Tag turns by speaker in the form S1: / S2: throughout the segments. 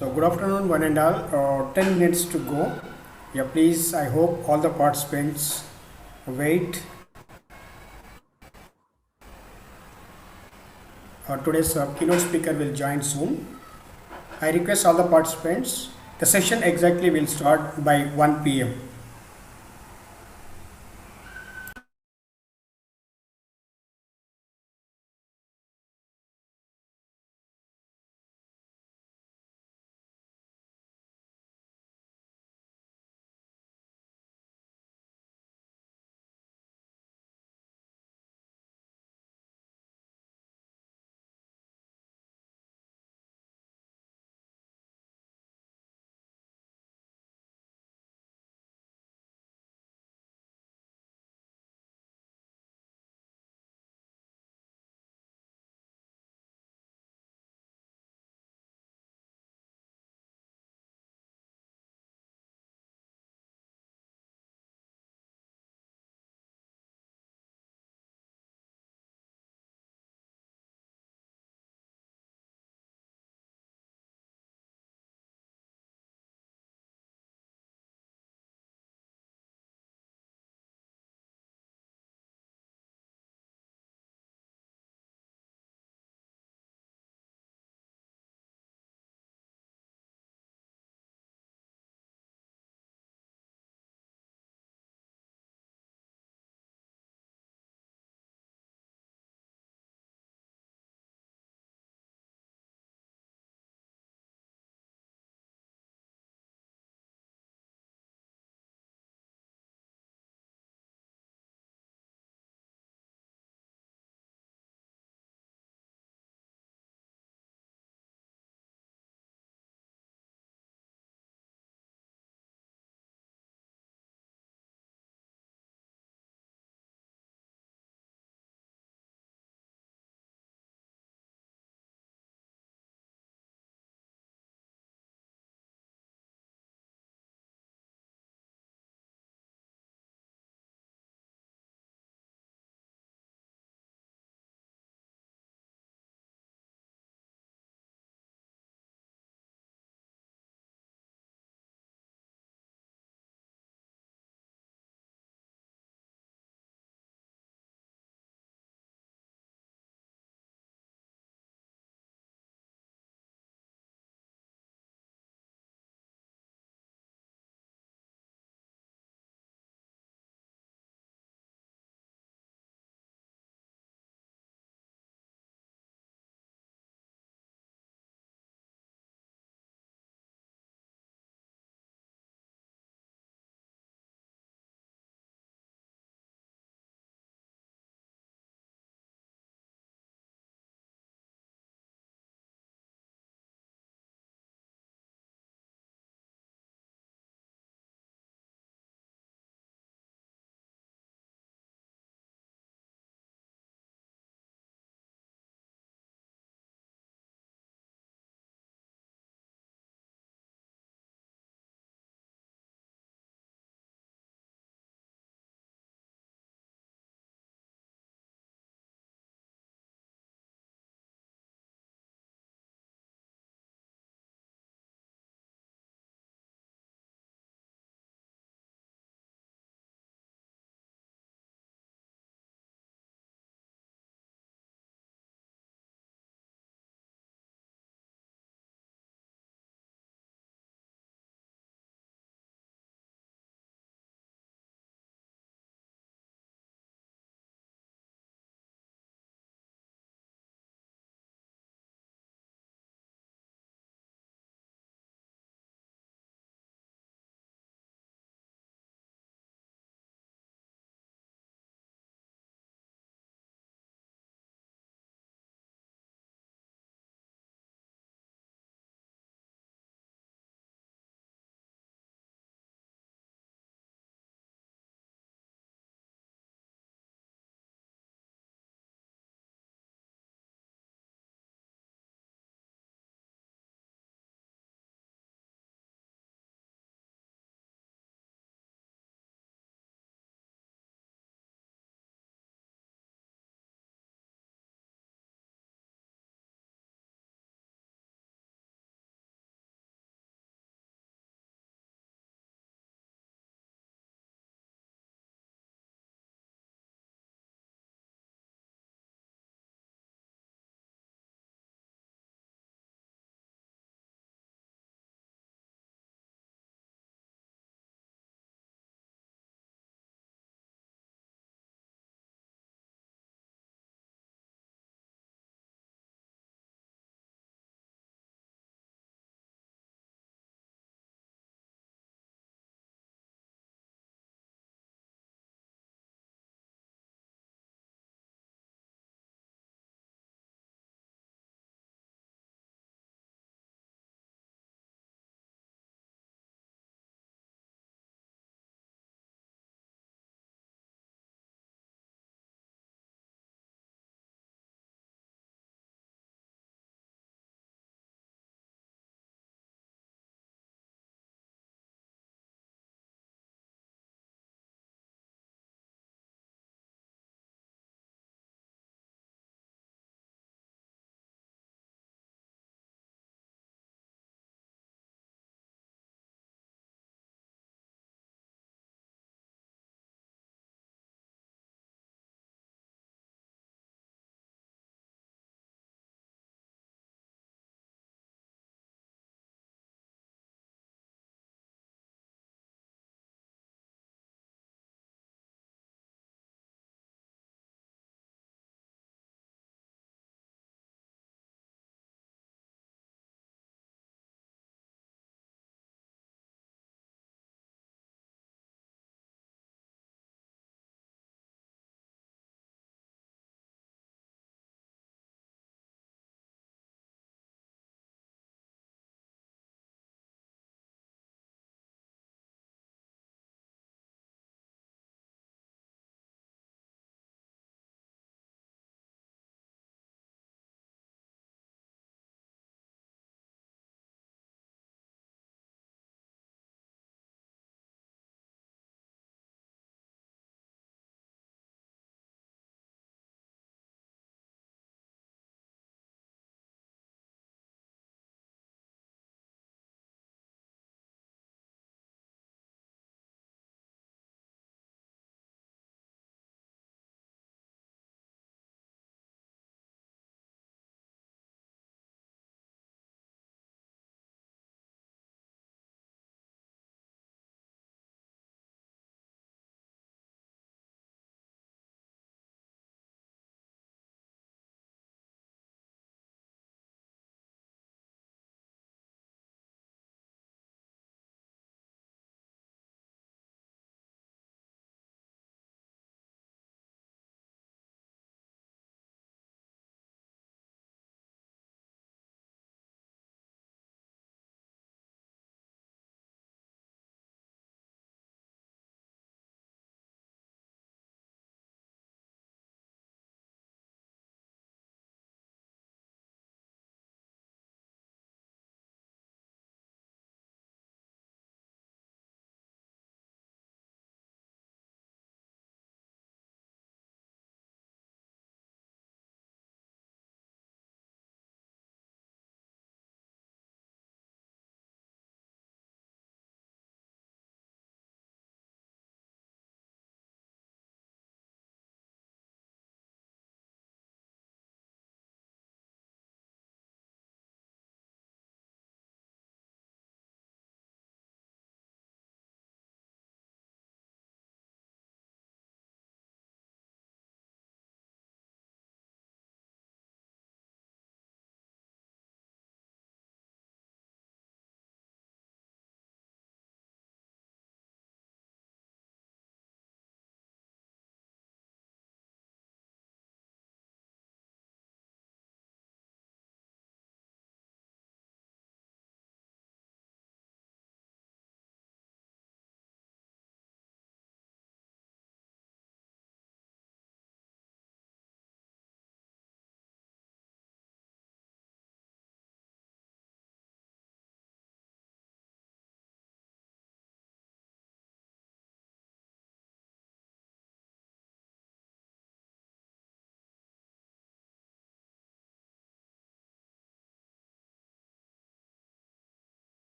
S1: So good afternoon, one and all. 10 minutes to go. Yeah, please. I hope all the participants wait. Today's keynote speaker will join soon. I request all the participants. The session exactly will start by 1 p.m.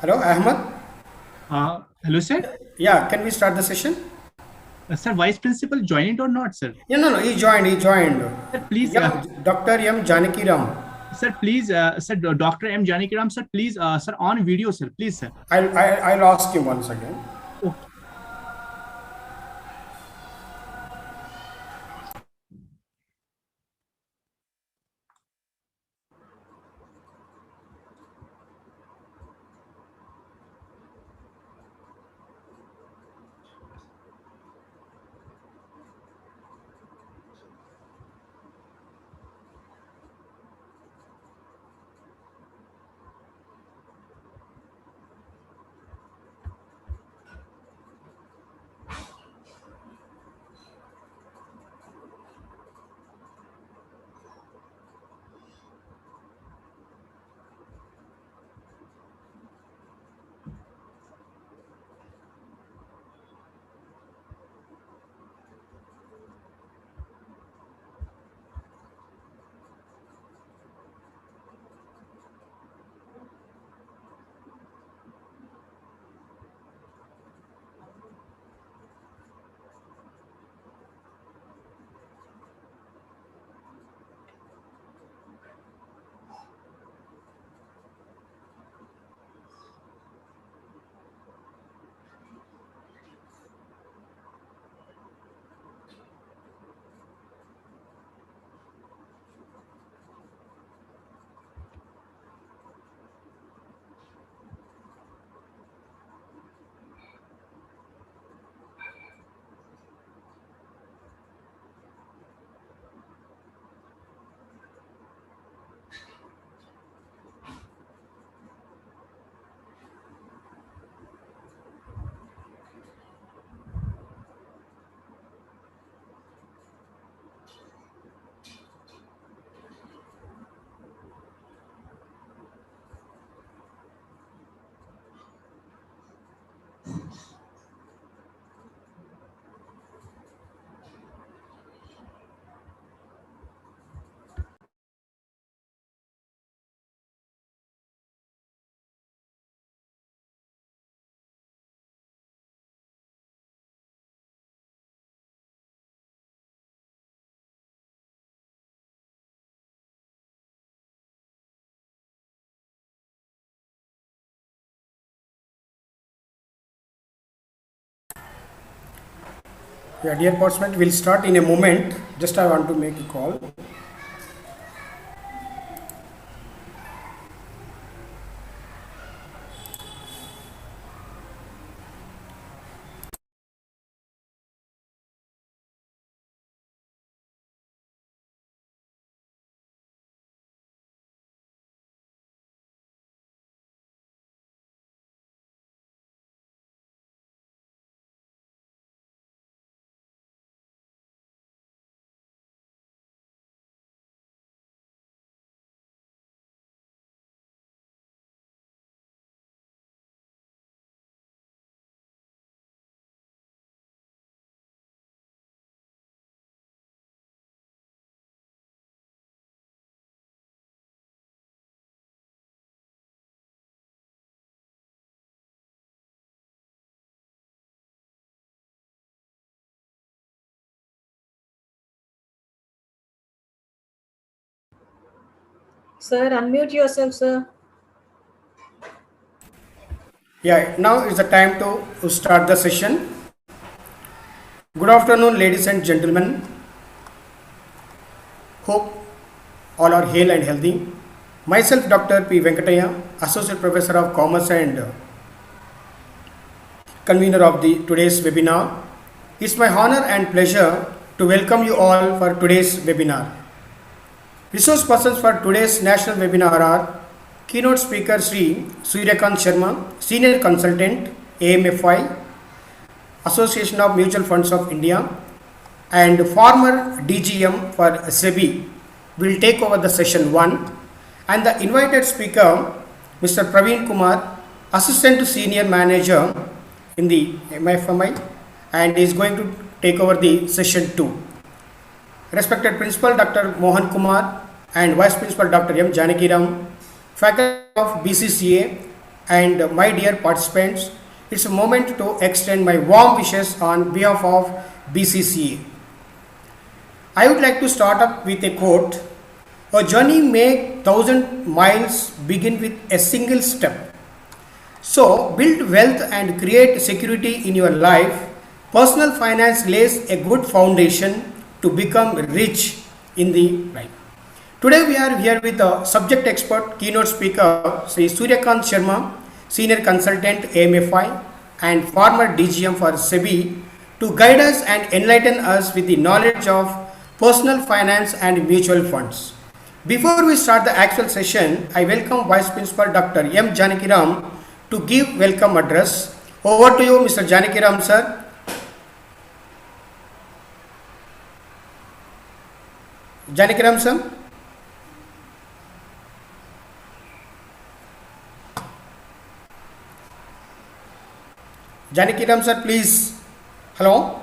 S1: Hello, Ahmed.
S2: Hello, sir.
S1: Yeah, can we start the session?
S2: Sir, Vice Principal joined or not, sir?
S1: Yeah, no, no, he joined. He joined.
S2: Sir, please,
S1: Dr. M. Janaki Ram.
S2: sir, Dr. M. Janakiram, sir, please, sir, on video, sir, please, sir.
S1: I'll ask him once again.
S2: Okay.
S1: Yeah, dear participant, we'll start in a moment. Just I want to make a call.
S3: Sir, unmute yourself, sir.
S1: Yeah, now is the time to start the session. Good afternoon, ladies and gentlemen. Hope all are hale and healthy. Myself, Dr. P. Venkataya, Associate Professor of Commerce and convener of the today's webinar. It's my honor and pleasure to welcome you all for today's webinar. Resource persons for today's national webinar are Keynote Speaker Sri Suryakant Sharma, Senior Consultant, AMFI, Association of Mutual Funds of India, and former DGM for SEBI will take over the session 1, and the invited speaker, Mr. Praveen Kumar, Assistant Senior Manager in the MFMI, and is going to take over the session 2. Respected Principal Dr. Mohan Kumar and Vice Principal Dr. M. Janakiram, Faculty of BCCA, and my dear participants, it's a moment to extend my warm wishes on behalf of BCCA. I would like to start up with a quote. A journey may 1,000 miles begin with a single step. So, build wealth and create security in your life. Personal finance lays a good foundation to become rich in the life. Today, we are here with a subject expert, keynote speaker, Sri Suryakant Sharma, senior consultant AMFI and former DGM for SEBI, to guide us and enlighten us with the knowledge of personal finance and mutual funds. Before we start the actual session, I welcome Vice Principal Dr. M. Janakiram to give welcome address. Over to you, Mr. Janakiram, sir. Janakiram, sir. Janakiram, sir, please. Hello.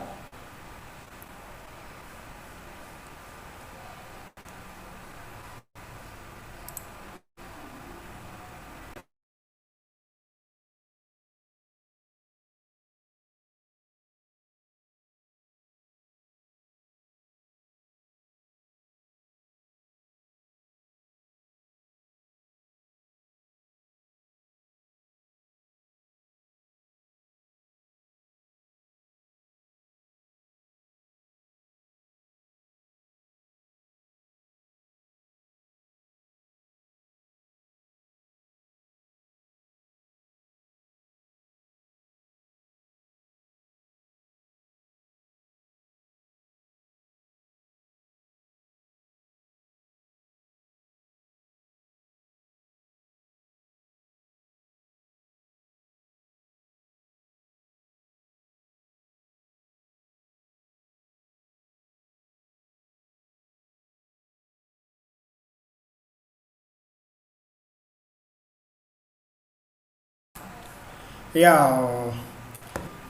S1: Yeah,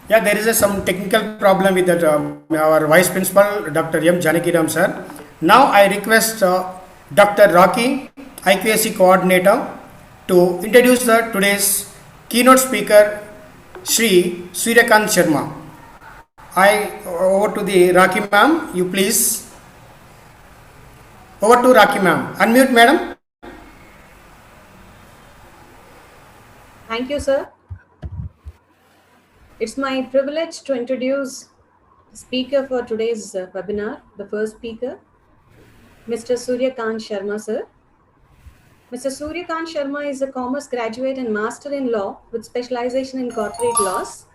S1: there is some technical problem with that, our Vice Principal, Dr. M. Janakiram, sir. Now I request Dr. Rocky, IQAC Coordinator, to introduce today's keynote speaker, Sri Suryakant Sharma. Over to the Rocky ma'am, you please. Over to Rocky ma'am. Unmute, madam.
S3: Thank you, sir. It's my privilege to introduce the speaker for today's webinar, the first speaker, Mr. Suryakant Sharma, sir. Mr. Suryakant Sharma is a commerce graduate and master in law with specialization in corporate laws.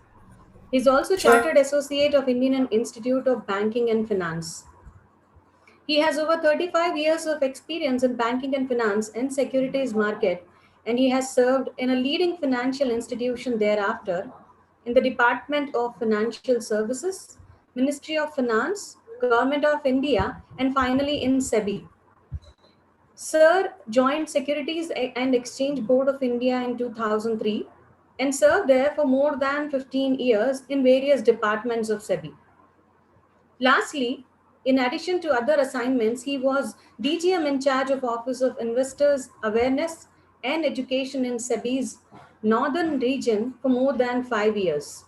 S3: He's also Chartered Associate of Indian Institute of Banking and Finance. He has over 35 years of experience in banking and finance and securities market, and he has served in a leading financial institution thereafter in the Department of Financial Services, Ministry of Finance, Government of India, and finally in SEBI. Sir joined Securities and Exchange Board of India in 2003 and served there for more than 15 years in various departments of SEBI. Lastly, in addition to other assignments, he was DGM in charge of Office of Investors Awareness and Education in SEBI's Northern region for more than 5 years.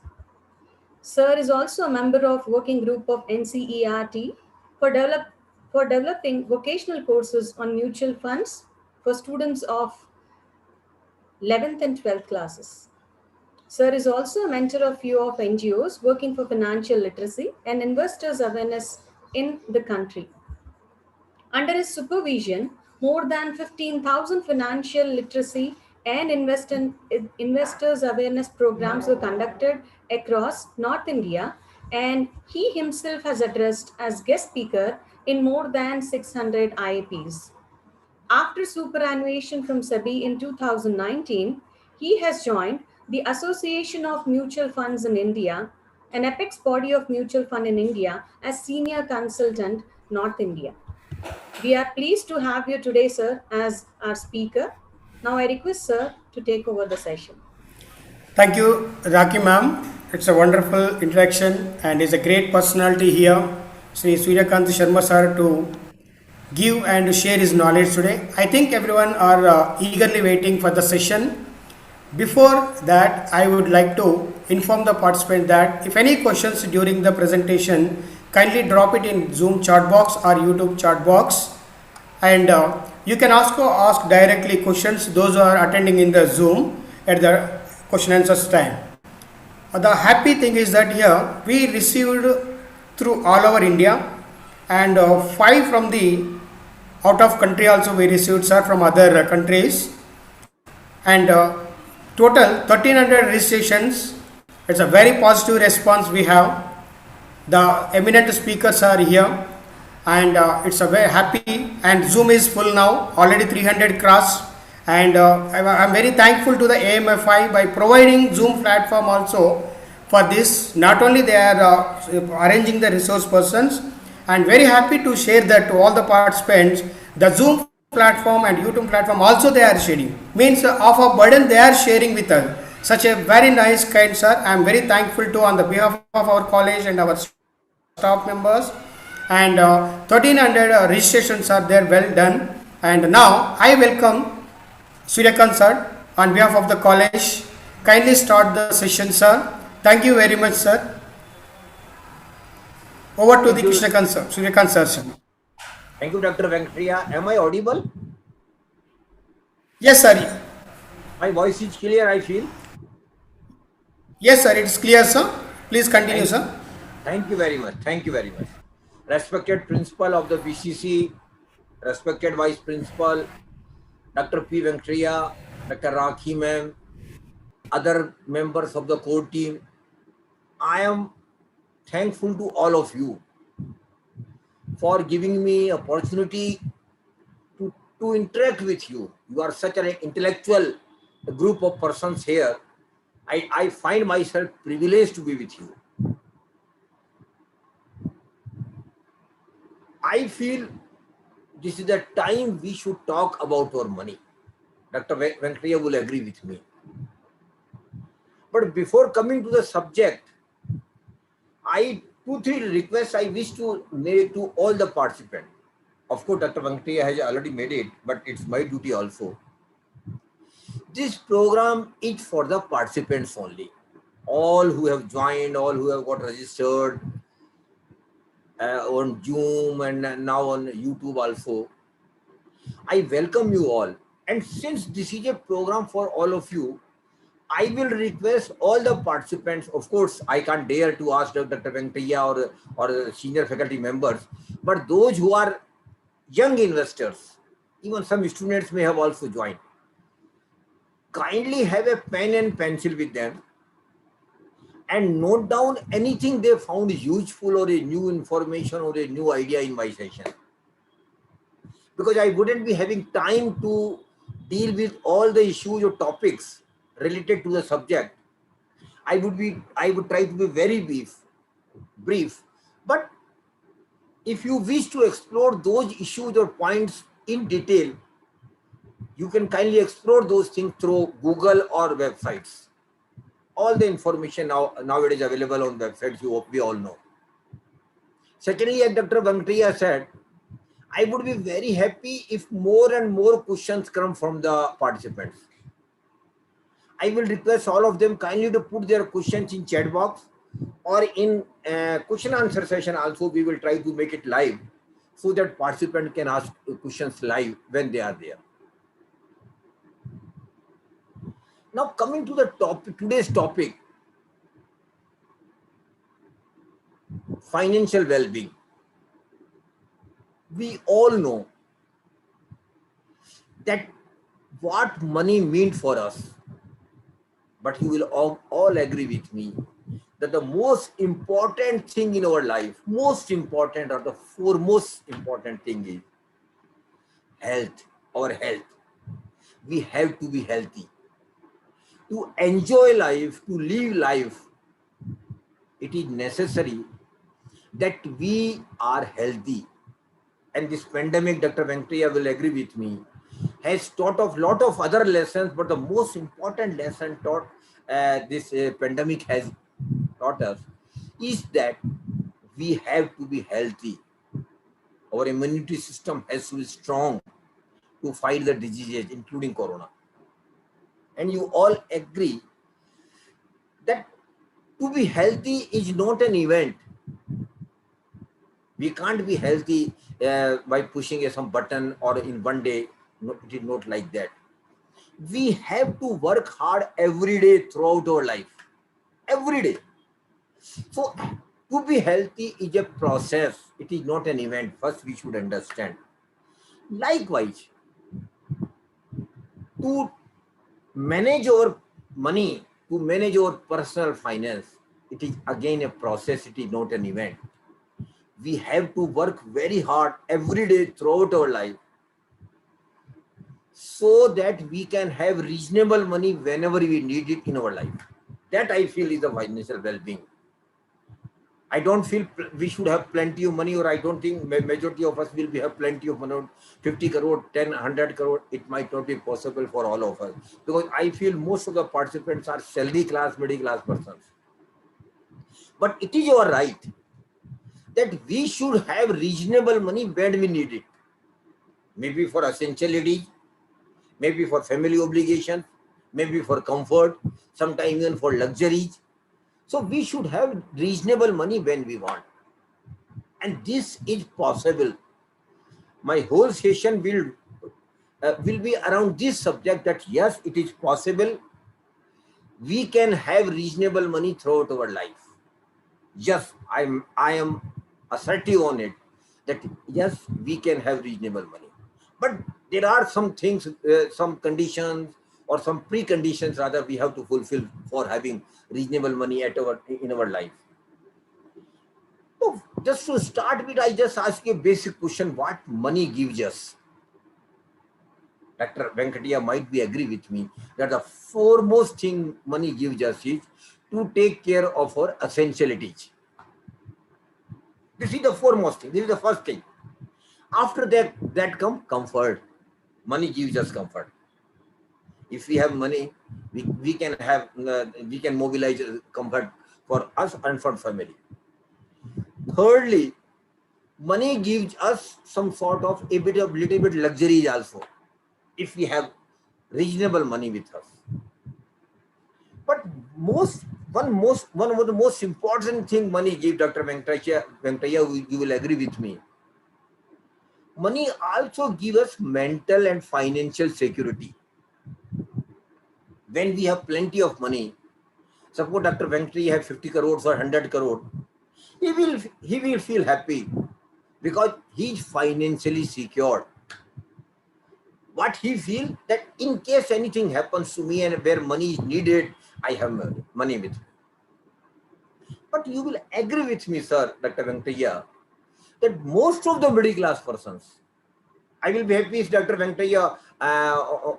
S3: Sir is also a member of working group of NCERT for developing vocational courses on mutual funds for students of 11th and 12th classes. Sir is also a mentor of few of NGOs working for financial literacy and investors awareness in the country. Under his supervision, more than 15,000 financial literacy and investors awareness programs were conducted across North India, and he himself has addressed as guest speaker in more than 600 IAPs. After superannuation from SEBI in 2019, he has joined the Association of Mutual Funds in India, an apex body of mutual fund in India, as senior consultant, North India. We are pleased to have you today, sir, as our speaker. Now I request sir to take over the session.
S1: Thank you, Raki ma'am. It's a wonderful introduction and is a great personality here, Sri Suryakant Sharma sir, to give and share his knowledge today. I think everyone are eagerly waiting for the session. Before that, I would like to inform the participant that if any questions during the presentation, kindly drop it in Zoom chat box or YouTube chat box, and you can also ask directly questions those who are attending in the Zoom at the question answers time. The happy thing is that here we received through all over India, and 5 from the out of country also we received, sir, from other countries, and total 1300 registrations. It's a very positive response we have. The eminent speakers are here, and it's a very happy, and Zoom is full now, already 300 cross, and I'm very thankful to the AMFI by providing Zoom platform also for this. Not only they are arranging the resource persons, and very happy to share that to all the participants, the Zoom platform and YouTube platform also they are sharing, means of a burden they are sharing with us. Such a very nice kind, sir. I am very thankful to on the behalf of our college and our staff members, and 1300 registrations are there, well done. And now I welcome Suryakant sir on behalf of the college. Kindly start the session, sir. Thank you very much, sir. Over to the Krishnakant sir, Suryakant sir.
S4: Thank you, Dr. Venkatria. Am I audible?
S1: Yes, sir.
S4: My voice is clear, I feel.
S1: Yes, sir. It's clear, sir. Please continue, sir.
S4: Thank you very much. Thank you very much. Respected principal of the BCC, respected vice principal, Dr. P. Venkatria, Dr. Rakhi ma'am, other members of the core team, I am thankful to all of you for giving me opportunity to interact with you. You are such an intellectual group of persons here. I find myself privileged to be with you. I feel this is the time we should talk about our money. Dr. Venkatria will agree with me. But before coming to the subject, two, three requests I wish to make to all the participants. Of course, Dr. Venkatria has already made it, but it's my duty also. This program is for the participants only. All who have joined, all who have got registered on Zoom and now on YouTube also. I welcome you all. And since this is a program for all of you, I will request all the participants. Of course, I can't dare to ask Dr. Venkatria or senior faculty members, but those who are young investors, even some students may have also joined. Kindly have a pen and pencil with them and note down anything they found useful or a new information or a new idea in my session. Because I wouldn't be having time to deal with all the issues or topics related to the subject. I would try to be very brief. But if you wish to explore those issues or points in detail, you can kindly explore those things through Google or websites. All the information nowadays available on websites, we all know. Secondly, as Dr. Venkatria said, I would be very happy if more and more questions come from the participants. I will request all of them kindly to put their questions in chat box or in question answer session also. We will try to make it live so that participants can ask questions live when they are there. Now coming to the topic, today's topic, financial well-being. We all know that what money means for us, but you will all agree with me that the most important thing in our life, most important or the foremost important thing is health, our health. We have to be healthy. To enjoy life, to live life, it is necessary that we are healthy. And this pandemic, Dr. Venkatria will agree with me, has taught of lot of other lessons, but the most important lesson taught this pandemic has taught us is that we have to be healthy. Our immunity system has to be strong to fight the diseases, including corona. and you all agree that to be healthy is not an event. We can't be healthy by pushing some button or in one day. No, it is not like that. We have to work hard every day throughout our life. Every day. So to be healthy is a process. It is not an event. First, we should understand. Likewise, to manage our money, to manage our personal finance, it is again a process. It is not an event. We have to work very hard every day throughout our life so that we can have reasonable money whenever we need it in our life. That I feel is the financial well-being. I don't feel we should have plenty of money, or I don't think majority of us will have plenty of money, 50 crore, 10, 100 crore. It might not be possible for all of us, because I feel most of the participants are salary class, middle class persons. But it is our right that we should have reasonable money when we need it. Maybe for essentiality, maybe for family obligations, maybe for comfort, sometimes even for luxuries. So we should have reasonable money when we want. And this is possible. My whole session will be around this subject, that yes, it is possible. We can have reasonable money throughout our life. Yes, I am assertive on it, that yes, we can have reasonable money. But there are some things, some conditions or some preconditions rather we have to fulfill for having reasonable money in our life. So just to start with, I just ask you a basic question: what money gives us? Dr. Venkataya might be agree with me that the foremost thing money gives us is to take care of our essentialities. This is the foremost thing. This is the first thing. After that comes comfort. Money gives us comfort. If we have money, we can mobilize comfort for us and for family. Thirdly, money gives us some sort of little bit luxury also, if we have reasonable money with us. But one of the most important thing money gives, Dr. Venkataya, you will agree with me. Money also gives us mental and financial security. When we have plenty of money, suppose Dr. Venkataya have 50 crores or 100 crore, he will feel happy because he is financially secured. What he feels, that in case anything happens to me and where money is needed, I have money with me. But you will agree with me, sir, Dr. Venkataya, that most of the middle class persons, I will be happy if Dr. Venkataya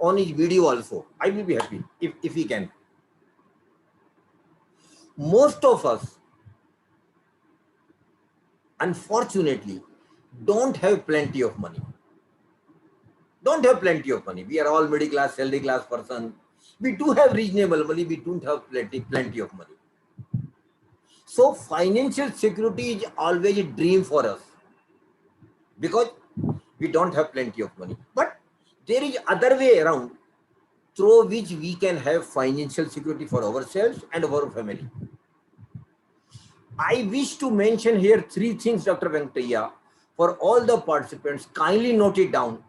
S4: on his video also, I will be happy if he can. Most of us, unfortunately, don't have plenty of money. Don't have plenty of money. We are all middle class, salary class person. We do have reasonable money. We don't have plenty of money. So financial security is always a dream for us, because we don't have plenty of money. But there is other way around through which we can have financial security for ourselves and our family. I wish to mention here three things, Dr. Venkataya, for all the participants. Kindly note it down.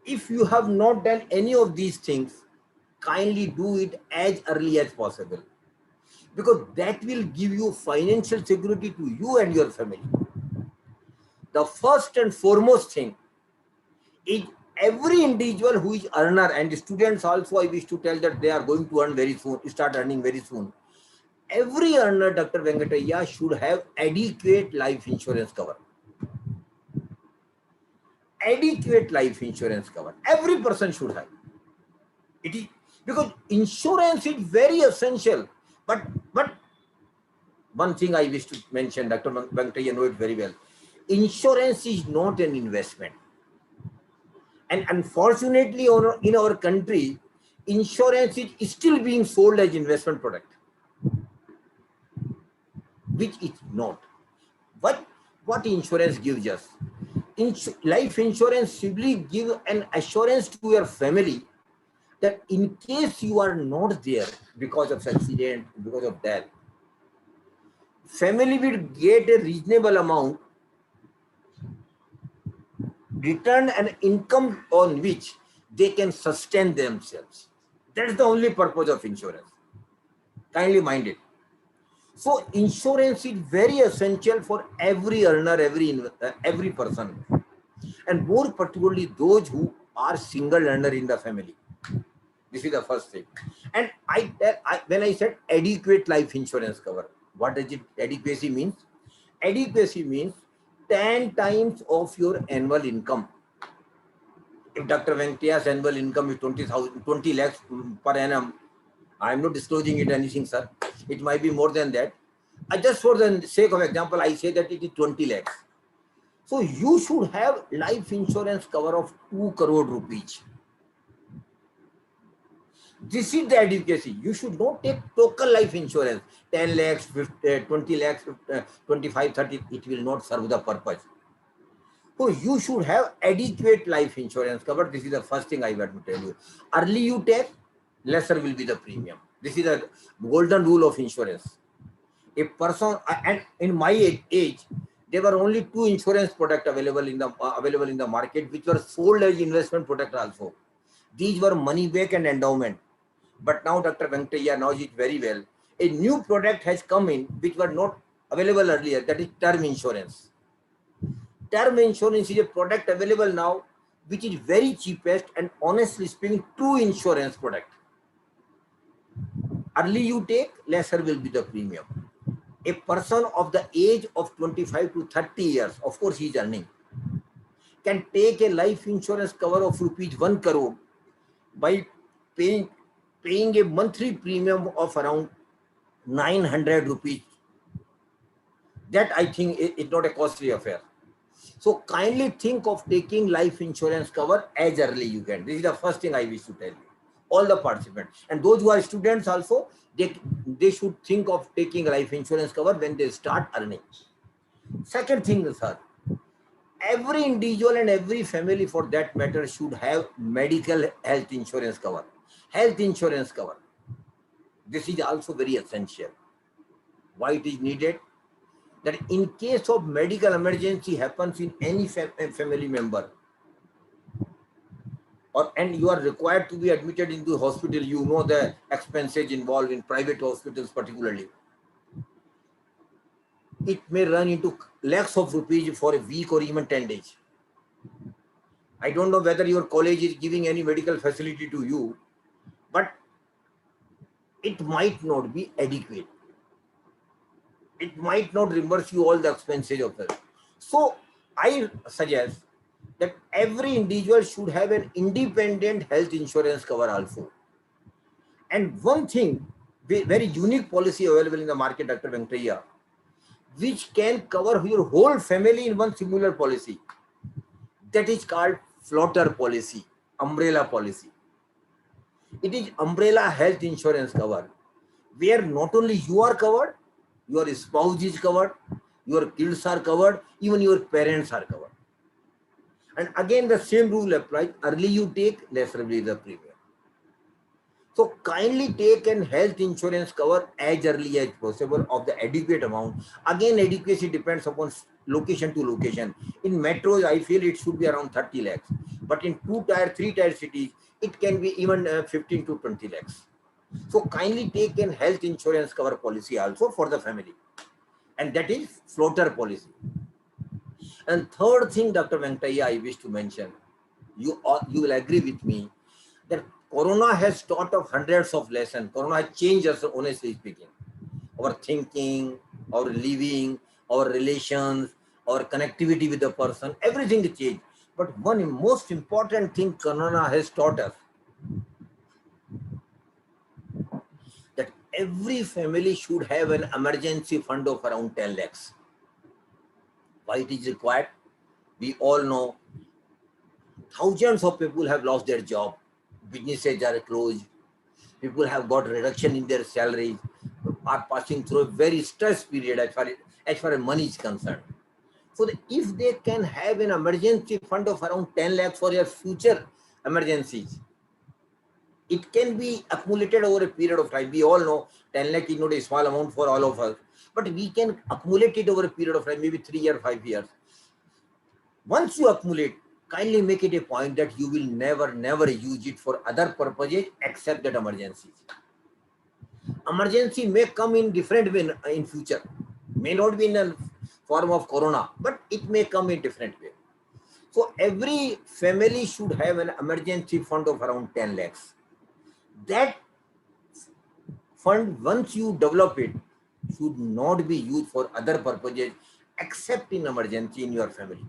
S4: If you have not done any of these things, kindly do it as early as possible, because that will give you financial security to you and your family. The first and foremost thing is, every individual who is earner, and students also, I wish to tell that they are going to earn very soon, start earning very soon. Every earner, Dr. Venkataya, should have adequate life insurance cover. Adequate life insurance cover. Every person should have. It is because insurance is very essential. But one thing I wish to mention, Dr. Venkataya know it very well. Insurance is not an investment. And unfortunately, in our country, insurance is still being sold as investment product, which is not. What insurance gives us? Life insurance simply gives an assurance to your family that in case you are not there because of accident, because of death, family will get a reasonable amount return and income on which they can sustain themselves. That's the only purpose of insurance. Kindly mind it. So insurance is very essential for every earner, every person, and more particularly those who are single earner in the family. This is the first thing. And when I said adequate life insurance cover, what does it adequacy means? Adequacy means 10 times of your annual income. If Dr. Venkaya's annual income is 20 lakhs per annum, I'm not disclosing it anything, sir. It might be more than that. Just for the sake of example, I say that it is 20 lakhs. So you should have life insurance cover of 2 crore rupees. This is the adequacy. You should not take total life insurance, 10 lakhs, 20 lakhs, 25, 30. It will not serve the purpose. So you should have adequate life insurance cover. This is the first thing I want to tell you. Early you take, lesser will be the premium. This is the golden rule of insurance. A person, and in my age, there were only 2 insurance products available in the market, which were sold as investment product also. These were money back and endowment. But now Dr. Venkataya knows it very well. A new product has come in which were not available earlier. That is term insurance. Term insurance is a product available now which is very cheapest and honestly speaking true insurance product. Early you take, lesser will be the premium. A person of the age of 25 to 30 years, of course he is earning, can take a life insurance cover of rupees 1 crore by paying a monthly premium of around 900 rupees. That I think is not a costly affair. So kindly think of taking life insurance cover as early you can. This is the first thing I wish to tell you. All the participants and those who are students also, they should think of taking life insurance cover when they start earning. Second thing, sir, every individual and every family for that matter should have medical health insurance cover. Health insurance cover. This is also very essential. Why it is needed? That in case of medical emergency happens in any family member, and you are required to be admitted into hospital, you know the expenses involved in private hospitals particularly. It may run into lakhs of rupees for a week or even 10 days. I don't know whether your college is giving any medical facility to you, but it might not be adequate. It might not reimburse you all the expenses of it. So I suggest that every individual should have an independent health insurance cover also. And one thing, very unique policy available in the market, Dr. Venkataya, which can cover your whole family in one singular policy. That is called floater policy, umbrella policy. It is umbrella health insurance cover, where not only you are covered, your spouse is covered, your kids are covered, even your parents are covered. And again, the same rule applies. Early you take, lesser will be the premium. So kindly take an health insurance cover as early as possible of the adequate amount. Again, adequacy depends upon location to location. In metros, I feel it should be around 30 lakhs. But in 2-tier, 3-tier cities, it can be even 15 to 20 lakhs. So kindly take an health insurance cover policy also for the family. And that is floater policy. And third thing, Dr. Venkataya, I wish to mention, you will agree with me that Corona has taught us hundreds of lessons. Corona has changed us, honestly speaking. Our thinking, our living, our relations, our connectivity with the person, everything is changed. But one most important thing Corona has taught us, that every family should have an emergency fund of around 10 lakhs. Why it is required? We all know thousands of people have lost their job. Businesses are closed. People have got reduction in their salaries, are passing through a very stress period as far as money is concerned. So if they can have an emergency fund of around 10 lakhs for their future emergencies, It can be accumulated over a period of time. We all know 10 lakh is not a small amount for all of us, but we can accumulate it over a period of time, maybe 3 or 5 years. Once you accumulate, kindly make it a point that you will never use it for other purposes except that emergencies. Emergency may come in different way in future, may not be in a form of corona, but it may come in different way. So every family should have an emergency fund of around 10 lakhs. That fund, once you develop it, should not be used for other purposes except in emergency in your family.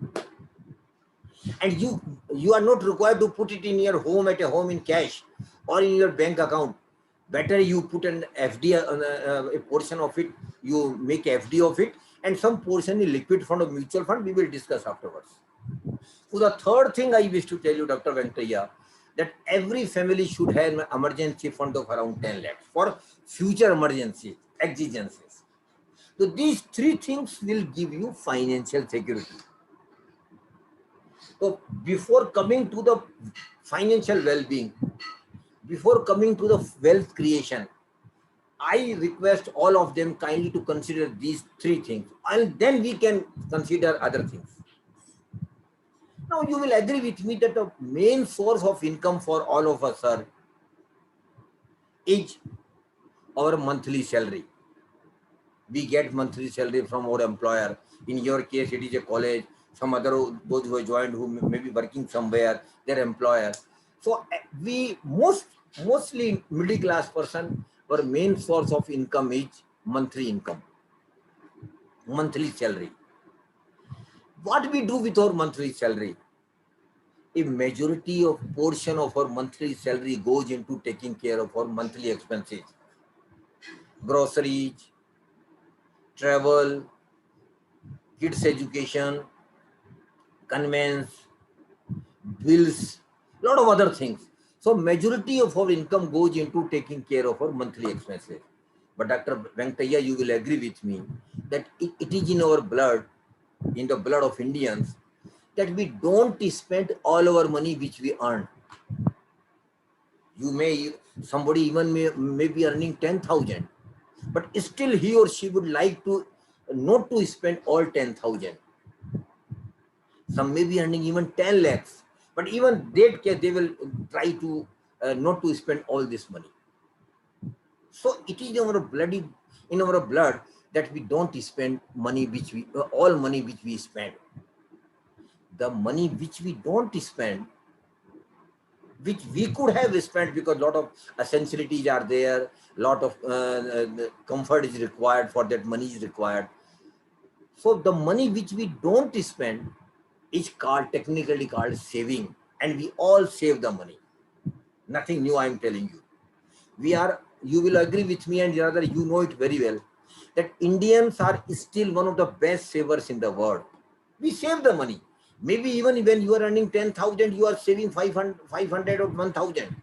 S4: And you are not required to put it in your home, at a home in cash or in your bank account. Better you put an FD, a portion of it, you make FD of it, and some portion in liquid fund or mutual fund. We will discuss afterwards. So the third thing I wish to tell you, Dr. Venkataya, that every family should have an emergency fund of around 10 lakhs for future emergencies, exigencies. So these three things will give you financial security. So before coming to the financial well-being, before coming to the wealth creation, I request all of them kindly to consider these three things, and then we can consider other things. Now you will agree with me that the main source of income for all of us, sir, is our monthly salary. We get monthly salary from our employer. In your case, it is a college. Some other, those who have joined, who may be working somewhere, their employer. So we mostly middle class person, our main source of income is monthly income, monthly salary. What we do with our monthly salary? A majority of portion of our monthly salary goes into taking care of our monthly expenses, groceries, travel, kids education, conveyance, bills, lot of other things. So majority of our income goes into taking care of our monthly expenses. But Dr. Venkataya, you will agree with me that it is in our blood, in the blood of Indians, that we don't spend all our money which we earn. Somebody even may be earning 10,000, but still he or she would like to not to spend all 10,000. Some may be earning even 10 lakhs, but even that case, they will try to not to spend all this money. So it is in our blood that we don't spend money which we all money which we spend. The money which we don't spend, which we could have spent, because a lot of essentialities are there, lot of comfort is required, for that money is required. So the money which we don't spend is technically called saving, and we all save the money. Nothing new I am telling you. You will agree with me, and rather you know it very well, that Indians are still one of the best savers in the world. We save the money. Maybe even when you are earning 10,000, you are saving 500 or 1,000.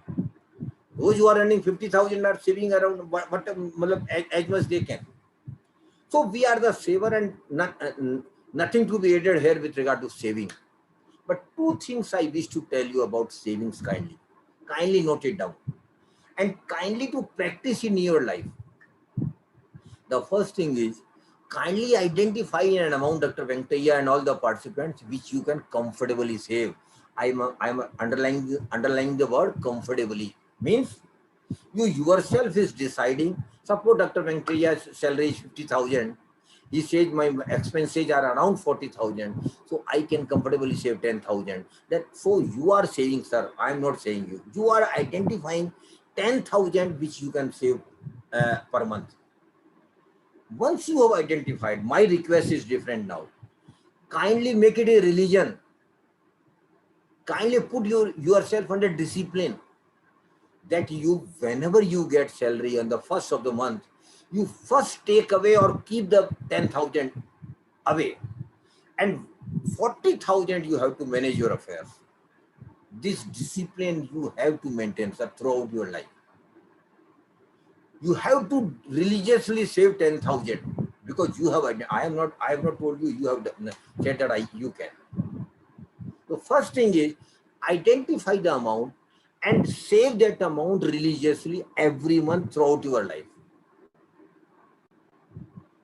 S4: Those who are earning 50,000 are saving around as much they can. So we are the saver, and nothing to be added here with regard to saving. But two things I wish to tell you about savings kindly. Kindly note it down, and kindly to practice in your life. The first thing is, kindly identify an amount, Dr. Venkataya and all the participants, which you can comfortably save. I'm underlining the word comfortably. Means you yourself is deciding. Suppose Dr. Venkataya's salary is 50,000. He says my expenses are around 40,000, so I can comfortably save 10,000. So you are saving, sir. I am not saying you. You are identifying 10,000 which you can save per month. Once you have identified, my request is different now. Kindly make it a religion. Kindly put yourself under discipline, that you, whenever you get salary on the first of the month, you first take away or keep the 10,000 away, and 40,000 you have to manage your affairs. This discipline you have to maintain, sir, throughout your life. You have to religiously save 10,000, because you have. I have not told you. You have said that you can. The first thing is identify the amount and save that amount religiously every month throughout your life.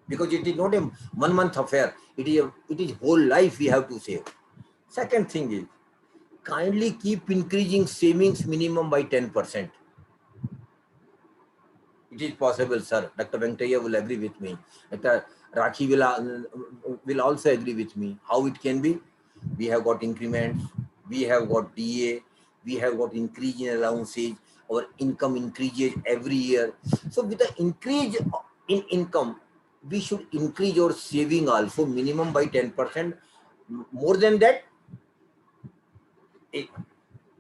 S4: Because it is not a 1 month affair. It is whole life we have to save. Second thing is, kindly keep increasing savings minimum by 10%. It is possible, sir. Dr. Venkataya will agree with me. Dr. Rakhi will also agree with me. How it can be? We have got increments, we have got DA, we have got increase in allowances, our income increases every year. So with the increase in income, we should increase our saving also minimum by 10%. More than that, it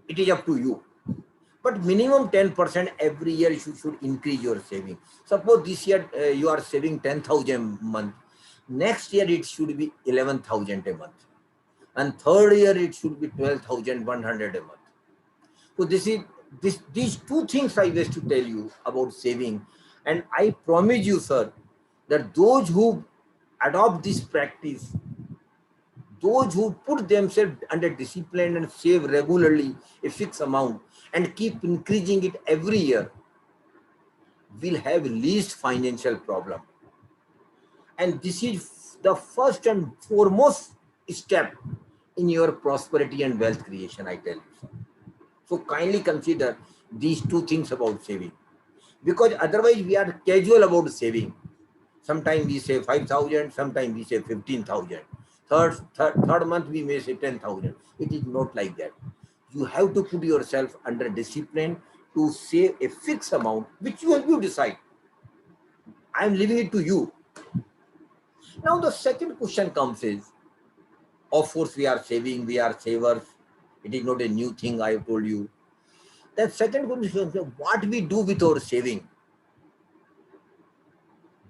S4: is up to you. But minimum 10% every year you should increase your saving. Suppose this year you are saving 10,000 a month. Next year it should be 11,000 a month. And third year it should be 12,100 a month. So these two things I wish to tell you about saving. And I promise you, sir, that those who adopt this practice, those who put themselves under discipline and save regularly a fixed amount and keep increasing it every year, will have least financial problem. And this is the first and foremost step in your prosperity and wealth creation, I tell you. So kindly consider these two things about saving, because otherwise we are casual about saving. Sometimes we say 5,000, sometimes we say 15,000. Third month we may say 10,000. It is not like that. You have to put yourself under discipline to save a fixed amount, which you decide. I am leaving it to you. Now the second question comes is, of course we are saving, we are savers. It is not a new thing, I have told you. The second question is, what we do with our saving?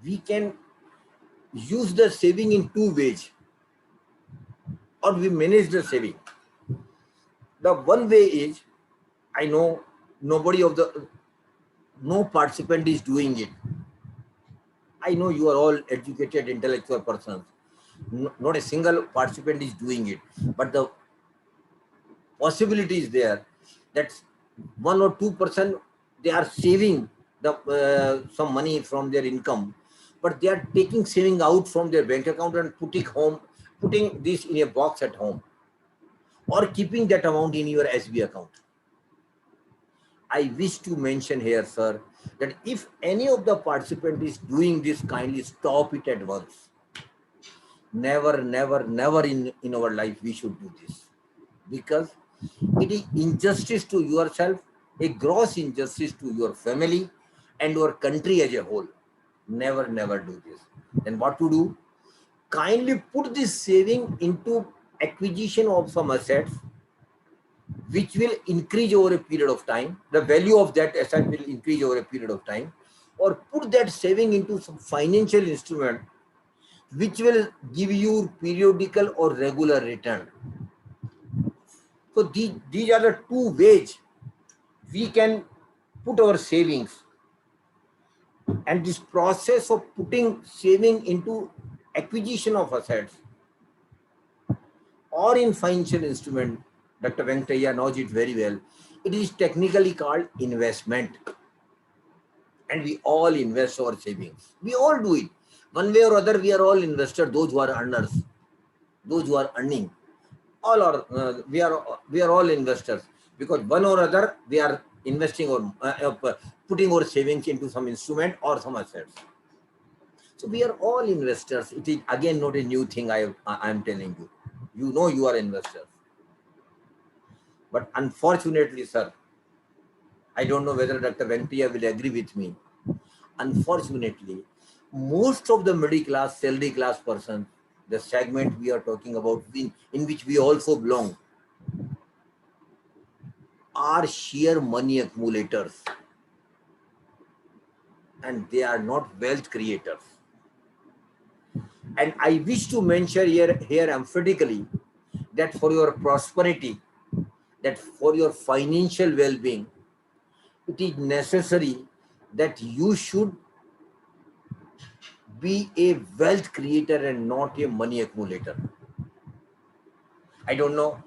S4: We can use the saving in two ways, or we manage the saving. The one way is, I know no participant is doing it. I know you are all educated, intellectual persons. Not a single participant is doing it, but the possibility is there that 1 or 2% they are saving some money from their income, but they are taking saving out from their bank account and putting this in a box at home, or keeping that amount in your SB account. I wish to mention here, sir, that if any of the participant is doing this, kindly stop it at once. Never, never, never in our life we should do this, because it is injustice to yourself, a gross injustice to your family and your country as a whole. Never, never do this. Then what to do? Kindly put this saving into acquisition of some assets, which will increase over a period of time. The value of that asset will increase over a period of time, or put that saving into some financial instrument which will give you periodical or regular return. So these are the two ways we can put our savings. And this process of putting saving into acquisition of assets or in financial instrument, Dr. Venkataya knows it very well. It is technically called investment. And we all invest our savings. We all do it. One way or other, we are all investors, those who are earners, those who are earning. We are all investors, because one or other we are investing or putting our savings into some instrument or some assets. So we are all investors. It is again not a new thing I am telling you. You know you are investors. But unfortunately, sir, I don't know whether Dr. Venkataya will agree with me. Unfortunately, most of the middle class, salary class persons, the segment we are talking about, in which we also belong, are sheer money accumulators, and they are not wealth creators. And I wish to mention here emphatically that for your prosperity, that for your financial well-being, it is necessary that you should be a wealth creator and not a money accumulator. I don't know,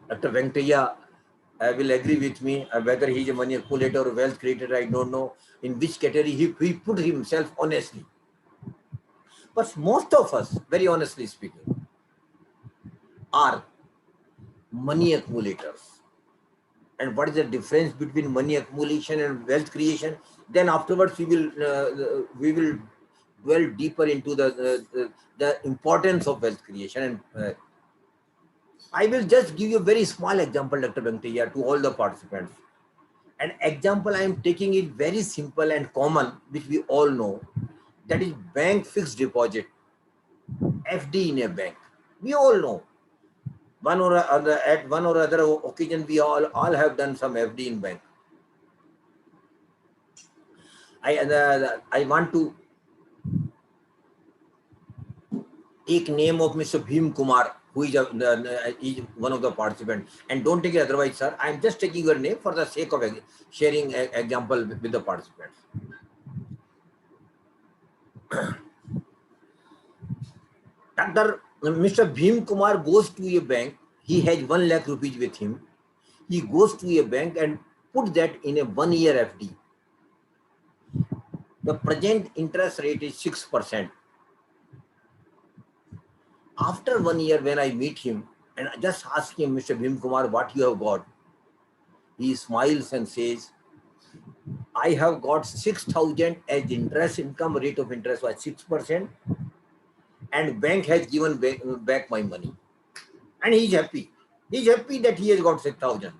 S4: Dr. Venkataya will agree with me. Whether he's a money accumulator or wealth creator, I don't know in which category he put himself honestly. But most of us, very honestly speaking, are money accumulators. And what is the difference between money accumulation and wealth creation? Then afterwards we will dwell deeper into the importance of wealth creation. And I will just give you a very small example, Dr. Venkataya, to all the participants. An example I am taking it very simple and common, which we all know, that is bank fixed deposit, FD in a bank. We all know. At one or other occasion, we all have done some FD in bank. I want to take name of Mr. Bhim Kumar, who is one of the participants. And don't take it otherwise, sir. I am just taking your name for the sake of sharing an example with the participants. Mr. Bhim Kumar goes to a bank. He has 1 lakh rupees with him. He goes to a bank and put that in a 1 year FD. The present interest rate is 6%. After 1 year, when I meet him and I just ask him, Mr. Bhim Kumar, what you have got? He smiles and says, I have got 6,000 as interest, income rate of interest was 6%, and bank has given back my money. And he's happy. He's happy that he has got 6,000.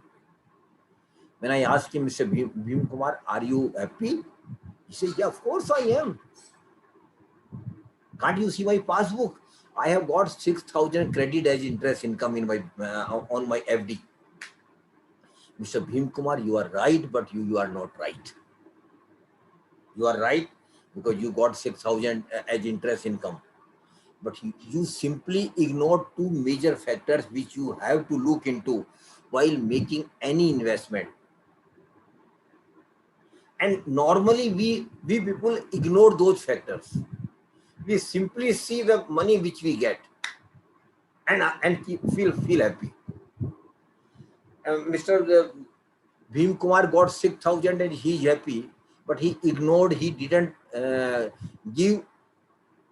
S4: When I asked him, Mr. Bhim Kumar, are you happy? He says, yeah, of course I am. Can't you see my passbook? I have got 6,000 credit as interest income in my on my FD. Mr. Bhim Kumar, you are right, but you are not right. You are right because you got 6,000 as interest income. But you simply ignore two major factors which you have to look into while making any investment. And normally we people ignore those factors. We simply see the money which we get and feel happy. Mr. Bhim Kumar got 6,000 and he's happy, but he ignored, he didn't give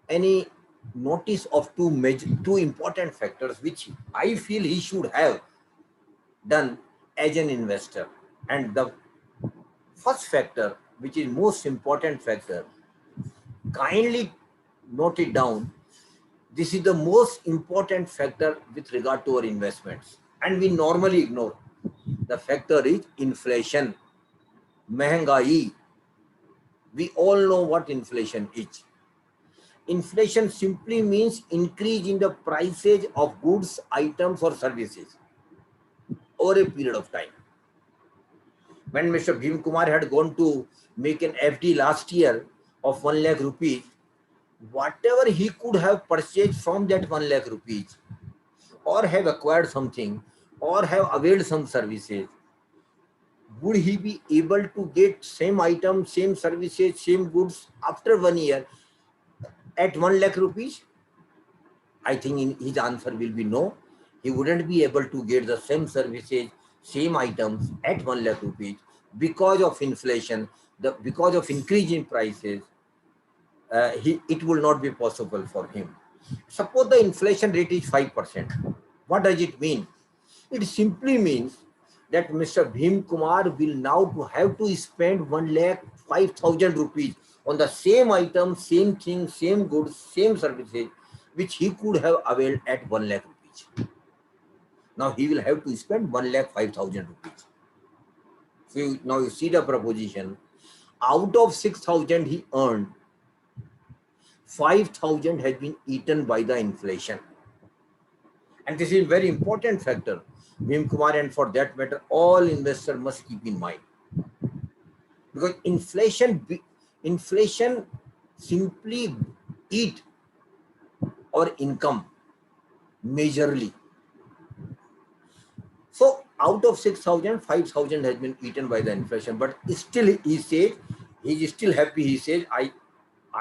S4: any notice of two important factors which I feel he should have done as an investor. And the first factor, which is most important factor, kindly note it down. This is the most important factor with regard to our investments, and we normally ignore. The factor is inflation, mehengai. We all know what inflation is. Inflation simply means increase in the prices of goods, items or services over a period of time. When Mr. Bhim Kumar had gone to make an FD last year of 1 lakh rupees, whatever he could have purchased from that 1 lakh rupees, or have acquired something, or have availed some services, would he be able to get same item, same services, same goods after 1 year at 1 lakh rupees? I think his answer will be no. He wouldn't be able to get the same services, same items at 1 lakh rupees because of inflation, because of increase in prices. It will not be possible for him. Suppose the inflation rate is 5%. What does it mean? It simply means that Mr. Bhim Kumar will now have to spend 1,05,000 rupees on the same item, same thing, same goods, same services, which he could have availed at 1 lakh rupees. Now he will have to spend 1,05,000 rupees. So now you see the proposition. Out of 6,000 he earned, 5,000 has been eaten by the inflation. And this is a very important factor. Bhim Kumar, and for that matter, all investors must keep in mind. Because inflation simply eat our income majorly. So out of 6,000, 5,000 has been eaten by the inflation. But still he says, he is still happy. He says, I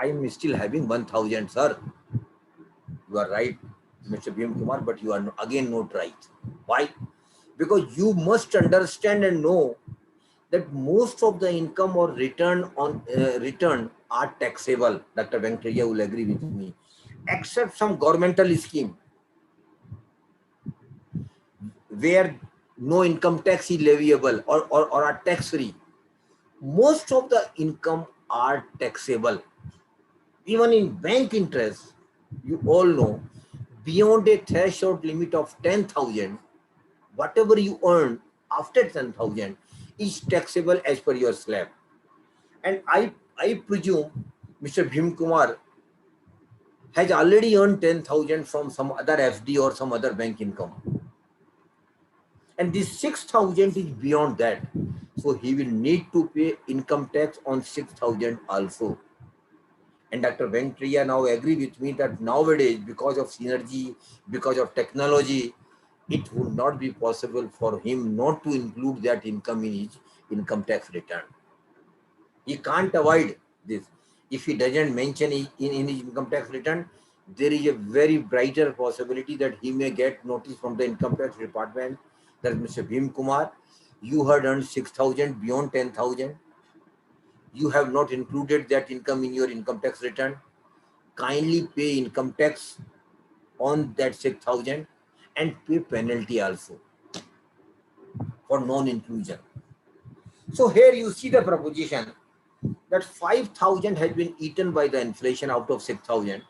S4: am still having 1,000, sir. You are right, Mr. Bhim Kumar, but you are again not right. Why? because you must understand and know that most of the income or return on return are taxable. Dr. Venkataya will agree with me, except some governmental scheme where no income tax is leviable or are tax free. Most of the income are taxable. Even in bank interest, you all know, beyond a threshold limit of 10,000, whatever you earn after 10,000 is taxable as per your slab. And I presume Mr. Bhim Kumar has already earned 10,000 from some other FD or some other bank income. And this 6,000 is beyond that. So he will need to pay income tax on 6,000 also. And Dr. Venkataya now agree with me that nowadays, because of synergy, because of technology, it would not be possible for him not to include that income in his income tax return. He can't avoid this. If he doesn't mention it in his income tax return, there is a very brighter possibility that he may get notice from the income tax department that Mr. Bhim Kumar, you had earned 6,000 beyond 10,000. You have not included that income in your income tax return. Kindly pay income tax on that 6,000 and pay penalty also for non-inclusion. So here you see the proposition that 5,000 has been eaten by the inflation out of 6,000.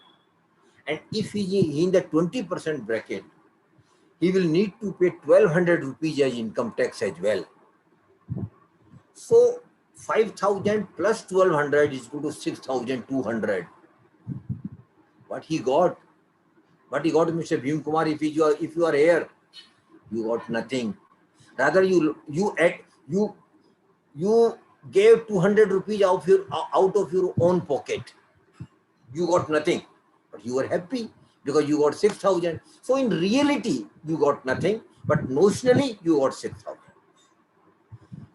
S4: And if he is in the 20% bracket, he will need to pay 1,200 rupees as income tax as well. So 5,000 plus 1,200 is equal to 6,200. What he got, Mr. Bhim Kumar, if you are here, you got nothing. Rather, you gave 200 rupees out of your own pocket. You got nothing, but you were happy because you got 6,000. So in reality, you got nothing, but notionally you got 6,000.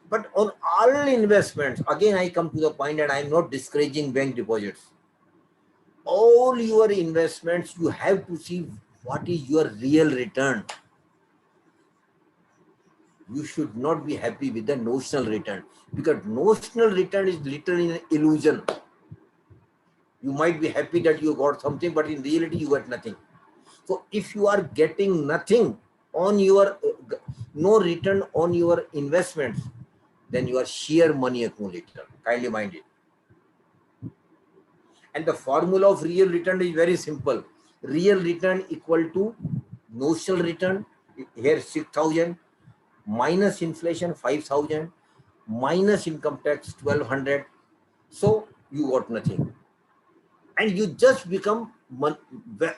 S4: But on all investments, again I come to the point, and I am not discouraging bank deposits. All your investments, you have to see what is your real return. You should not be happy with the notional return, because notional return is literally an illusion. You might be happy that you got something, but in reality you got nothing. So if you are getting nothing on your no return on your investments, then you are sheer money accumulator. Kindly mind it. And the formula of real return is very simple. Real return equal to notional return, here 6,000, minus inflation 5,000, minus income tax 1,200. So you got nothing. And you just become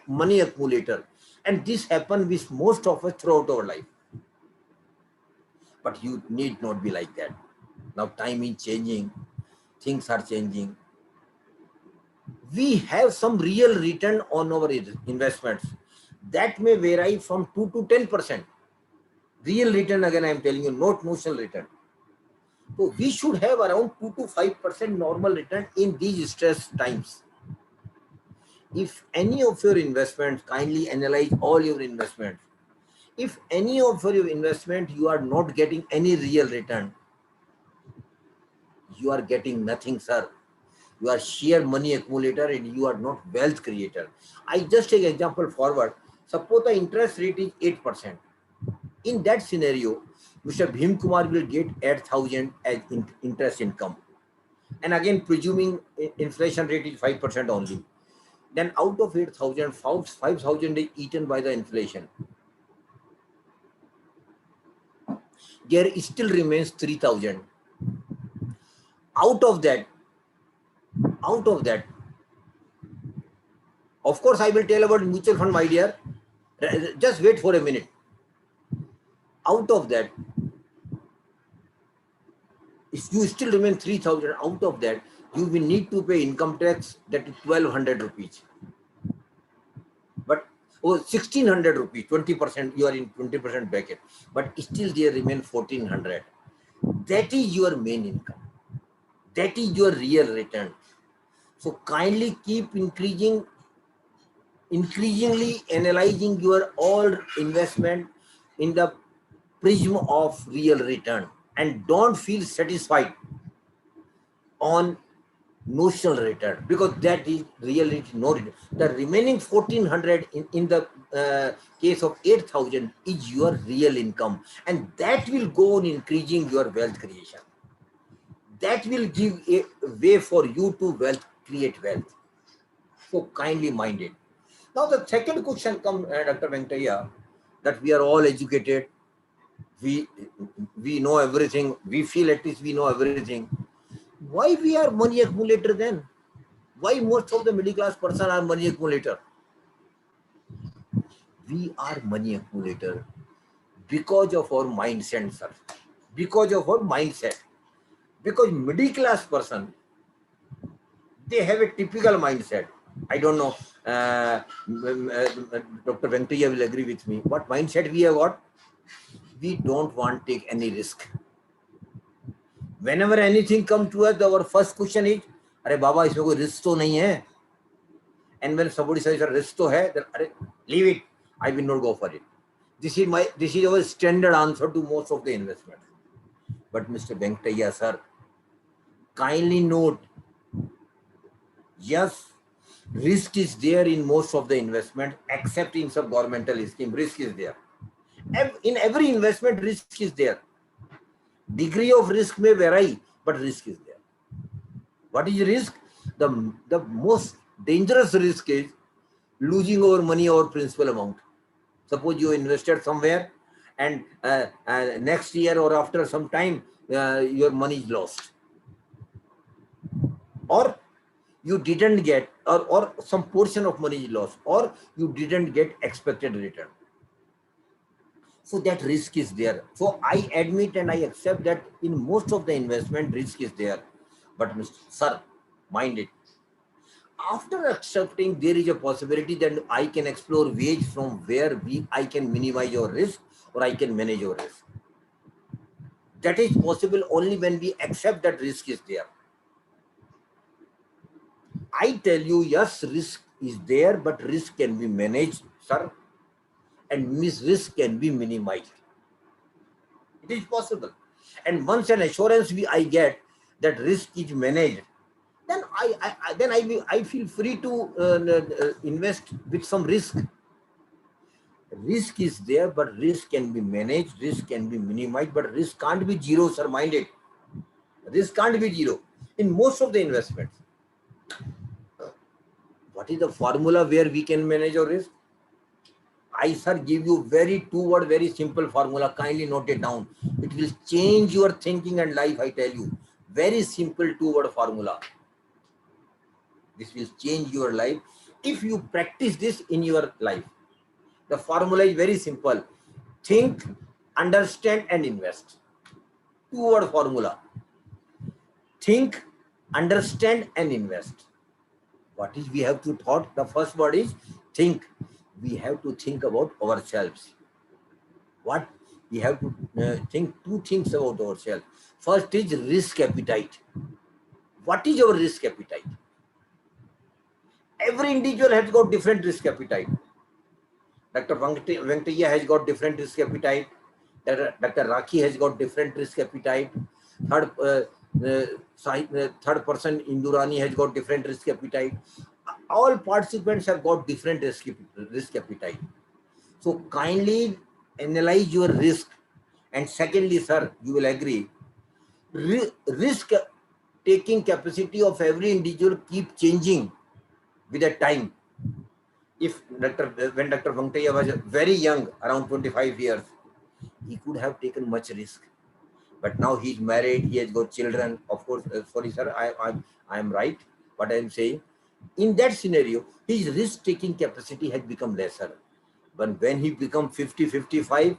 S4: money accumulator. And this happens with most of us throughout our life. But you need not be like that. Now time is changing, things are changing. We have some real return on our investments. That may vary from 2 to 10%. Real return, again I am telling you, not notional return. So we should have around 2 to 5% normal return in these stress times. If any of your investments, kindly analyze all your investments. If any of your investment you are not getting any real return, you are getting nothing, sir. You are sheer money accumulator and you are not wealth creator. I just take example forward. Suppose the interest rate is 8%. In that scenario, Mr. Bhim Kumar will get 8,000 as interest income. And again, presuming inflation rate is 5% only. Then out of 8,000, 5,000 is eaten by the inflation. There still remains 3,000. Out of that, of course, I will tell about mutual fund, my dear. Just wait for a minute. Out of that, if you still remain 3,000, out of that, you will need to pay income tax, that is 1,200 rupees. But 1,600 rupees, 20%, you are in 20% bracket. But still there remain 1,400. That is your main income. That is your real return. So kindly keep increasingly analyzing your all investment in the prism of real return and don't feel satisfied on notional return, because that is really no return. The remaining 1400 in the case of 8000 is your real income, and that will go on increasing your wealth creation. That will give a way for you to create wealth. So kindly mind it. Now the second question comes, Dr. Venkataya, that we are all educated, we know everything, we feel at least we know everything. Why we are money accumulator then? Why most of the middle class person are money accumulator? We are money accumulator because of our mindset, sir. Because of our mindset. Because middle class person, they have a typical mindset. I don't know, Dr. Venkataya will agree with me. What mindset we have got? We don't want to take any risk. Whenever anything comes to us, our first question is, "Arey Baba, इसमें कोई risk तो नहीं है?" And when somebody says a risk to hai, then leave it. I will not go for it. This is our standard answer to most of the investment. But Mr. Venkataya sir, kindly note, yes, risk is there in most of the investment, except in some governmental scheme. Risk is there. In every investment, risk is there. Degree of risk may vary, but risk is there. What is risk? The most dangerous risk is losing our money or principal amount. Suppose you invested somewhere and next year or after some time your money is lost, or you didn't get, or some portion of money is lost, or you didn't get expected return. So that risk is there. So I admit and I accept that in most of the investment risk is there. But Mr. Sir, mind it. After accepting, there is a possibility that I can explore ways from where I can minimize your risk or I can manage your risk. That is possible only when we accept that risk is there. I tell you, yes, risk is there, but risk can be managed, sir, and risk can be minimized. It is possible. And once an assurance I get that risk is managed, then I feel free to invest with some risk. Risk is there, but risk can be managed, risk can be minimized, but risk can't be zero, sir, mind it. Risk can't be zero in most of the investments. What is the formula where we can manage our risk? I, sir, give you very two-word, very simple formula. Kindly note it down. It will change your thinking and life, I tell you. Very simple two-word formula. This will change your life if you practice this in your life. The formula is very simple. Think, understand, and invest. Two-word formula. Think, understand, and invest. What is we have to thought? The first word is think. We have to think about ourselves. What? We have to think two things about ourselves. First is risk appetite. What is our risk appetite? Every individual has got different risk appetite. Dr. Venkataya has got different risk appetite. Dr. Rakhi has got different risk appetite. Third person Indurani has got different risk appetite. All participants have got different risk appetite. So kindly analyze your risk. And secondly, sir, you will agree, risk taking capacity of every individual keep changing with the time. When Dr. Venkataya was very young, around 25 years, he could have taken much risk. But now he's married, he has got children. Of course, sorry, sir, I am right what I am saying. In that scenario, his risk-taking capacity has become lesser. But when he becomes 50, 55,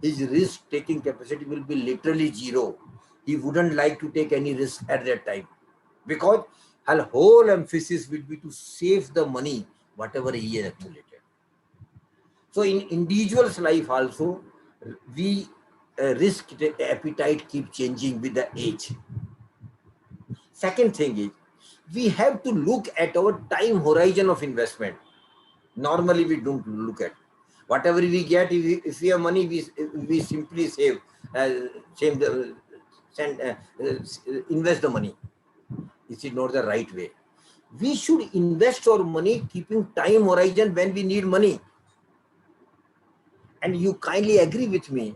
S4: his risk-taking capacity will be literally zero. He wouldn't like to take any risk at that time, because her whole emphasis will be to save the money, whatever he has accumulated. So in individual's life also, we risk appetite keep changing with the age. Second thing is, we have to look at our time horizon of investment. Normally we don't look at. Whatever we get, if we have money, we simply save, send, invest the money. This is not the right way. We should invest our money keeping time horizon when we need money. And you kindly agree with me,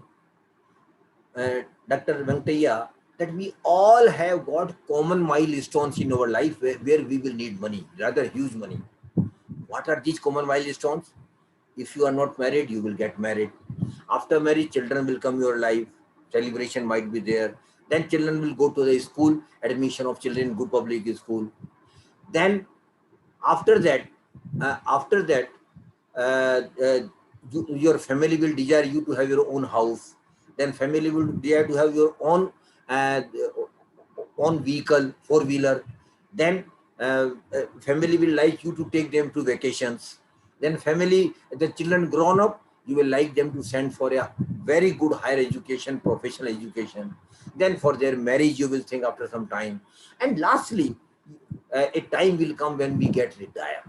S4: Dr. Venkataya, that we all have got common milestones in our life where we will need money, rather huge money. What are these common milestones? If you are not married, you will get married. After marriage, children will come your life. Celebration might be there. Then children will go to the school, admission of children in good public school. Then after that, uh, uh, your family will desire you to have your own house. Then family will desire to have your uh, own vehicle, four-wheeler. Then family will like you to take them to vacations. Then family, the children grown up, you will like them to send for a very good higher education, professional education. Then for their marriage, you will think after some time. And lastly, a time will come when we get retired.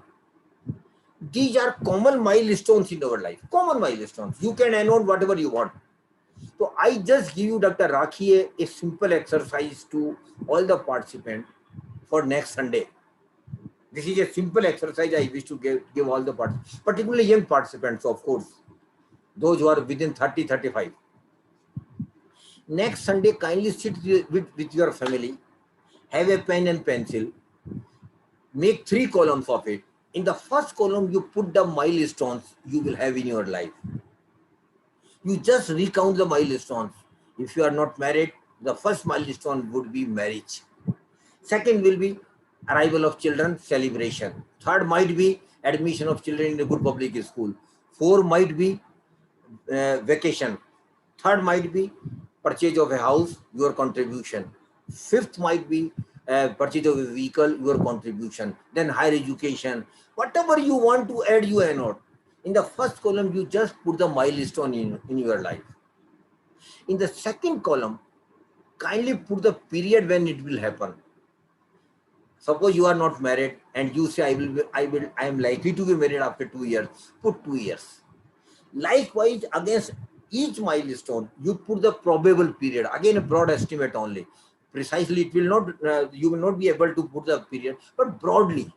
S4: These are common milestones in our life. Common milestones. You can announce whatever you want. So I just give you, Dr. Rakhi, a simple exercise to all the participants for next Sunday. This is a simple exercise I wish to give all the participants, particularly young participants, of course, those who are within 30, 35. Next Sunday, kindly sit with your family, have a pen and pencil, make 3 columns of it. In the first column, you put the milestones you will have in your life. You just recount the milestones. If you are not married, the first milestone would be marriage. Second will be arrival of children, celebration. Third might be admission of children in a good public school. 4 might be vacation. Third might be purchase of a house, your contribution. Fifth might be purchase of a vehicle, your contribution. Then higher education. Whatever you want to add, you add. In the first column, you just put the milestone in your life. In the second column, kindly put the period when it will happen. Suppose you are not married and you say, I am likely to be married after 2 years. Put 2 years. Likewise, against each milestone, you put the probable period. Again, a broad estimate only. Precisely, it will not. You will not be able to put the period, but broadly,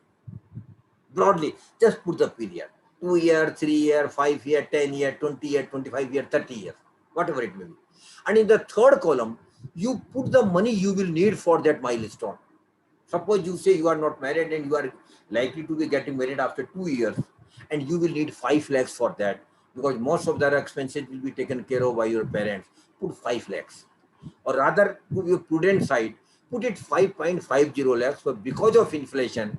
S4: just put the period. 2 year, 3 year, 5 year, 10 year, 20 year, 25 year, 30 years, whatever it may be. And in the third column, you put the money you will need for that milestone. Suppose you say you are not married and you are likely to be getting married after 2 years, and you will need 5 lakhs for that, because most of their expenses will be taken care of by your parents. Put 5 lakhs. Or rather, to your prudent side, put it 5.50 lakhs, but because of inflation,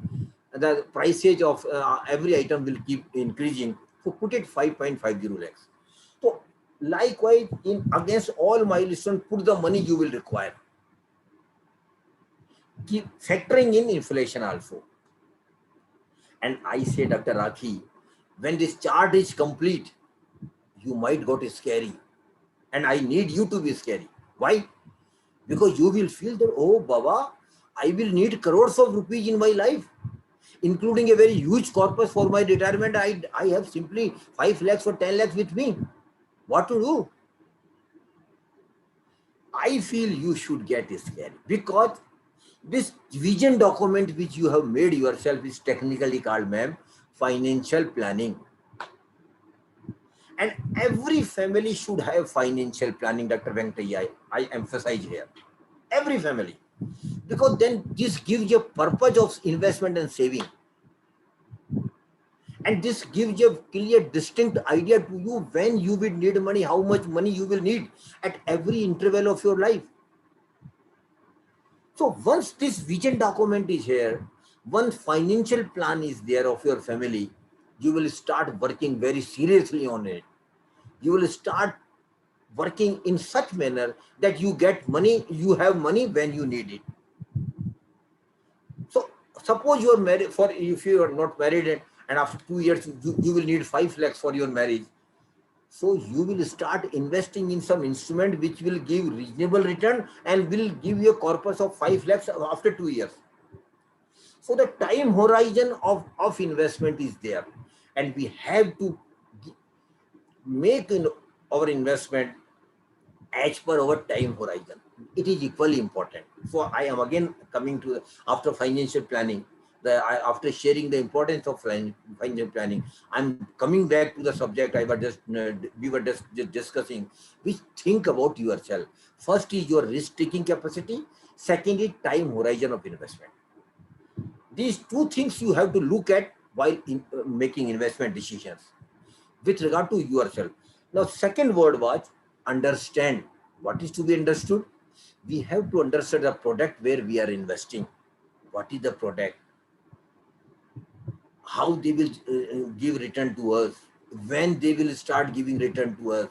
S4: the prices of every item will keep increasing. So put it 5.50 lakhs. So likewise, in against all milestones, put the money you will require. Keep factoring in inflation also. And I say, Dr. Rakhi, when this chart is complete, you might get scary. And I need you to be scary. Why? Because you will feel that, oh, Baba, I will need crores of rupees in my life, including a very huge corpus for my retirement. I have simply 5 lakhs or 10 lakhs with me. What to do? I feel you should get scared, because this vision document which you have made yourself is technically called, ma'am, financial planning. And every family should have financial planning, Dr. Venkataya. I emphasize here. Every family. Because then this gives you a purpose of investment and saving. And this gives you a clear, distinct idea to you when you will need money, how much money you will need at every interval of your life. So once this vision document is here, one financial plan is there of your family, you will start working very seriously on it. You will start working in such manner that you get money, you have money when you need it. So suppose you are married, for if you are not married and after 2 years you will need 5 lakhs for your marriage. So you will start investing in some instrument which will give reasonable return and will give you a corpus of 5 lakhs after 2 years. So the time horizon of investment is there, and we have to make our investment as per our time horizon. It is equally important. So I am again coming to after financial planning. After sharing the importance of financial planning, I'm coming back to the subject we were just discussing. Which think about yourself. First is your risk taking capacity. Second is time horizon of investment. These two things you have to look at while making investment decisions with regard to yourself. Now, second word was understand. What is to be understood? We have to understand the product where we are investing. What is the product? How they will give return to us? When they will start giving return to us?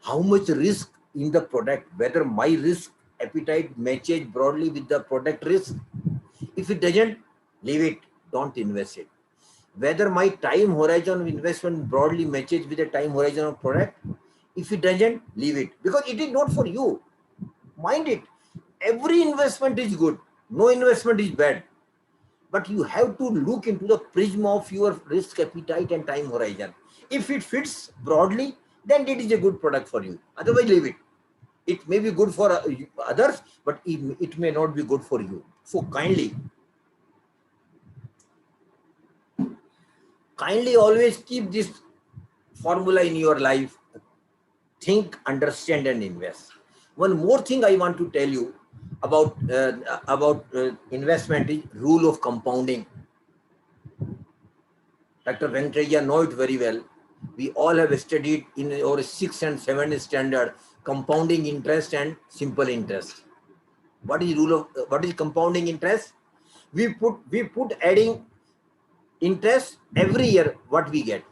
S4: How much risk in the product? Whether my risk appetite matches broadly with the product risk? If it doesn't, leave it. Don't invest it. Whether my time horizon of investment broadly matches with the time horizon of product. If it doesn't, leave it, because it is not for you. Mind it. Every investment is good. No investment is bad. But you have to look into the prism of your risk appetite and time horizon. If it fits broadly, then it is a good product for you. Otherwise, leave it. It may be good for others, but it may not be good for you. So kindly always keep this formula in your life. Think, understand, and invest. One more thing I want to tell you about investment is rule of compounding. Dr. Venkatesh know it very well. We all have studied in our 6th and 7th standard compounding interest and simple interest. What is compounding interest? We put adding interest every year. What we get?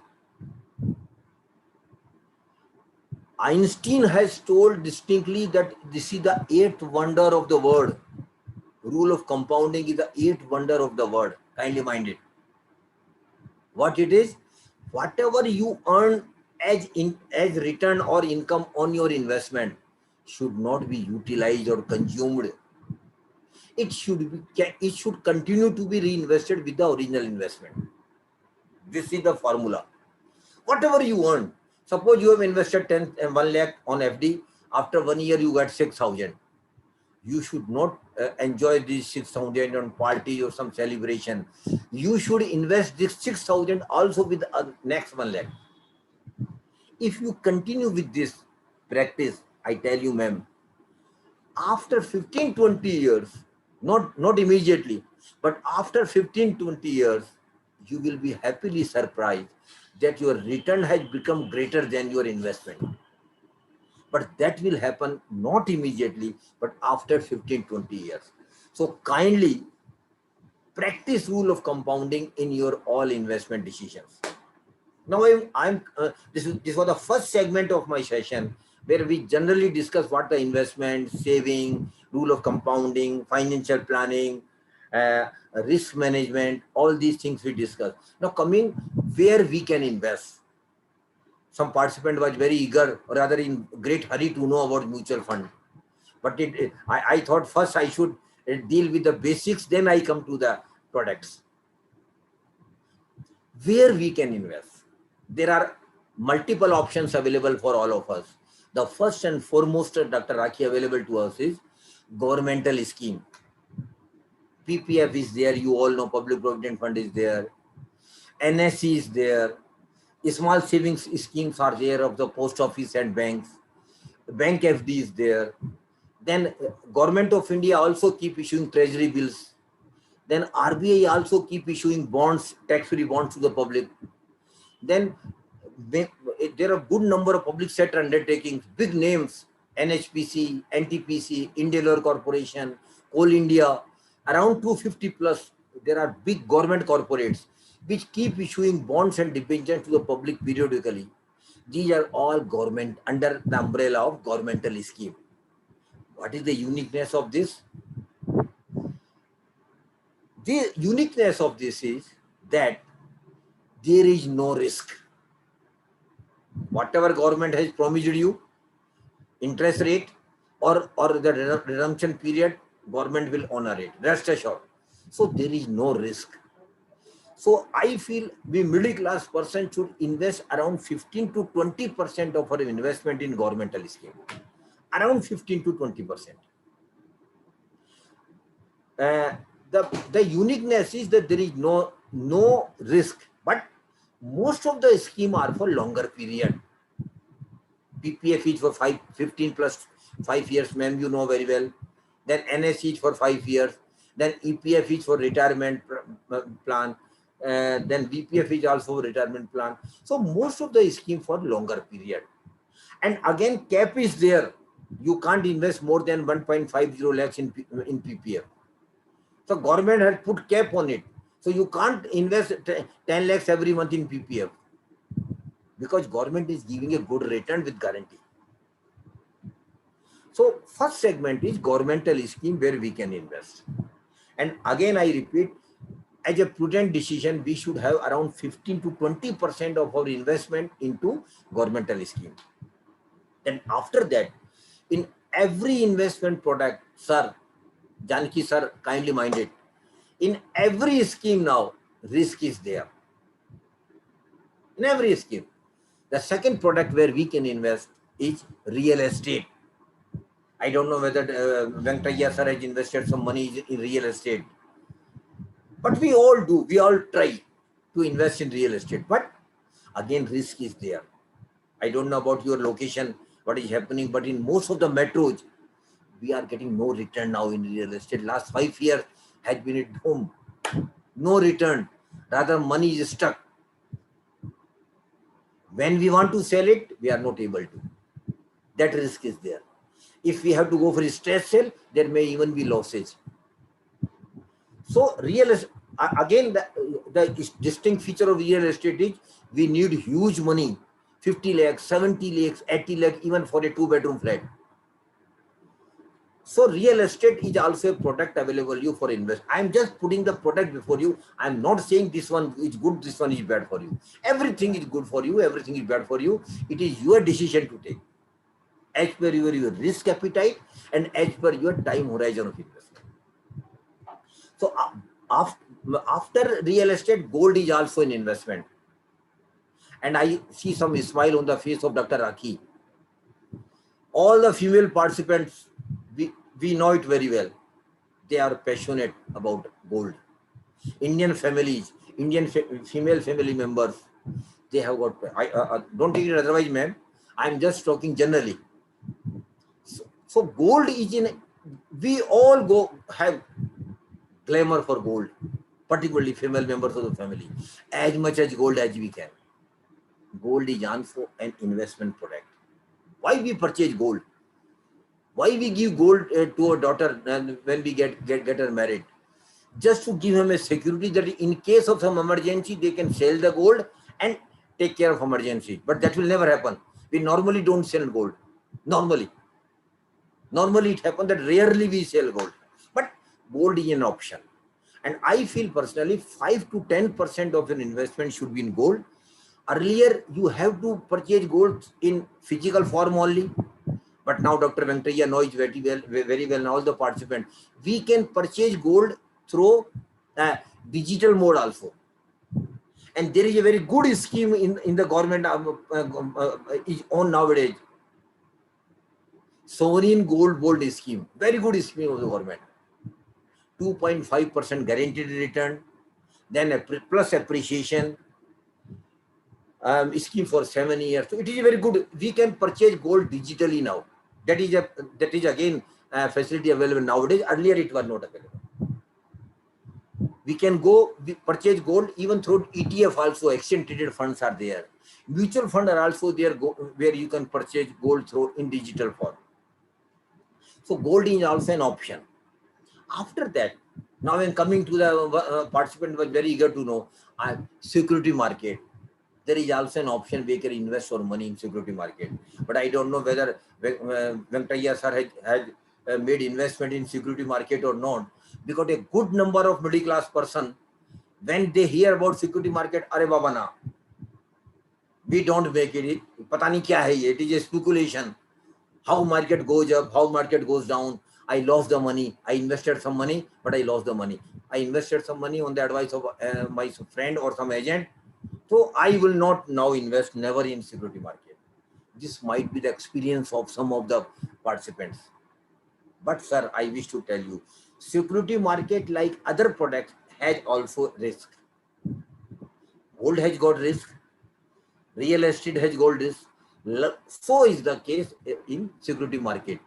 S4: Einstein has told distinctly that this is the 8th wonder of the world. Rule of compounding is the 8th wonder of the world. Kindly mind it. What it is? Whatever you earn as return or income on your investment should not be utilized or consumed. It should continue to be reinvested with the original investment. This is the formula. Whatever you earn. Suppose you have invested 1 lakh on FD. After 1 year, you got 6,000. You should not enjoy this 6,000 on party or some celebration. You should invest this 6,000 also with next 1 lakh. If you continue with this practice, I tell you, ma'am, after 15-20 years, not immediately, but after 15-20 years, you will be happily surprised that your return has become greater than your investment. But that will happen not immediately, but after 15-20 years. So kindly practice rule of compounding in your all investment decisions. Now this was the first segment of my session, where we generally discuss what the investment, saving, rule of compounding, financial planning, risk management, all these things we discuss. Now coming where we can invest. Some participant was very eager or rather in great hurry to know about mutual fund. But I thought first I should deal with the basics, then I come to the products. Where we can invest. There are multiple options available for all of us. The first and foremost, Dr. Rakhi, available to us is governmental scheme. PPF is there, you all know, Public Provident Fund is there. NSC is there. Small savings schemes are there of the post office and banks. Bank FD is there. Then Government of India also keep issuing treasury bills. Then RBI also keep issuing bonds, tax-free bonds to the public. Then there are a good number of public sector undertakings, big names, NHPC, NTPC, Indian Oil Corporation, Coal India, around 250 plus. There are big government corporates which keep issuing bonds and debentures to the public periodically. These are all government under the umbrella of governmental scheme. What is the uniqueness of this? The uniqueness of this is that there is no risk. Whatever government has promised you, interest rate or the redemption period, government will honor it. Rest assured. So there is no risk. So I feel we middle class person should invest around 15 to 20% of our investment in governmental scheme. Around 15 to 20%. The uniqueness is that there is no risk, but most of the scheme are for longer period. PPF is for 15 plus 5 years, ma'am, you know very well. Then NS is for 5 years. Then EPF is for retirement plan. Then VPF is also retirement plan. So most of the scheme for longer period. And again, cap is there. You can't invest more than 1.50 lakhs in PPF. So government has put cap on it. So you can't invest 10 lakhs every month in PPF because government is giving a good return with guarantee. So first segment is governmental scheme where we can invest. And again, I repeat, as a prudent decision, we should have around 15 to 20% of our investment into governmental scheme. Then after that, in every investment product, sir, Janki sir, kindly minded, in every scheme now, risk is there. In every scheme. The second product where we can invest is real estate. I don't know whether Venkataya sir has invested some money in real estate. But we all do. We all try to invest in real estate. But again, risk is there. I don't know about your location, what is happening, but in most of the metros, we are getting no return now in real estate. Last 5 years has been at home. No return. Rather, money is stuck. When we want to sell it, we are not able to. That risk is there. If we have to go for a stress sale, there may even be losses. So again, the distinct feature of real estate is we need huge money, 50 lakhs, 70 lakhs, 80 lakhs, even for a 2-bedroom flat. So real estate is also a product available you for invest. I'm just putting the product before you. I'm not saying this one is good, this one is bad for you. Everything is good for you, everything is bad for you. It is your decision to take as per your risk appetite and as per your time horizon of investment. So after real estate, gold is also an investment. And I see some smile on the face of Dr. Rakhi. All the female participants, we know it very well. They are passionate about gold. Indian families, Indian female family members, they have got, don't take it otherwise, ma'am. I'm just talking generally. So gold is in, we all have glamour for gold, particularly female members of the family, as much as gold as we can. Gold is also an investment product. Why we purchase gold? Why we give gold to our daughter when we get her married? Just to give him a security that in case of some emergency, they can sell the gold and take care of emergency. But that will never happen. We normally don't sell gold. Normally it happens that rarely we sell gold. But gold is an option. And I feel personally 5 to 10% of an investment should be in gold. Earlier, you have to purchase gold in physical form only. But now Dr. Venkataya knows very well, all the participants. We can purchase gold through digital mode also. And there is a very good scheme in the government is on nowadays. Sovereign gold bond scheme. Very good scheme of the government. 2.5% guaranteed return. Then plus appreciation. Scheme for 7 years. So it is very good. We can purchase gold digitally now. That is again facility available nowadays. Earlier it was not available. We can purchase gold even through ETF also. Exchange traded funds are there. Mutual fund are also there where you can purchase gold through in digital form. So gold is also an option. After that, now when coming to the participant was very eager to know security market. There is also an option we can invest our money in security market. But I don't know whether Venkataya sir has made investment in security market or not. Because a good number of middle class person, when they hear about security market, Are Baba na, we don't make it. Pata nahi kya hai ye. It is a speculation. How market goes up, how market goes down. I lost the money. I invested some money, but I lost the money. I invested some money on the advice of my friend or some agent. So I will not now invest never in security market. This might be the experience of some of the participants. But sir, I wish to tell you, security market like other products has also risk. Gold has got risk, real estate has got risk. So is the case in security market.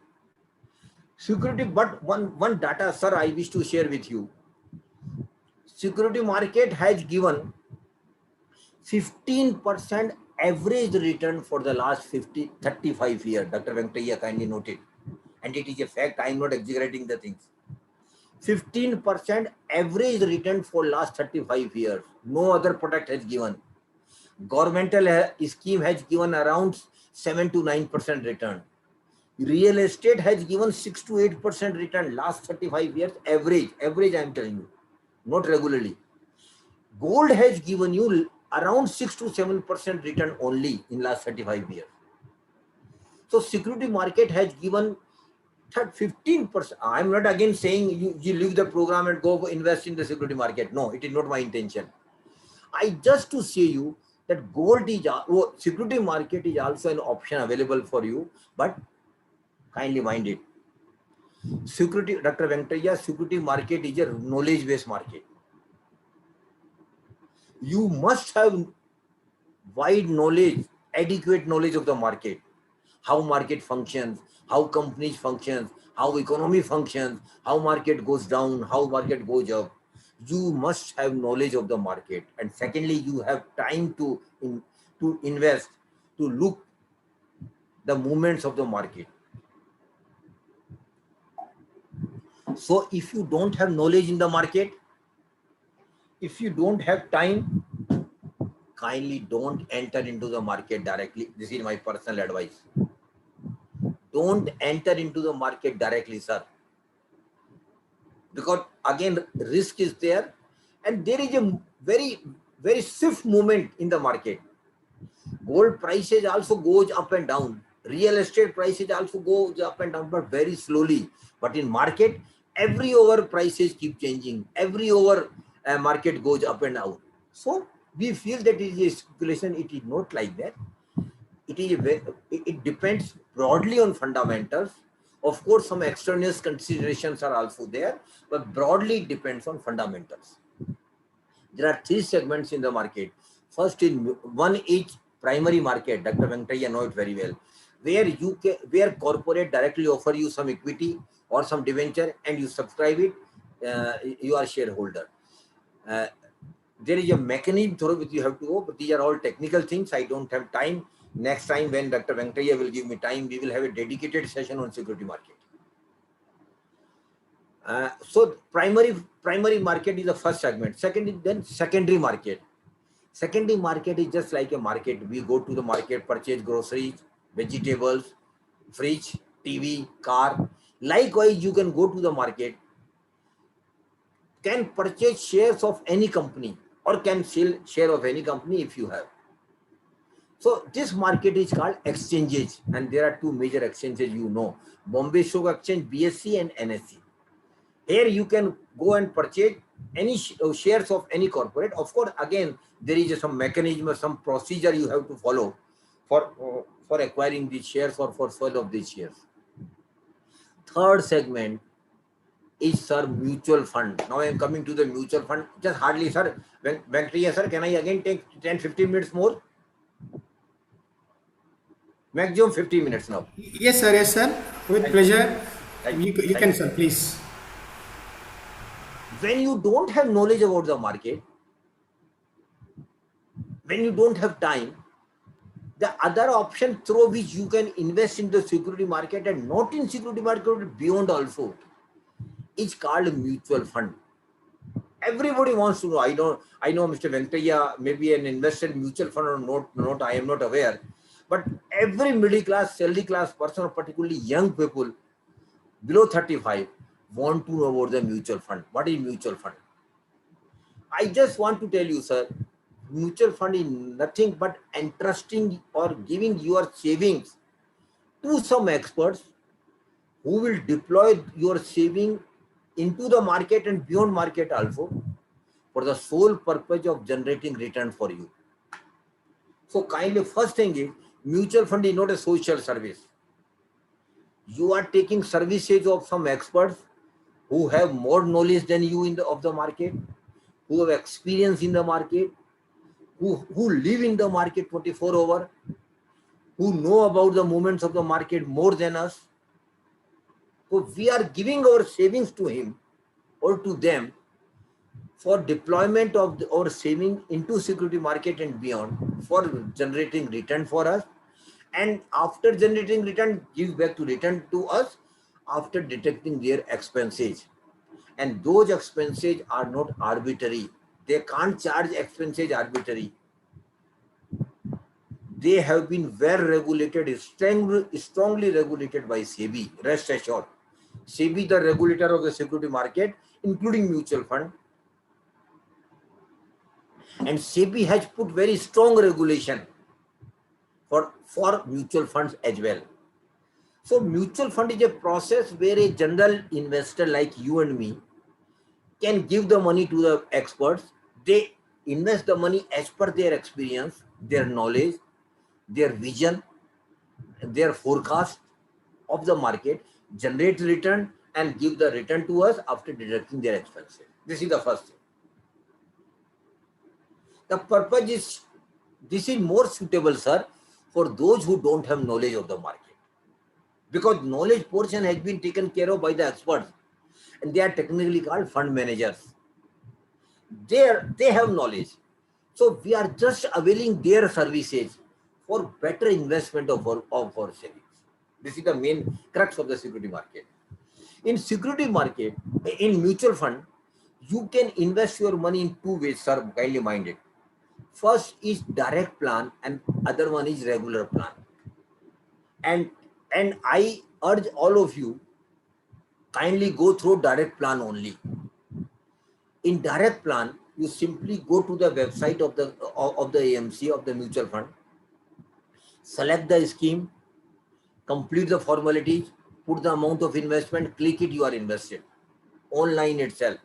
S4: Security, but one data, sir, I wish to share with you. Security market has given 15% average return for the last 35 years. Dr. Venkataya kindly noted. And it is a fact, I am not exaggerating the things. 15% average return for last 35 years. No other product has given. Governmental scheme has given around 7 to 9% return. Real estate has given 6 to 8% return last 35 years, average I am telling you, not regularly. Gold has given you around 6 to 7% return only in last 35 years. So security market has given 15%. I am not again saying you leave the program and go invest in the security market. No, it is not my intention. I just to say you that gold is security market is also an option available for you, but kindly mind it. Security, Dr. Venkataya, security market is a knowledge-based market. You must have wide knowledge, adequate knowledge of the market, how market functions, how companies functions, how economy functions, how market goes down, how market goes up. You must have knowledge of the market. And secondly, you have time to invest, to look the movements of the market. So if you don't have knowledge in the market, if you don't have time, kindly don't enter into the market directly. This is my personal advice. Don't enter into the market directly, sir. Because again, risk is there and there is a very, very swift movement in the market. Gold prices also goes up and down. Real estate prices also goes up and down, but very slowly. But in market, every hour prices keep changing. Every hour market goes up and down. So we feel that it is a speculation. It is not like that. It depends broadly on fundamentals. Of course, some extraneous considerations are also there, but broadly it depends on fundamentals. There are three segments in the market. First, one is primary market. Dr. Venkataya know it very well, where corporate directly offer you some equity or some debenture and you subscribe it. You are shareholder. There is a mechanism through which you have to go, but these are all technical things. I don't have time. Next time when Dr. Venkataya will give me time, we will have a dedicated session on security market. So primary market is the first segment. Second is then secondary market. Secondary market is just like a market. We go to the market, purchase groceries, vegetables, fridge, TV, car. Likewise, you can go to the market, can purchase shares of any company or can sell share of any company if you have. So this market is called exchanges, and there are two major exchanges, you know, Bombay Stock Exchange, BSE and NSE. Here you can go and purchase any shares of any corporate. Of course, again, there is some mechanism or some procedure you have to follow for acquiring these shares or for sale of these shares. Third segment is, sir, mutual fund. Now I am coming to the mutual fund. Just hardly, sir. Venkataya, sir, can I again take 10-15 minutes more? Maximum 15 minutes now.
S1: Yes, sir. Yes, sir. With pleasure. You can, sir, please.
S4: When you don't have knowledge about the market, when you don't have time, the other option through which you can invest in the security market and not in security market, beyond also, is called mutual fund. Everybody wants to know. I know Mr. Venkataya may be an investor in mutual fund or not, I am not aware. But every middle class, salary class person, or particularly young people below 35, want to know about the mutual fund. What is mutual fund? I just want to tell you, sir, mutual fund is nothing but entrusting or giving your savings to some experts who will deploy your saving into the market and beyond market also for the sole purpose of generating return for you. So kindly, first thing is, mutual fund is not a social service. You are taking services of some experts who have more knowledge than you of the market, who have experience in the market, who live in the market 24 hours, who know about the movements of the market more than us. So we are giving our savings to him or to them for deployment of our saving into security market and beyond, for generating return for us, and after generating return, give back to return to us after detecting their expenses. And those expenses are not arbitrary. They can't charge expenses arbitrary. They have been well regulated, strongly regulated by SEBI. Rest assured, SEBI, the regulator of the security market, including mutual fund, and SEBI has put very strong regulation for mutual funds as well. So mutual fund is a process where a general investor like you and me can give the money to the experts. They invest the money as per their experience, their knowledge, their vision, their forecast of the market, generate return and give the return to us after deducting their expenses. This is the first thing. The purpose is, this is more suitable, sir, for those who don't have knowledge of the market. Because knowledge portion has been taken care of by the experts, and they are technically called fund managers. They have knowledge. So we are just availing their services for better investment of our savings. This is the main crux of the security market. In security market, in mutual fund, you can invest your money in two ways, sir, kindly mind it. First is direct plan and other one is regular plan. And I urge all of you, kindly go through direct plan only. In direct plan, you simply go to the website of the AMC, of the mutual fund, select the scheme, complete the formalities, put the amount of investment, click it, you are invested. Online itself.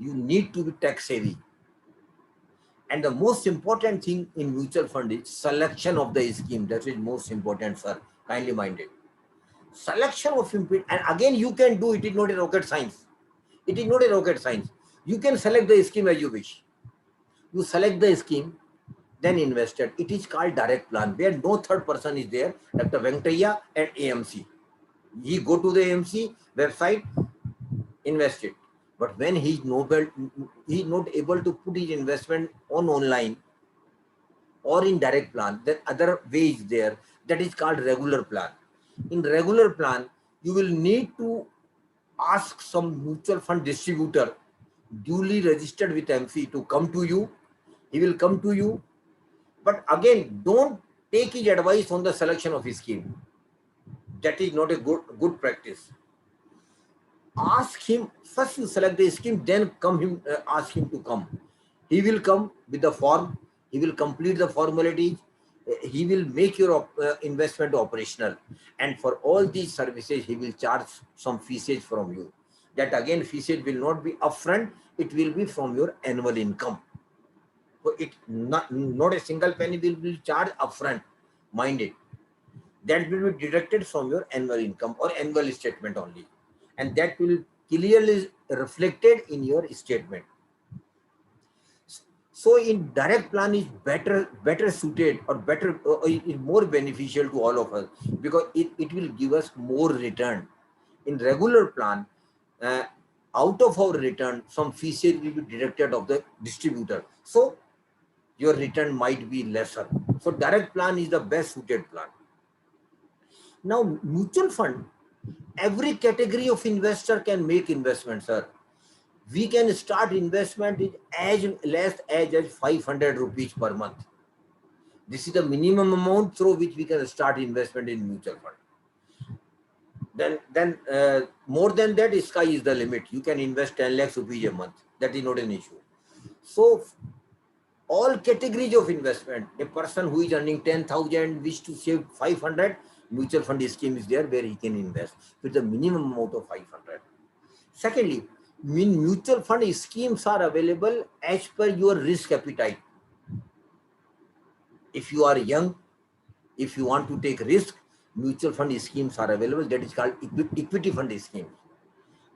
S4: You need to be tax savvy. And the most important thing in mutual fund is selection of the scheme. That is most important, sir. Kindly mind it. Selection of, and again you can do it, is not a rocket science. It is not a rocket science. You can select the scheme as you wish. You select the scheme, then invested. It is called direct plan, where no third person is there, Dr. Venkataya and AMC. He go to the AMC website, invest it. But when he is not able to put his investment on online or in direct plan, then other way is there. That is called regular plan. In regular plan, you will need to ask some mutual fund distributor duly registered with MC to come to you. He will come to you. But again, don't take his advice on the selection of his scheme. That is not a good practice. Ask him, first you select the scheme, then ask him to come. He will come with the form, he will complete the formalities, he will make your investment operational. And for all these services, he will charge some fees from you. That again, fees will not be upfront, it will be from your annual income. So it not a single penny will be charged upfront, mind it. That will be deducted from your annual income or annual statement only. And that will clearly reflected in your statement. So in direct plan is better suited or better is more beneficial to all of us, because it will give us more return. In regular plan, out of our return, some fees will be deducted of the distributor. So your return might be lesser. So direct plan is the best suited plan. Now mutual fund, every category of investor can make investment, sir. We can start investment in as less as 500 rupees per month. This is the minimum amount through which we can start investment in mutual fund. Then more than that, sky is the limit. You can invest 10 lakhs rupees a month. That is not an issue. So all categories of investment, a person who is earning 10,000 wish to save 500, mutual fund scheme is there where he can invest with the minimum amount of 500. Secondly, mutual fund schemes are available as per your risk appetite. If you are young, if you want to take risk, mutual fund schemes are available. That is called equity fund schemes.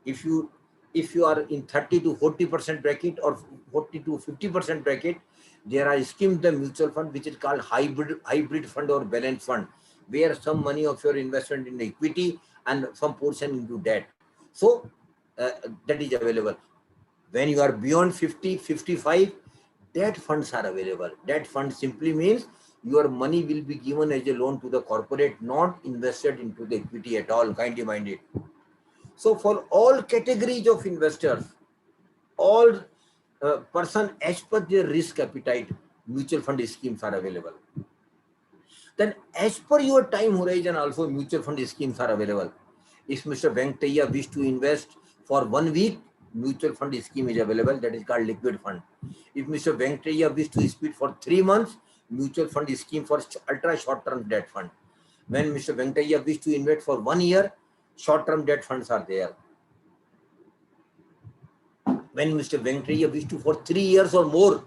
S4: If you are in 30 to 40% bracket or 40 to 50% bracket, there are schemes the mutual fund which is called hybrid fund or balance fund, where some money of your investment in equity and some portion into debt. So that is available. When you are beyond 50, 55, debt funds are available. Debt fund simply means your money will be given as a loan to the corporate, not invested into the equity at all. Kindly mind it. So for all categories of investors, all person as per their risk appetite, mutual fund schemes are available. Then as per your time horizon also, mutual fund schemes are available. If Mr. Venkataya wish to invest for 1 week, mutual fund scheme is available. That is called liquid fund. If Mr. Venkataya wish to split for 3 months, mutual fund scheme for ultra short-term debt fund. When Mr. Venkataya wish to invest for 1 year, short-term debt funds are there. When Mr. Venkataya wish to for 3 years or more,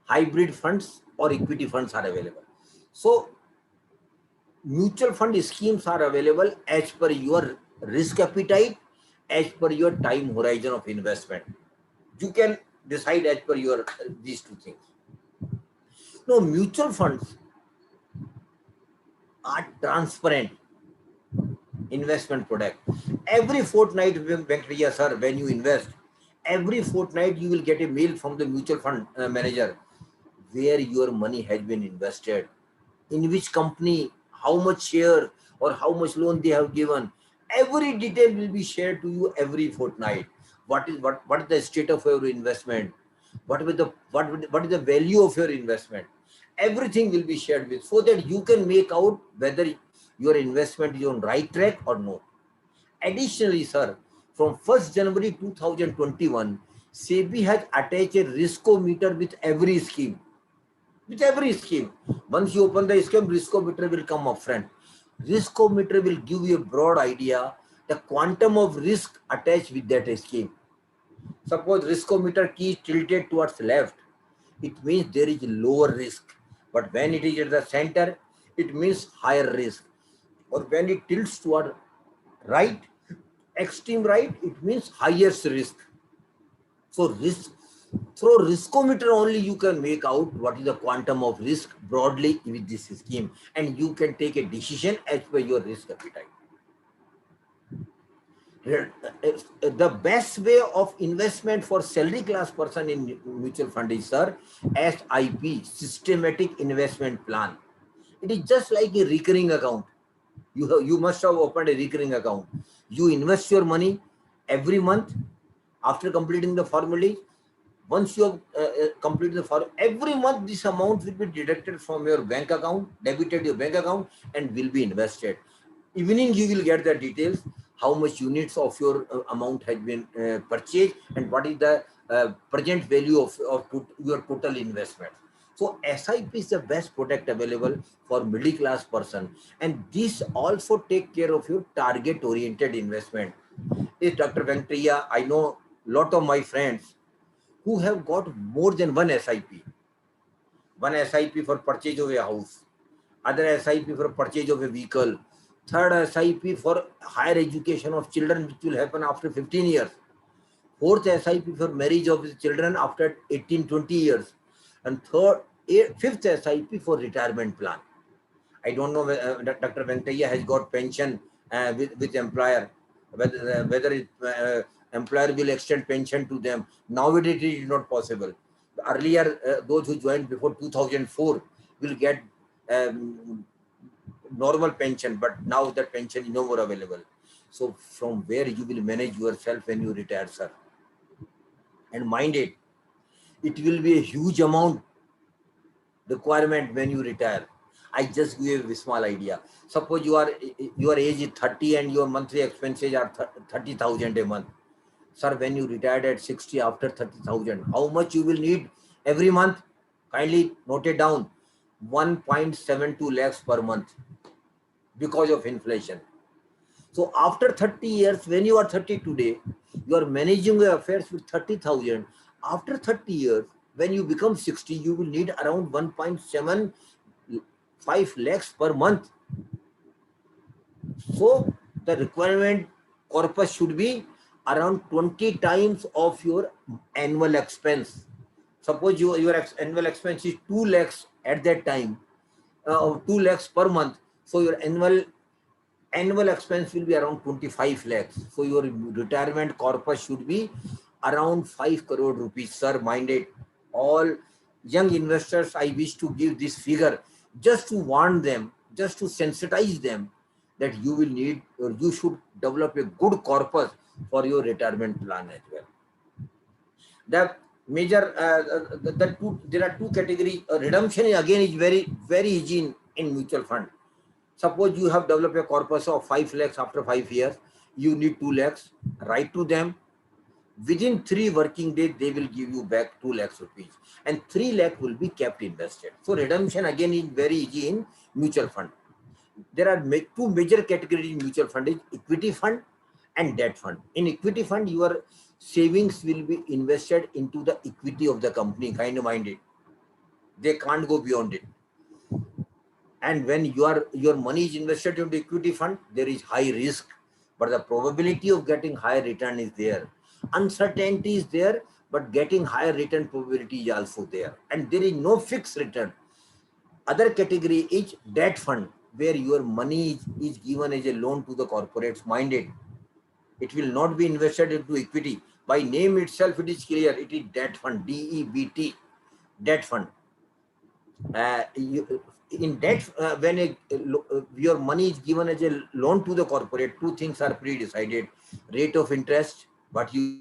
S4: hybrid funds or equity funds are available. So mutual fund schemes are available as per your risk appetite, as per your time horizon of investment. You can decide as per your these two things. Now, mutual funds are transparent investment product. Every fortnight, Venkataya sir, when you invest, every fortnight you will get a mail from the mutual fund manager where your money has been invested, in which company, how much share or how much loan they have given. Every detail will be shared to you every fortnight. What is the state of your investment? What is the value of your investment? Everything will be shared with, so that you can make out whether your investment is on right track or not. Additionally, sir, from 1st January 2021, SEBI has attached a riskometer with every scheme. With every scheme. Once you open the scheme, riskometer will come up front. Riskometer will give you a broad idea, the quantum of risk attached with that scheme. Suppose riskometer key is tilted towards left, it means there is lower risk. But when it is at the center, it means higher risk. Or when it tilts toward right, extreme right, it means highest risk. So through riskometer only you can make out what is the quantum of risk broadly with this scheme, and you can take a decision as per your risk appetite. The best way of investment for salary class person in mutual fund is, sir, SIP, systematic investment plan. It is just like a recurring account. You must have opened a recurring account. You invest your money every month after completing the formalities. Once you have completed the form, every month this amount will be deducted from your bank account, debited your bank account, and will be invested. Evening you will get the details, how much units of your amount has been purchased and what is the present value of your total investment. So SIP is the best product available for middle class person, and this also take care of your target oriented investment. Is Dr. Venkataya, I know lot of my friends who have got more than one SIP. One SIP for purchase of a house, other SIP for purchase of a vehicle, third SIP for higher education of children, which will happen after 15 years, fourth SIP for marriage of the children after 18, 20 years, and fifth SIP for retirement plan. I don't know whether Dr. Venkataya has got pension with employer, whether employer will extend pension to them. Nowadays it is not possible. Earlier, those who joined before 2004 will get normal pension, but now that pension is no more available. So from where you will manage yourself when you retire, sir? And mind it, it will be a huge amount requirement when you retire. I just give a small idea. Suppose your age is 30 and your monthly expenses are 30,000 a month. Sir, when you retired at 60 after 30,000, how much you will need every month? Kindly note it down. 1.72 lakhs per month. because of inflation. So after 30 years, when you are 30 today, you are managing your affairs with 30,000. After 30 years, when you become 60, you will need around 1.75 lakhs per month. So the requirement corpus should be around 20 times of your annual expense. Suppose your annual expense is 2 lakhs at that time, 2 lakhs per month. So your annual expense will be around 25 lakhs. So your retirement corpus should be around 5 crore rupees. Sir, mind it. All young investors, I wish to give this figure just to warn them, just to sensitize them that you will need or you should develop a good corpus for your retirement plan as well. The major, there are two categories. Redemption again is very easy in mutual fund. Suppose you have developed a corpus of 5 lakhs after 5 years, you need 2 lakhs, write to them. Within 3 working days, they will give you back 2 lakhs rupees and 3 lakh will be kept invested. So redemption again is very easy in mutual fund. There are two major categories in mutual fund is equity fund and debt fund. In equity fund, your savings will be invested into the equity of the company, kind of minded. They can't go beyond it. And when your money is invested into equity fund, there is high risk, but the probability of getting higher return is there. Uncertainty is there, but getting higher return probability is also there, and there is no fixed return. Other category is debt fund, where your money is given as a loan to the corporates. Minded, it will not be invested into equity. By name itself, it is clear. It is debt fund, DEBT, debt fund. In debt, when your money is given as a loan to the corporate, two things are pre-decided: rate of interest, what you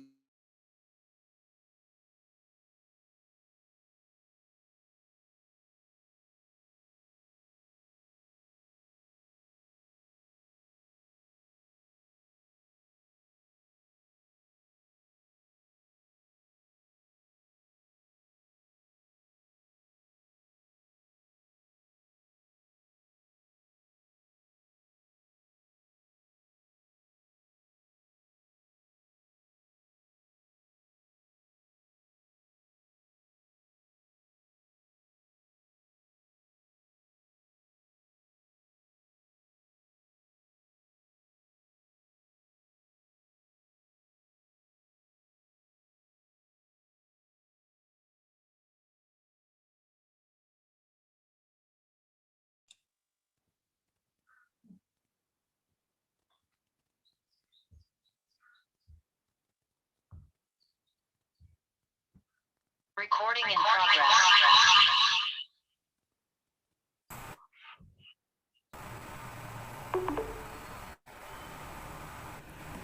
S5: Recording in progress.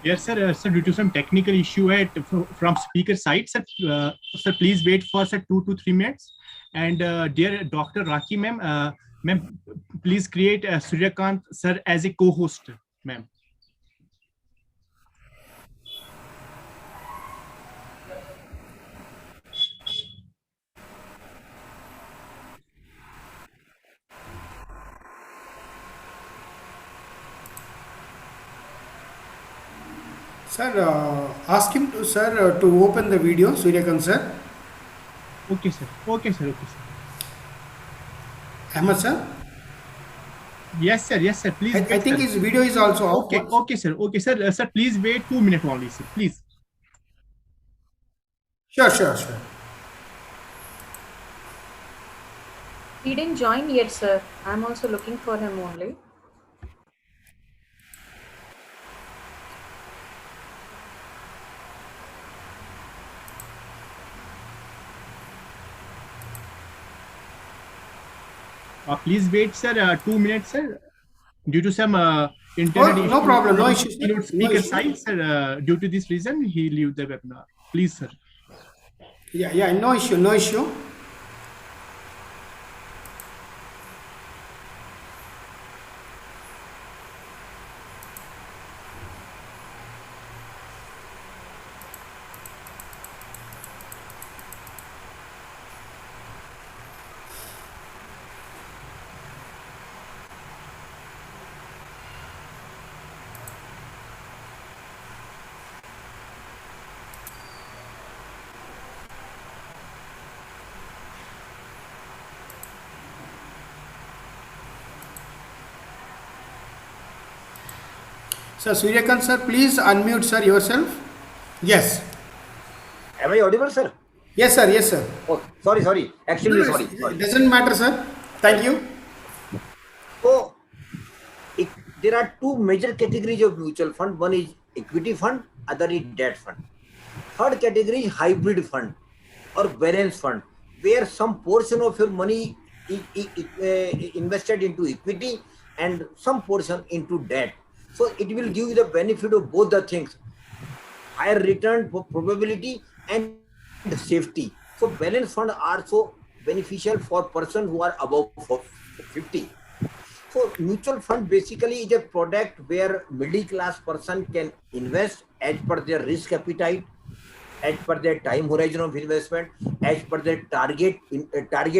S2: Yes, sir. Sir, due to some technical issue from speaker side, sir, please wait for sir 2 to 3 minutes. And dear Dr. Raki ma'am, ma'am, please create Suryakant sir as a co-host, ma'am.
S1: Sir, ask him to, sir, to open the video, Suryakant sir.
S2: Okay, sir. Okay, sir. Okay, sir.
S1: Ahmed sir.
S2: Yes, sir. Yes, sir. Please.
S1: I think his video is also off.
S2: Okay. Okay, sir. Okay, sir. Sir, please wait 2 minutes only, sir. Please.
S1: Sure, sure, sure.
S3: He didn't join yet, sir. I'm also looking for him only.
S2: Please wait, sir. 2 minutes, sir. Due to some internet issue,
S1: no problem, no issue, sir.
S2: Keynote speaker
S1: No issue.
S2: side, sir. Due to this reason, he leave the webinar. Please, sir.
S1: Yeah, no issue, no issue. Sir, Suryakant sir, please unmute sir yourself. Yes.
S4: Am I audible, sir?
S1: Yes, sir. Yes, sir.
S4: Oh, sorry.
S1: No,
S4: Actually,
S1: no,
S4: sorry.
S1: it doesn't matter, sir. Thank you.
S4: So, there are two major categories of mutual fund. One is equity fund, other is debt fund. Third category is hybrid fund or balance fund, where some portion of your money is invested into equity and some portion into debt. So it will give you the benefit of both the things, higher return probability and safety. So balance fund are so beneficial for person who are above 50. So mutual fund basically is a product where middle class person can invest as per their risk appetite, as per their time horizon of investment, as per their target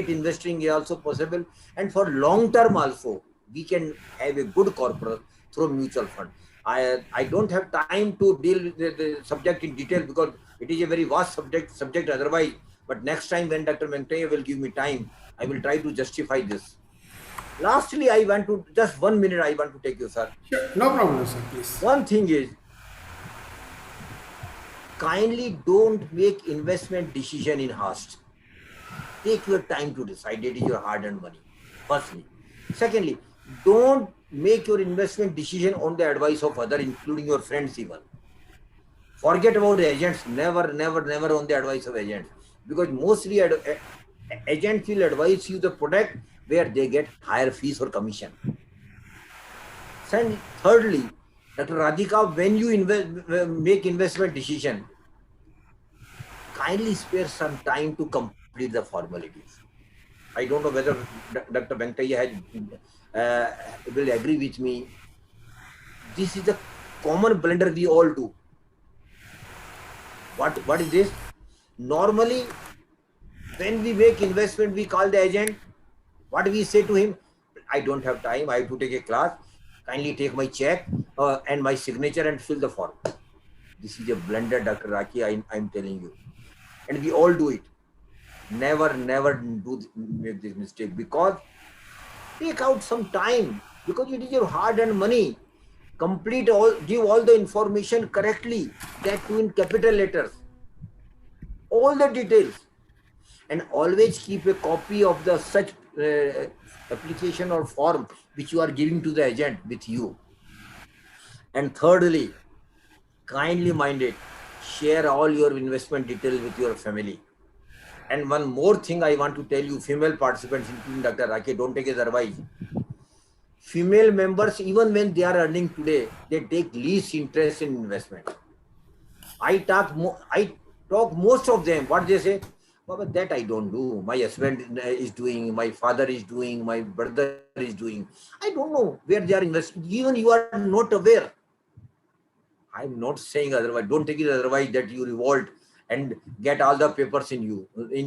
S4: investing is also possible, and for long term also we can have a good corporate through mutual fund. I don't have time to deal with the subject in detail because it is a very vast subject otherwise. But next time when Dr. Venkataya will give me time, I will try to justify this. Lastly, I want to just 1 minute. I want to take you, sir.
S1: Sure. No problem, sir. Please.
S4: One thing is, kindly don't make investment decision in haste. Take your time to decide. It is your hard-earned money. Firstly, secondly, don't make your investment decision on the advice of other, including your friends even. Forget about agents. Never on the advice of agents, because mostly agents will advise you the product where they get higher fees or commission. And thirdly, Dr. Radhika, when you make investment decision, kindly spare some time to complete the formalities. I don't know whether Dr. Venkataya will agree with me. This is the common blunder we all do. What is this? Normally, when we make investment, we call the agent. What we say to him? I don't have time. I have to take a class. Kindly take my check and my signature and fill the form. This is a blunder, Dr. Raki. I'm telling you, and we all do it. Never make this mistake, because take out some time, because it is your hard-earned money. Give all the information correctly, that too in capital letters, all the details, and always keep a copy of the such application or form which you are giving to the agent with you. And thirdly, kindly minded, share all your investment details with your family. And one more thing I want to tell you, female participants, including Dr. Rake, don't take his advice. Female members, even when they are earning today, they take least interest in investment. I talk most of them, what they say, Baba, that I don't do. My husband is doing, my father is doing, my brother is doing. I don't know where they are investing. Even you are not aware. I'm not saying otherwise. Don't take it otherwise that you revolt and get all the papers in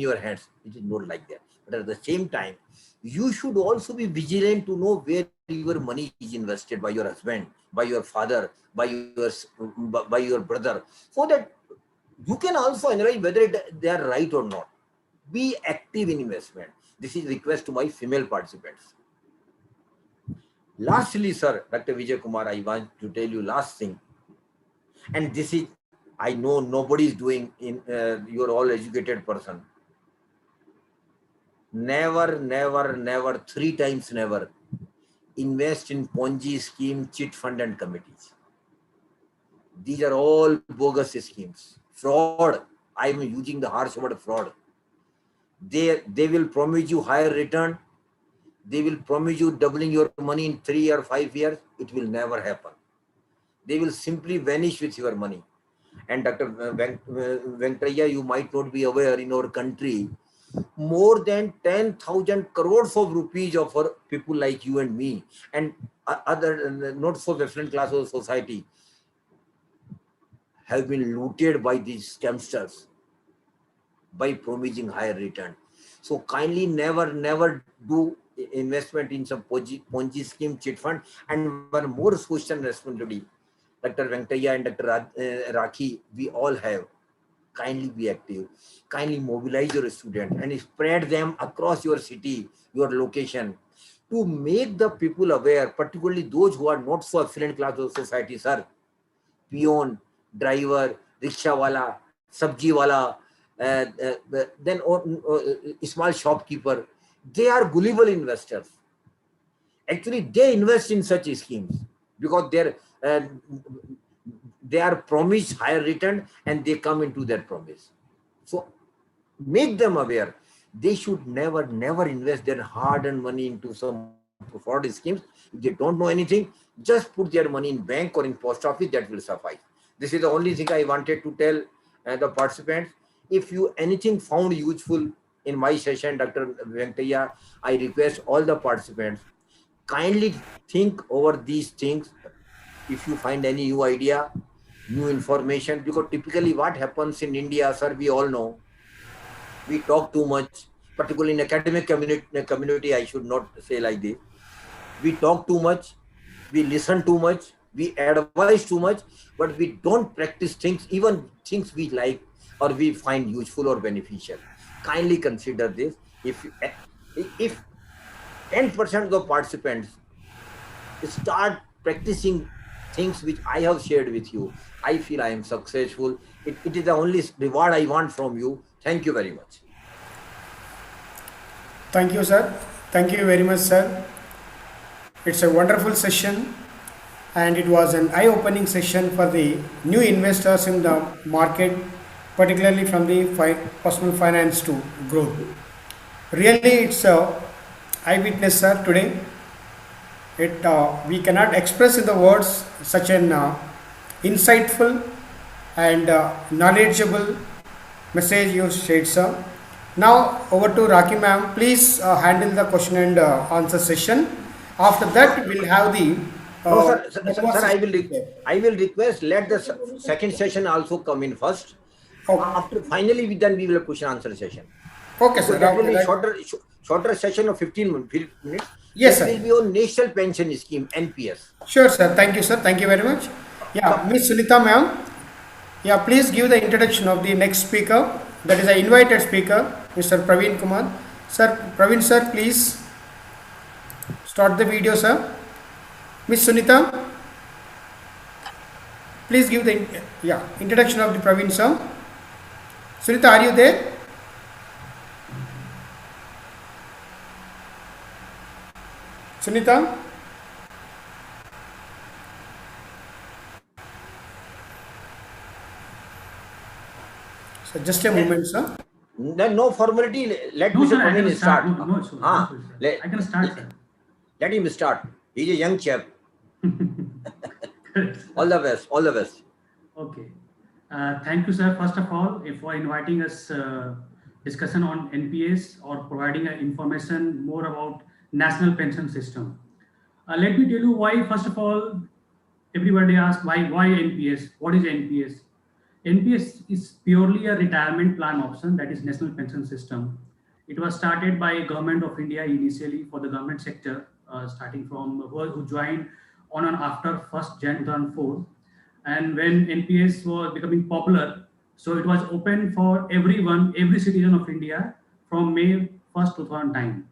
S4: your hands. It is not like that. But at the same time, you should also be vigilant to know where your money is invested by your husband, by your father, by your brother, so that you can also analyze whether they are right or not. Be active in investment. This is request to my female participants. Lastly, sir, Dr. Vijay Kumar, I want to tell you last thing. And this is, I know nobody is doing in, you're all educated person. Never, 3 times never invest in Ponzi scheme, chit fund and committees. These are all bogus schemes. Fraud. I am using the harsh word fraud. They will promise you higher return. They will promise you doubling your money in 3 or 5 years. It will never happen. They will simply vanish with your money. And Dr. Venkataya, you might not be aware, in our country, more than 10,000 crores of rupees of people like you and me and other not so different classes of society have been looted by these scamsters by promising higher return. So kindly never do investment in some Ponzi scheme, chit fund. And one more social responsibility, Dr. Venkataya and Dr. Rakhi, we all have. Kindly be active. Kindly mobilize your students and spread them across your city, your location. to make the people aware, particularly those who are not so affluent class of society, sir, peon, driver, rickshaw wala, sabji wala, then small shopkeeper, they are gullible investors. Actually, they invest in such schemes because uh, they are promised higher return and they come into that promise. So make them aware. They should never invest their hard-earned money into some fraud schemes. If they don't know anything, just put their money in bank or in post office. That will suffice. This is the only thing I wanted to tell the participants. If you anything found useful in my session, Dr. Venkataya, I request all the participants kindly think over these things. If you find any new idea, new information, because typically what happens in India, sir, we all know, we talk too much, particularly in academic community, I should not say like this. We talk too much, we listen too much, we advise too much, but we don't practice things, even things we like or we find useful or beneficial. Kindly consider this. If 10% of the participants start practicing things which I have shared with you, I feel I am successful. It is the only reward I want from you. Thank you very much.
S1: Thank you, sir. Thank you very much, sir. It's a wonderful session, and it was an eye-opening session for the new investors in the market, particularly from the personal finance to growth. Really, it's a eyewitness, sir, today. We cannot express in the words such an insightful and knowledgeable message you shared, sir. Now over to Raki ma'am. Please handle the question and answer session. After that, we'll have the.
S4: No, sir, I will request let the second session also come in first.
S1: Okay.
S4: After finally, then we will have question answer session.
S1: Okay, sir.
S4: So that will
S1: Okay,
S4: be shorter session of 15 minutes.
S1: Yes,
S4: that
S1: sir.
S4: will be on National Pension Scheme, NPS.
S1: Sure, sir. Thank you, sir. Thank you very much. Yeah, Miss Sunita ma'am. Yeah, please give the introduction of the next speaker. That is an invited speaker, Mr. Praveen Kumar. Sir, Praveen sir, please start the video, sir. Miss Sunita, please give the introduction of the Praveen sir. Sunita, are you there? Sunita? So just a moment, sir.
S4: Then no formality. Let
S6: No,
S4: Mr.
S6: sir, I
S4: Praveen
S6: can
S4: start.
S6: start. No, sir. No, sir. I can start, sir.
S4: Let him start. He's a young chap.
S6: Correct, sir.
S4: All the best. All the best.
S6: Okay. Thank you, sir, first of all, for inviting us discussion on NPS or providing information more about national pension system. Let me tell you why, first of all, everybody asks why NPS? What is NPS? NPS is purely a retirement plan option, that is national pension system. It was started by Government of India initially for the government sector, starting from who joined on and after 1st Jan 2004. And when NPS was becoming popular, so it was open for everyone, every citizen of India from May 1st, 2009.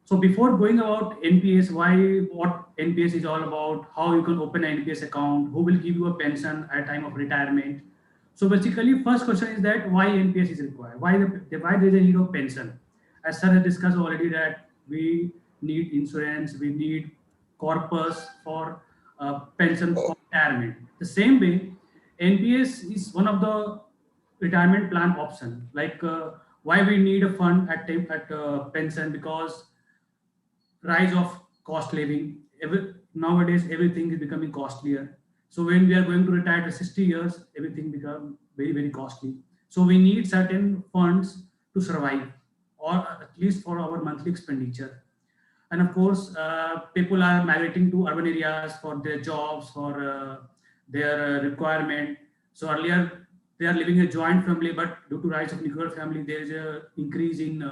S6: So before going about NPS, what NPS is all about, how you can open an NPS account, who will give you a pension at time of retirement. So basically, first question is that why NPS is required? Why there is a need of pension? As sir has discussed already that we need insurance, we need corpus for pension for retirement. The same way, NPS is one of the retirement plan option. Like why we need a fund at pension, because rise of cost living. Nowadays, everything is becoming costlier. So when we are going to retire at 60 years, everything becomes very, very costly. So we need certain funds to survive, or at least for our monthly expenditure. And of course, people are migrating to urban areas for their jobs, for their requirement. So earlier, they are living a joint family, but due to rise of nuclear family, there is a increase in,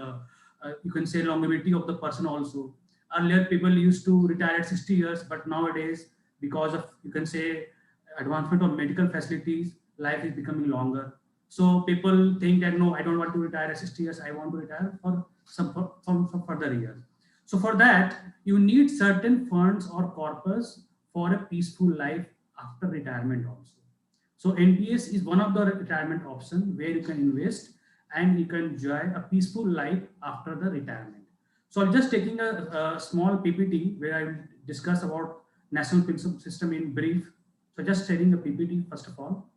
S6: you can say, longevity of the person also. Earlier, people used to retire at 60 years, but nowadays, because of, you can say, advancement of medical facilities, life is becoming longer. So people think that, no, I don't want to retire at 60 years, I want to retire for some further years. So for that, you need certain funds or corpus for a peaceful life after retirement also. So NPS is one of the retirement options where you can invest and you can enjoy a peaceful life after the retirement. So I'm just taking a small PPT where I discuss about national pension system in brief. So just sharing a PPT first of all.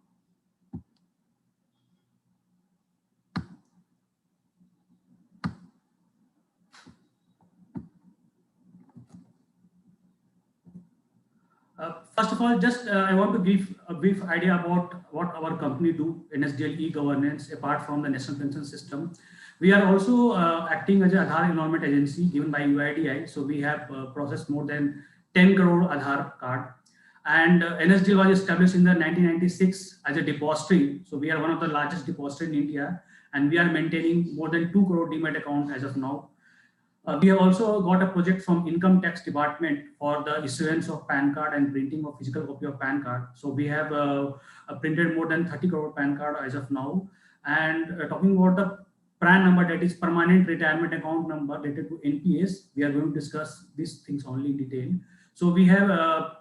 S6: First of all, just I want to give a brief idea about what our company do, NSDL e-governance, apart from the national pension system. We are also acting as an Aadhaar enrollment agency given by UIDI. So we have processed more than 10 crore Aadhaar card. And NSDL was established in the 1996 as a depository. So we are one of the largest depository in India, and we are maintaining more than 2 crore Demat account as of now. We have also got a project from Income Tax Department for the issuance of PAN card and printing of physical copy of PAN card. So we have printed more than 30 crore PAN card as of now. And talking about the PRAN number, that is permanent retirement account number related to NPS, we are going to discuss these things only in detail. So we are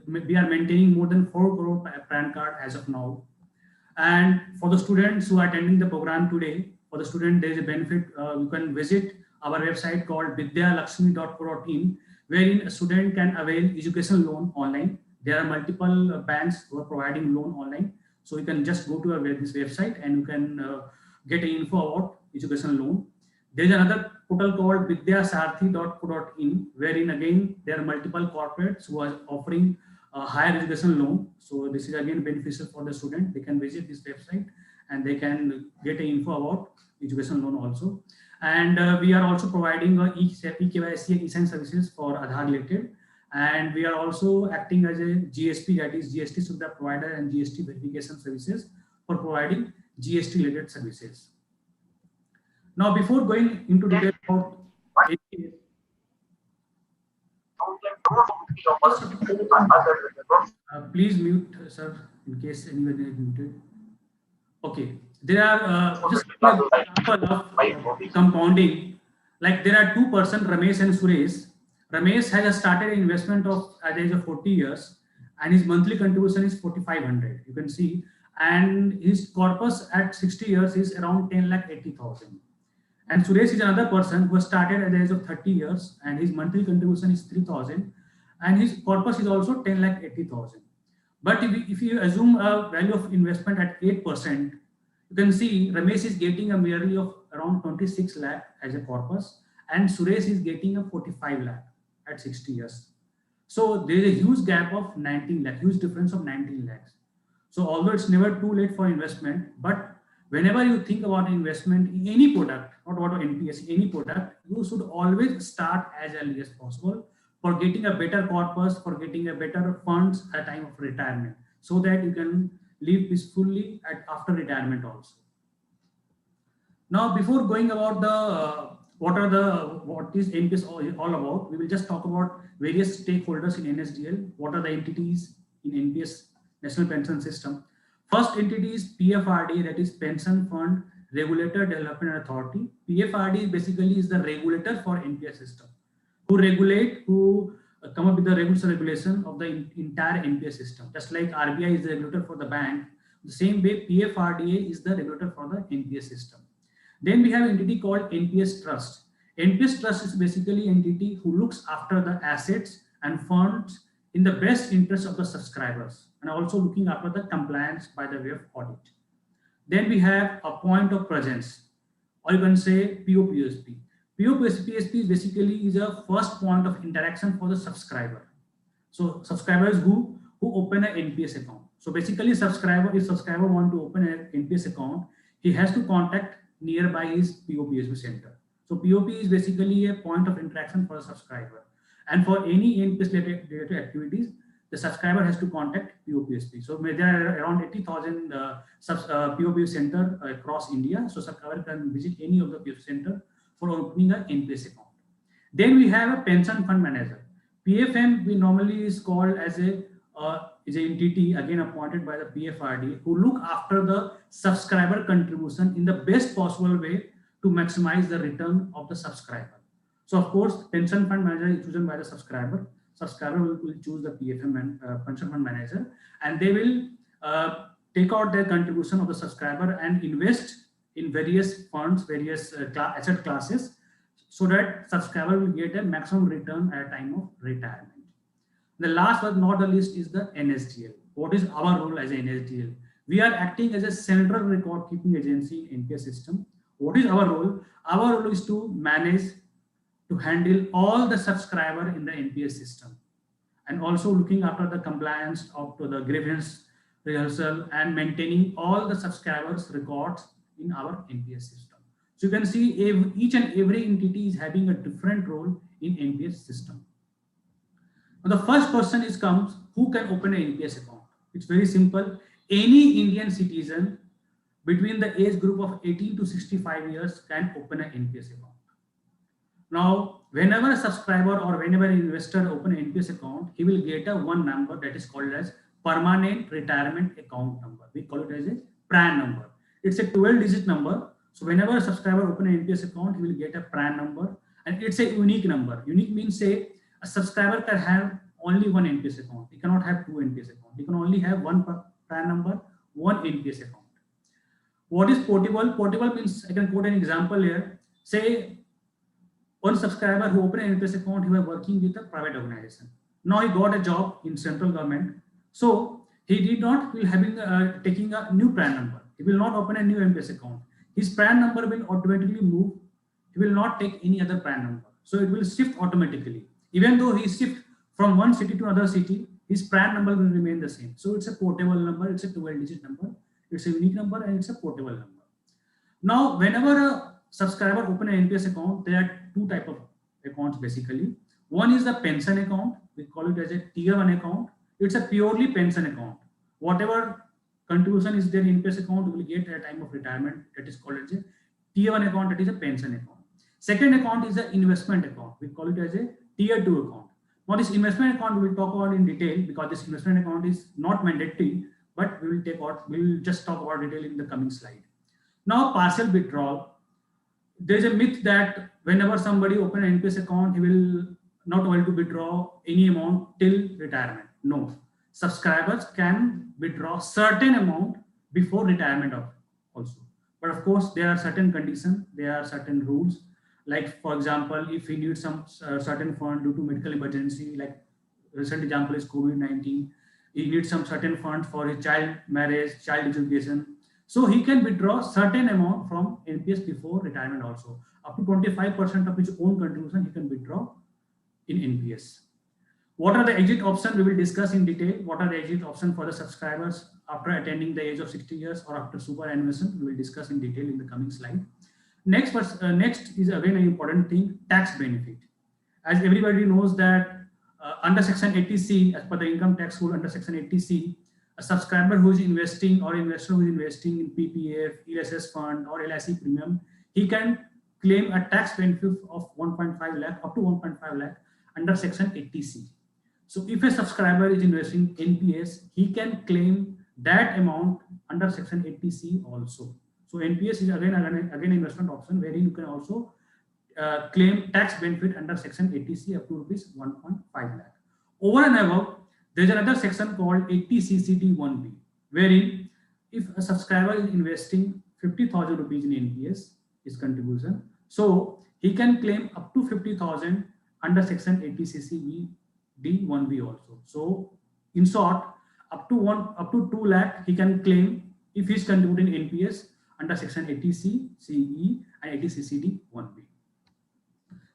S6: maintaining more than 4 crore PAN card as of now. And for the students who are attending the program today, for the student, there is a benefit. You can visit our website called vidyalakshmi.co.in, wherein a student can avail education loan online. There are multiple banks who are providing loan online. So you can just go to this website and you can get info about education loan. There is another portal called vidyasarthi.co.in, wherein again, there are multiple corporates who are offering a higher education loan. So this is again beneficial for the student. They can visit this website and they can get info about education loan also. And we are also providing eKYC and e-sign services for Aadhaar related. And we are also acting as a GSP, that is GST Subsidy provider, and GST verification services for providing GST related services. Now, before going into detail about please mute, sir, in case anyone is muted. Okay, there are just an example of compounding. Like there are two persons, Ramesh and Suresh. Ramesh has started investment of at the age of 40 years, and his monthly contribution is 4,500. You can see, and his corpus at 60 years is around 10,80,000. And Suresh is another person who started at the age of 30 years, and his monthly contribution is 3,000, and his corpus is also 10,80,000. But if you assume a value of investment at 8%, you can see Ramesh is getting a merely of around 26 lakh as a corpus, and Suresh is getting a 45 lakh at 60 years. So there is a huge gap of 19 lakh, huge difference of 19 lakhs. So although it's never too late for investment, but whenever you think about investment in any product, not about NPS, any product, you should always start as early as possible for getting a better corpus, for getting a better funds at time of retirement, so that you can live peacefully after retirement also. Now, before going about the what is NPS all about, we will just talk about various stakeholders in NSDL. What are the entities in NPS National Pension System? First entity is PFRDA, that is Pension Fund Regulator Development Authority. PFRDA basically is the regulator for NPS system, who regulate, who come up with the rules and regulation of the entire NPS system. Just like RBI is the regulator for the bank, the same way PFRDA is the regulator for the NPS system. Then we have an entity called NPS Trust. NPS Trust is basically an entity who looks after the assets and funds in the best interest of the subscribers, and also looking after the compliance by the way of audit. Then we have a point of presence, or you can say POPSP. POPSP is basically is a first point of interaction for the subscriber. So subscribers who open an NPS account. So basically if subscriber want to open an NPS account, he has to contact nearby his POPSP center. So POP is basically a point of interaction for a subscriber. And for any NPS related activities, the subscriber has to contact POPSP. So there are around 80,000 POPSP center across India. So subscriber can visit any of the POPSP center for opening an NPS account. Then we have a pension fund manager. PFM we normally is called as is an entity again appointed by the PFRD, who look after the subscriber contribution in the best possible way to maximize the return of the subscriber. So of course, pension fund manager is chosen by the subscriber. Subscriber will choose the PFM and pension fund manager, and they will take out their contribution of the subscriber and invest in various funds, various asset classes, so that subscriber will get a maximum return at a time of retirement. The last but not the least is the NSDL. What is our role as an NSDL? We are acting as a central record keeping agency in NPS system. What is our role? Our role is to manage, to handle all the subscriber in the NPS system, and also looking after the compliance of to the grievance rehearsal and maintaining all the subscribers records in our NPS system. So you can see each and every entity is having a different role in NPS system. Now the first person comes who can open an NPS account. It's very simple. Any Indian citizen between the age group of 18 to 65 years can open an NPS account. Now, whenever a subscriber or whenever an investor open an NPS account, he will get a one number that is called as permanent retirement account number. We call it as a PRAN number. It's a 12-digit number. So whenever a subscriber open an NPS account, he will get a PRAN number, and it's a unique number. Unique means say a subscriber can have only one NPS account. He cannot have two NPS accounts. He can only have one PRAN number, one NPS account. What is portable? Portable means, I can quote an example here. Say one subscriber who opened an NPS account, he was working with a private organization. Now he got a job in central government. So he did not will having taking a new PRAN number. He will not open a new NPS account. His PRAN number will automatically move. He will not take any other PRAN number. So it will shift automatically. Even though he shift from one city to another city, his PRAN number will remain the same. So it's a portable number. It's a 12-digit number. It's a unique number and it's a portable number. Now, whenever a subscriber open an NPS account, there are two types of accounts basically. One is the pension account. We call it as a tier 1 account. It's a purely pension account. Whatever contribution is there in NPS account, you will get at a time of retirement. That is called as a tier 1 account. That is a pension account. Second account is an investment account. We call it as a tier 2 account. Now this investment account we will talk about in detail, because this investment account is not mandatory, but we will just talk about detail in the coming slide. Now partial withdrawal. There is a myth that whenever somebody open an NPS account, he will not able to withdraw any amount till retirement. No, subscribers can withdraw certain amount before retirement also. But of course, there are certain conditions, there are certain rules. Like for example, if he needs some certain fund due to medical emergency, like recent example is COVID-19, he needs some certain funds for his child marriage, child education. So he can withdraw certain amount from NPS before retirement also. Up to 25% of his own contribution he can withdraw in NPS. What are the exit options? We will discuss in detail. What are the exit options for the subscribers after attaining the age of 60 years or after superannuation? We will discuss in detail in the coming slide. Next is again an important thing, tax benefit. As everybody knows that under Section 80C, as per the income tax rule under Section 80C, a subscriber who is investing or investor who is investing in PPF, ESS fund or LIC premium, he can claim a tax benefit of 1.5 lakh up to 1.5 lakh under Section 80C. So if a subscriber is investing in NPS, he can claim that amount under Section 80C also. So NPS is again investment option wherein you can also claim tax benefit under Section 80C up to rupees 1.5 lakh. Over and above, there is another section called 80CCD1B, wherein if a subscriber is investing 50,000 rupees in NPS, his contribution, so he can claim up to 50,000 under Section 80CCD1B also. So in short, up to 2 lakh he can claim if he is contributing NPS under Section 80C, CE and 80CCD1B.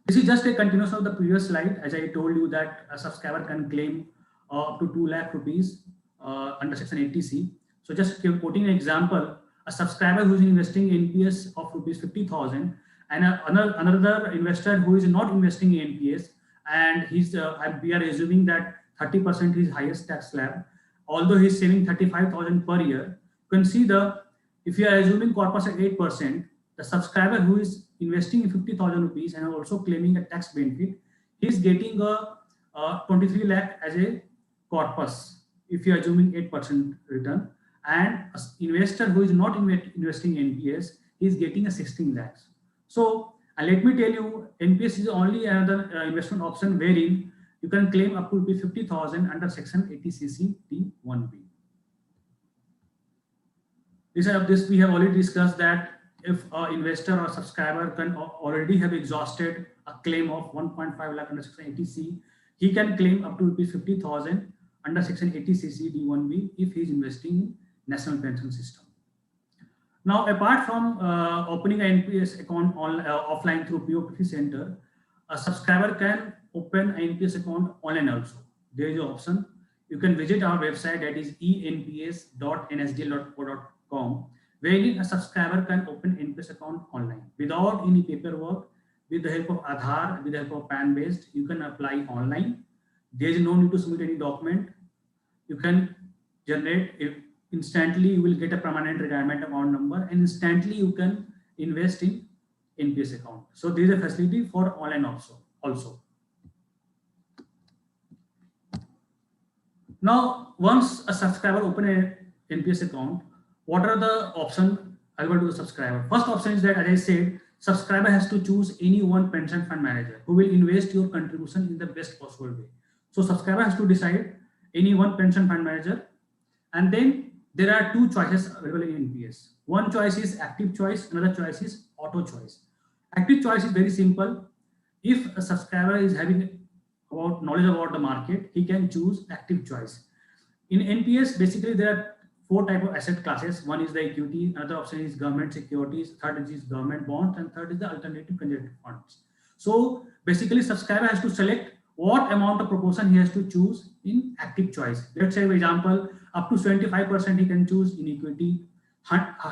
S6: This is just a continuation of the previous slide. As I told you that a subscriber can claim up to 2 lakh rupees under Section 80C. So just quoting an example, a subscriber who is investing in NPS of rupees 50,000 and another investor who is not investing in NPS, and we are assuming that 30% is highest tax slab, although he is saving 35,000 per year. You can see if you are assuming corpus at 8%, the subscriber who is investing in 50,000 rupees and also claiming a tax benefit, he is getting a 23 lakh as a corpus if you are assuming 8% return, and an investor who is not investing in NPS is getting a 16 lakhs. So And let me tell you, NPS is only another investment option wherein you can claim up to 50,000 under Section 80cc D1B. This we have already discussed that if an investor or subscriber can already have exhausted a claim of 1.5 lakh under Section 80C, he can claim up to 50,000 under Section 80cc D1B if he is investing in national pension system. Now, apart from opening an NPS account offline through POP center, a subscriber can open an NPS account online also. There is an option. You can visit our website, that is enps.nsdl.co.com, wherein a subscriber can open NPS account online without any paperwork. With the help of Aadhaar, with the help of PAN based, you can apply online. There is no need to submit any document. You can generate it instantly. You will get a permanent retirement account number, and instantly you can invest in NPS account. So there is a facility for online also. Now, once a subscriber open a NPS account, what are the options available to the subscriber? First option is that, as I said, subscriber has to choose any one pension fund manager who will invest your contribution in the best possible way. So subscriber has to decide any one pension fund manager, and then there are two choices available in NPS. One choice is active choice, another choice is auto choice. Active choice is very simple. If a subscriber is having knowledge about the market, he can choose active choice. In NPS, basically there are four types of asset classes. One is the equity, another option is government securities, third is government bonds, and third is the alternative conjunctive funds. So basically, subscriber has to select what amount of proportion he has to choose in active choice. Let's say, for example, up to 75% he can choose in equity,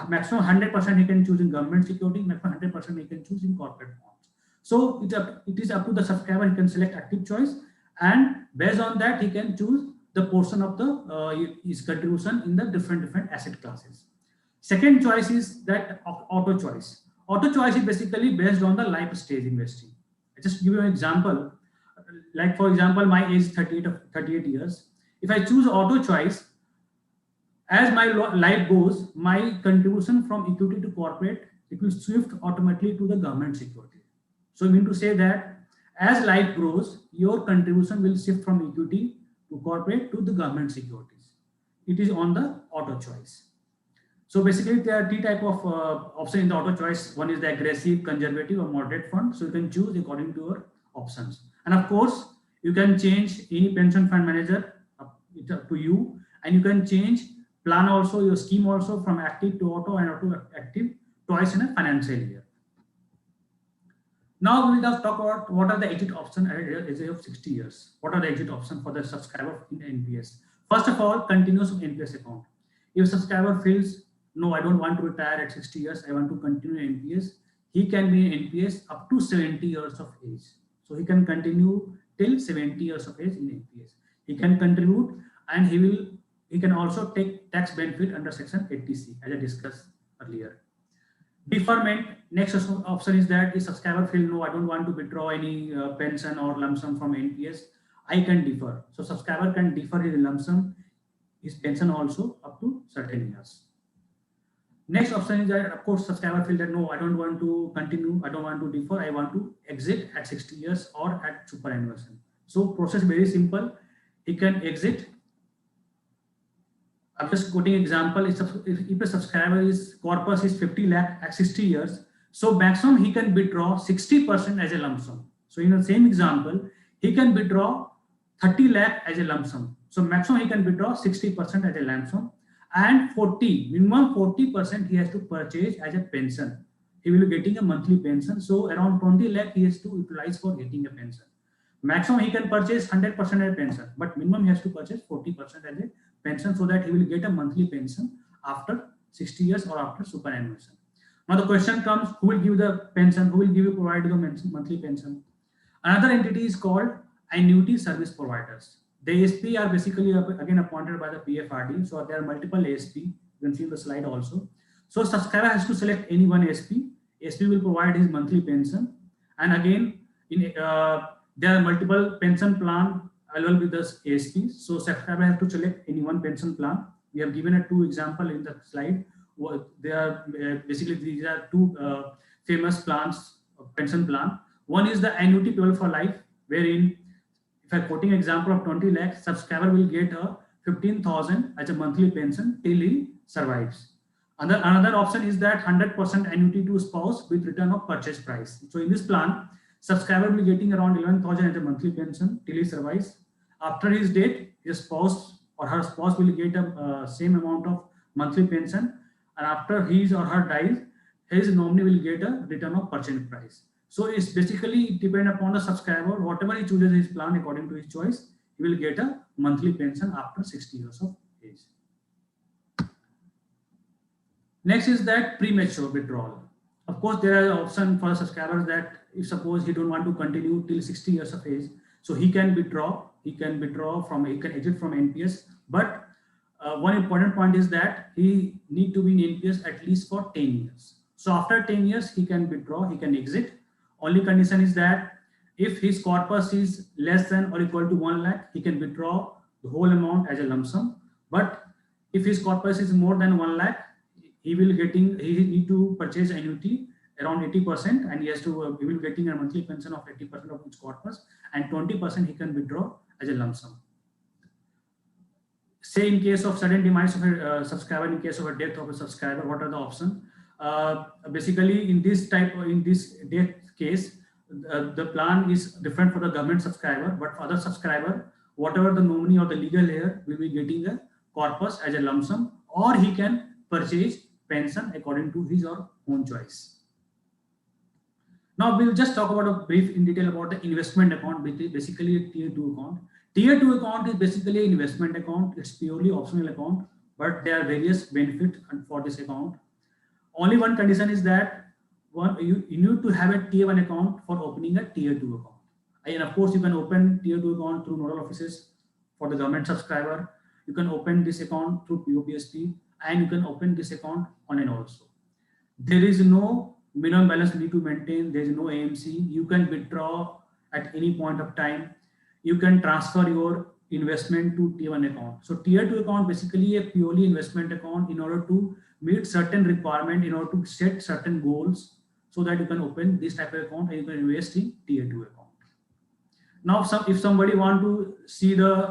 S6: maximum 100% he can choose in government security, maximum 100% he can choose in corporate bonds. So it is up to the subscriber. He can select active choice, and based on that he can choose the portion of the his contribution in the different asset classes. Second choice is that auto choice. Auto choice is basically based on the life stage investing. I just give you an example. Like for example, my age is 38 years. If I choose auto choice, as my life goes, my contribution from equity to corporate, it will shift automatically to the government security. So I mean to say that as life grows, your contribution will shift from equity to corporate to the government securities. It is on the auto choice. So basically there are three types of options in the auto choice. One is the aggressive, conservative, or moderate fund. So you can choose according to your options. And of course, you can change any pension fund manager, it's up to you. And you can change plan also, your scheme also, from active to auto and auto active twice in a financial year. Now we will just talk about what are the exit options at the age of 60 years. What are the exit options for the subscriber in NPS? First of all, continuous NPS account. If subscriber feels, no, I don't want to retire at 60 years, I want to continue NPS, he can be in NPS up to 70 years of age. So he can continue till 70 years of age in NPS. He can contribute, and he can also take tax benefit under Section 80C, as I discussed earlier. Deferment, next option is that if subscriber feel, no, I don't want to withdraw any pension or lump sum from NPS, I can defer. So subscriber can defer his lump sum, his pension also, up to certain years. Next option is that, of course, subscriber feel that, no, I don't want to continue, I don't want to defer, I want to exit at 60 years or at superannuation. So process very simple. He can exit. I'm just quoting example. If a subscriber is corpus is 50 lakh at 60 years, so maximum he can withdraw 60% as a lump sum. So in the same example, he can withdraw 30 lakh as a lump sum. So maximum he can withdraw 60% as a lump sum, and minimum 40% he has to purchase as a pension. He will be getting a monthly pension. So around 20 lakh he has to utilize for getting a pension. Maximum he can purchase 100% as a pension, but minimum he has to purchase 40% as a pension, so that he will get a monthly pension after 60 years or after superannuation. Now the question comes, who will give the pension? Who will provide the monthly pension? Another entity is called annuity service providers. The ASP are basically again appointed by the PFRD. So there are multiple ASP. You can see in the slide also. So subscriber has to select any one ASP. ASP will provide his monthly pension. And again, there are multiple pension plan available with this ASP. So subscriber has to select any one pension plan. We have given a two example in the slide. They are basically, these are two famous plans pension plan. One is the annuity payable for life, wherein if I'm quoting example of 20 lakh, subscriber will get a 15,000 as a monthly pension till he survives. Another option is that 100% annuity to spouse with return of purchase price. So in this plan, subscriber will be getting around 11,000 as a monthly pension till he survives. After his death, his spouse or her spouse will get a same amount of monthly pension, and after his or her dies, his nominee will get a return of purchase price. So it's basically depend upon the subscriber. Whatever he chooses his plan according to his choice, he will get a monthly pension after 60 years of age. Next is that premature withdrawal. Of course, there are options for subscribers that if suppose he don't want to continue till 60 years of age, so he can withdraw. He can exit from NPS. But one important point is that he need to be in NPS at least for 10 years. So after 10 years, he can withdraw, he can exit. Only condition is that if his corpus is less than or equal to 1 lakh, he can withdraw the whole amount as a lump sum. But if his corpus is more than 1 lakh, he need to purchase annuity around 80%, and he will getting a monthly pension of 80% of his corpus, and 20% he can withdraw as a lump sum. Say in case of sudden demise of a subscriber, in case of a death of a subscriber, what are the options? Basically, in this death case, the plan is different for the government subscriber, but for other subscriber, whatever the nominee or the legal heir will be getting a corpus as a lump sum, or he can purchase pension according to his or own choice. Now we'll just talk about a brief in detail about the investment account, basically a tier 2 account. Tier 2 account is basically an investment account. It's purely optional account, but there are various benefits for this account. Only one condition is that you need to have a tier 1 account for opening a tier 2 account. And of course, you can open tier 2 account through nodal offices for the government subscriber. You can open this account through POPSP, and you can open this account online also. There is no minimum balance you need to maintain. There is no AMC. You can withdraw at any point of time. You can transfer your investment to tier 1 account. So tier 2 account basically a purely investment account in order to meet certain requirement, in order to set certain goals, so that you can open this type of account and you can invest in tier 2 account. Now, if somebody want to see the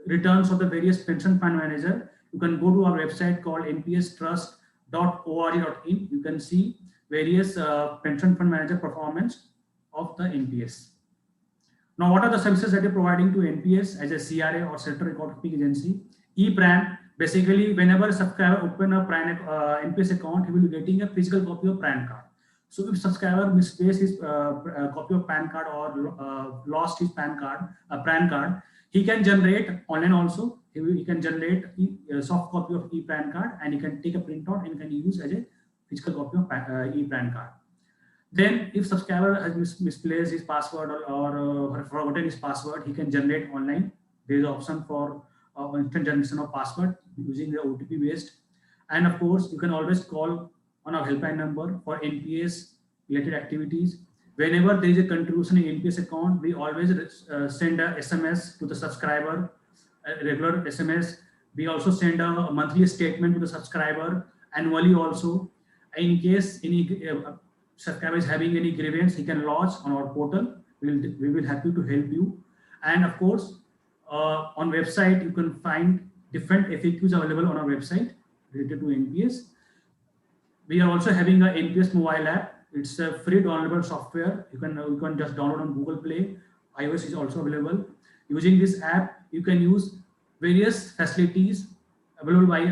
S6: returns of the various pension fund manager, you can go to our website called npstrust.org.in. You can see various pension fund manager performance of the NPS. Now, what are the services that you're providing to NPS as a CRA or Central Record Keeping Agency? ePran, basically whenever a subscriber open a NPS account, he will be getting a physical copy of PAN card. So if subscriber misplaced his copy of PAN card or lost his PAN card, he can generate online also. He can generate a soft copy of ePAN card, and he can take a printout and can use as a physical copy of ePAN card. Then if subscriber has misplaced his password or forgotten his password, he can generate online. There is an option for instant generation of password using the OTP based. And of course, you can always call on our helpline number for NPS related activities. Whenever there is a contribution in NPS account, we always send a SMS to the subscriber, a regular SMS. We also send a monthly statement to the subscriber annually also. In case any subscriber is having any grievance, he can lodge on our portal. We will happy to help you. And of course, on website, you can find different FAQs available on our website related to NPS. We are also having a NPS mobile app. It's a free downloadable software. You can just download on Google Play. iOS is also available. Using this app, you can use various facilities available by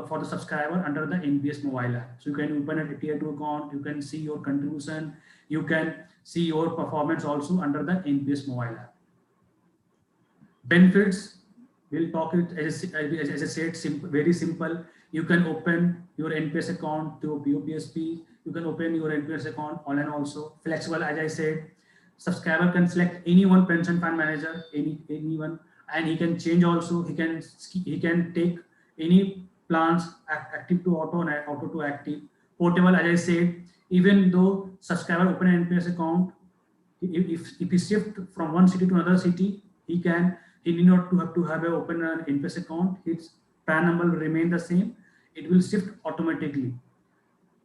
S6: for the subscriber under the NPS mobile app. So you can open a tier 2 account. You can see your contribution. You can see your performance also under the NPS mobile app. Benefits, we'll talk it as I said, very simple. You can open your NPS account through POPSP. You can open your NPS account online also. Flexible, as I said, subscriber can select any one pension fund manager, anyone, and he can change also. He can take any plans active to auto and auto to active. Portable, as I said, even though subscriber open an NPS account, if he shift from one city to another city, he need not to have open an NPS account. His PAN number will remain the same. It will shift automatically.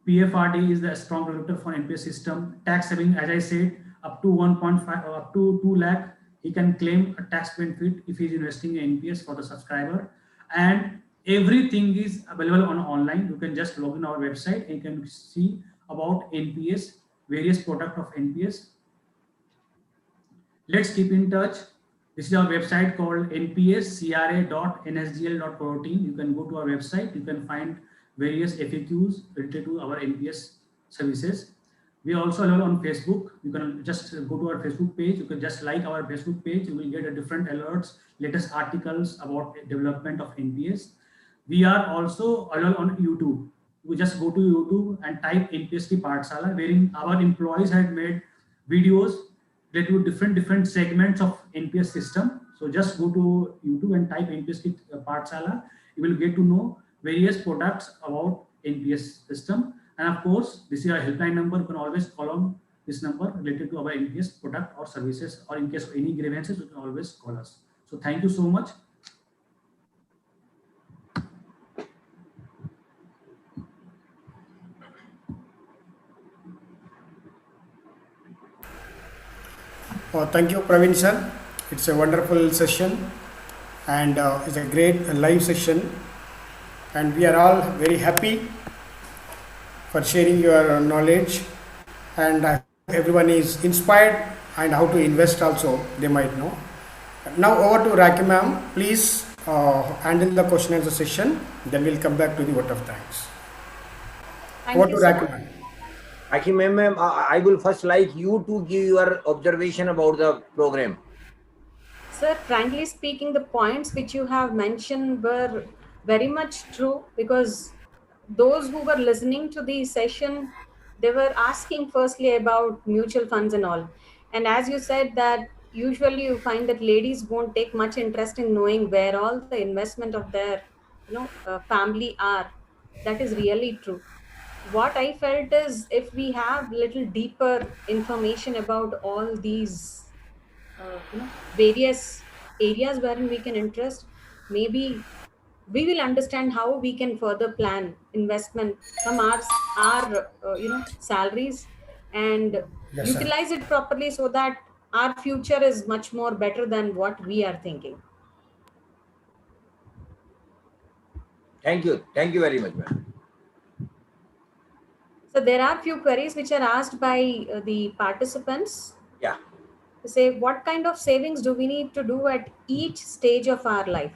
S6: PFRD is the strong regulator for NPS system. Tax saving, as I said, up to 1.5 or up to 2 lakh, he can claim a tax benefit if he is investing in NPS for the subscriber. And everything is available on online. You can just log in our website and you can see about NPS, various product of NPS. Let's keep in touch. This is our website called npscra.nsgl.co.in. You can go to our website. You can find various FAQs related to our NPS services. We are also available on Facebook. You can just go to our Facebook page. You can just like our Facebook page. You will get a different alerts, latest articles about development of NPS. We are also available on YouTube. You just go to YouTube and type NPS ki Pathshala, wherein our employees had made videos related to different segments of NPS system. So just go to YouTube and type NPS ki Pathshala. You will get to know various products about NPS system. And of course, this is our helpline number. You can always call on this number related to our NPS product or services, or in case of any grievances, you can always call us. So thank you so much.
S1: Thank you, Praveen sir. It's a wonderful session and it's a great live session. And we are all very happy for sharing your knowledge. And everyone is inspired and how to invest also, they might know. Now over to Raki ma'am. Please handle the question and answer session. Then we'll come back to the vote of thanks.
S3: Thank
S1: Over
S3: you,
S1: to
S3: sir.
S1: Raki ma'am.
S4: Aki ma'am, I will first like you to give your observation about the program.
S3: Sir, frankly speaking, the points which you have mentioned were very much true, because those who were listening to the session, they were asking firstly about mutual funds and all. And as you said that usually you find that ladies won't take much interest in knowing where all the investment of their family are. That is really true. What I felt is, if we have little deeper information about all these various areas wherein we can interest, maybe we will understand how we can further plan investment from our salaries, and
S1: Yes, sir.
S3: utilize it properly, so that our future is much more better than what we are thinking.
S4: Thank you. Thank you very much, ma'am.
S3: So there are few queries which are asked by the participants.
S4: Yeah.
S3: To say, what kind of savings do we need to do at each stage of our life?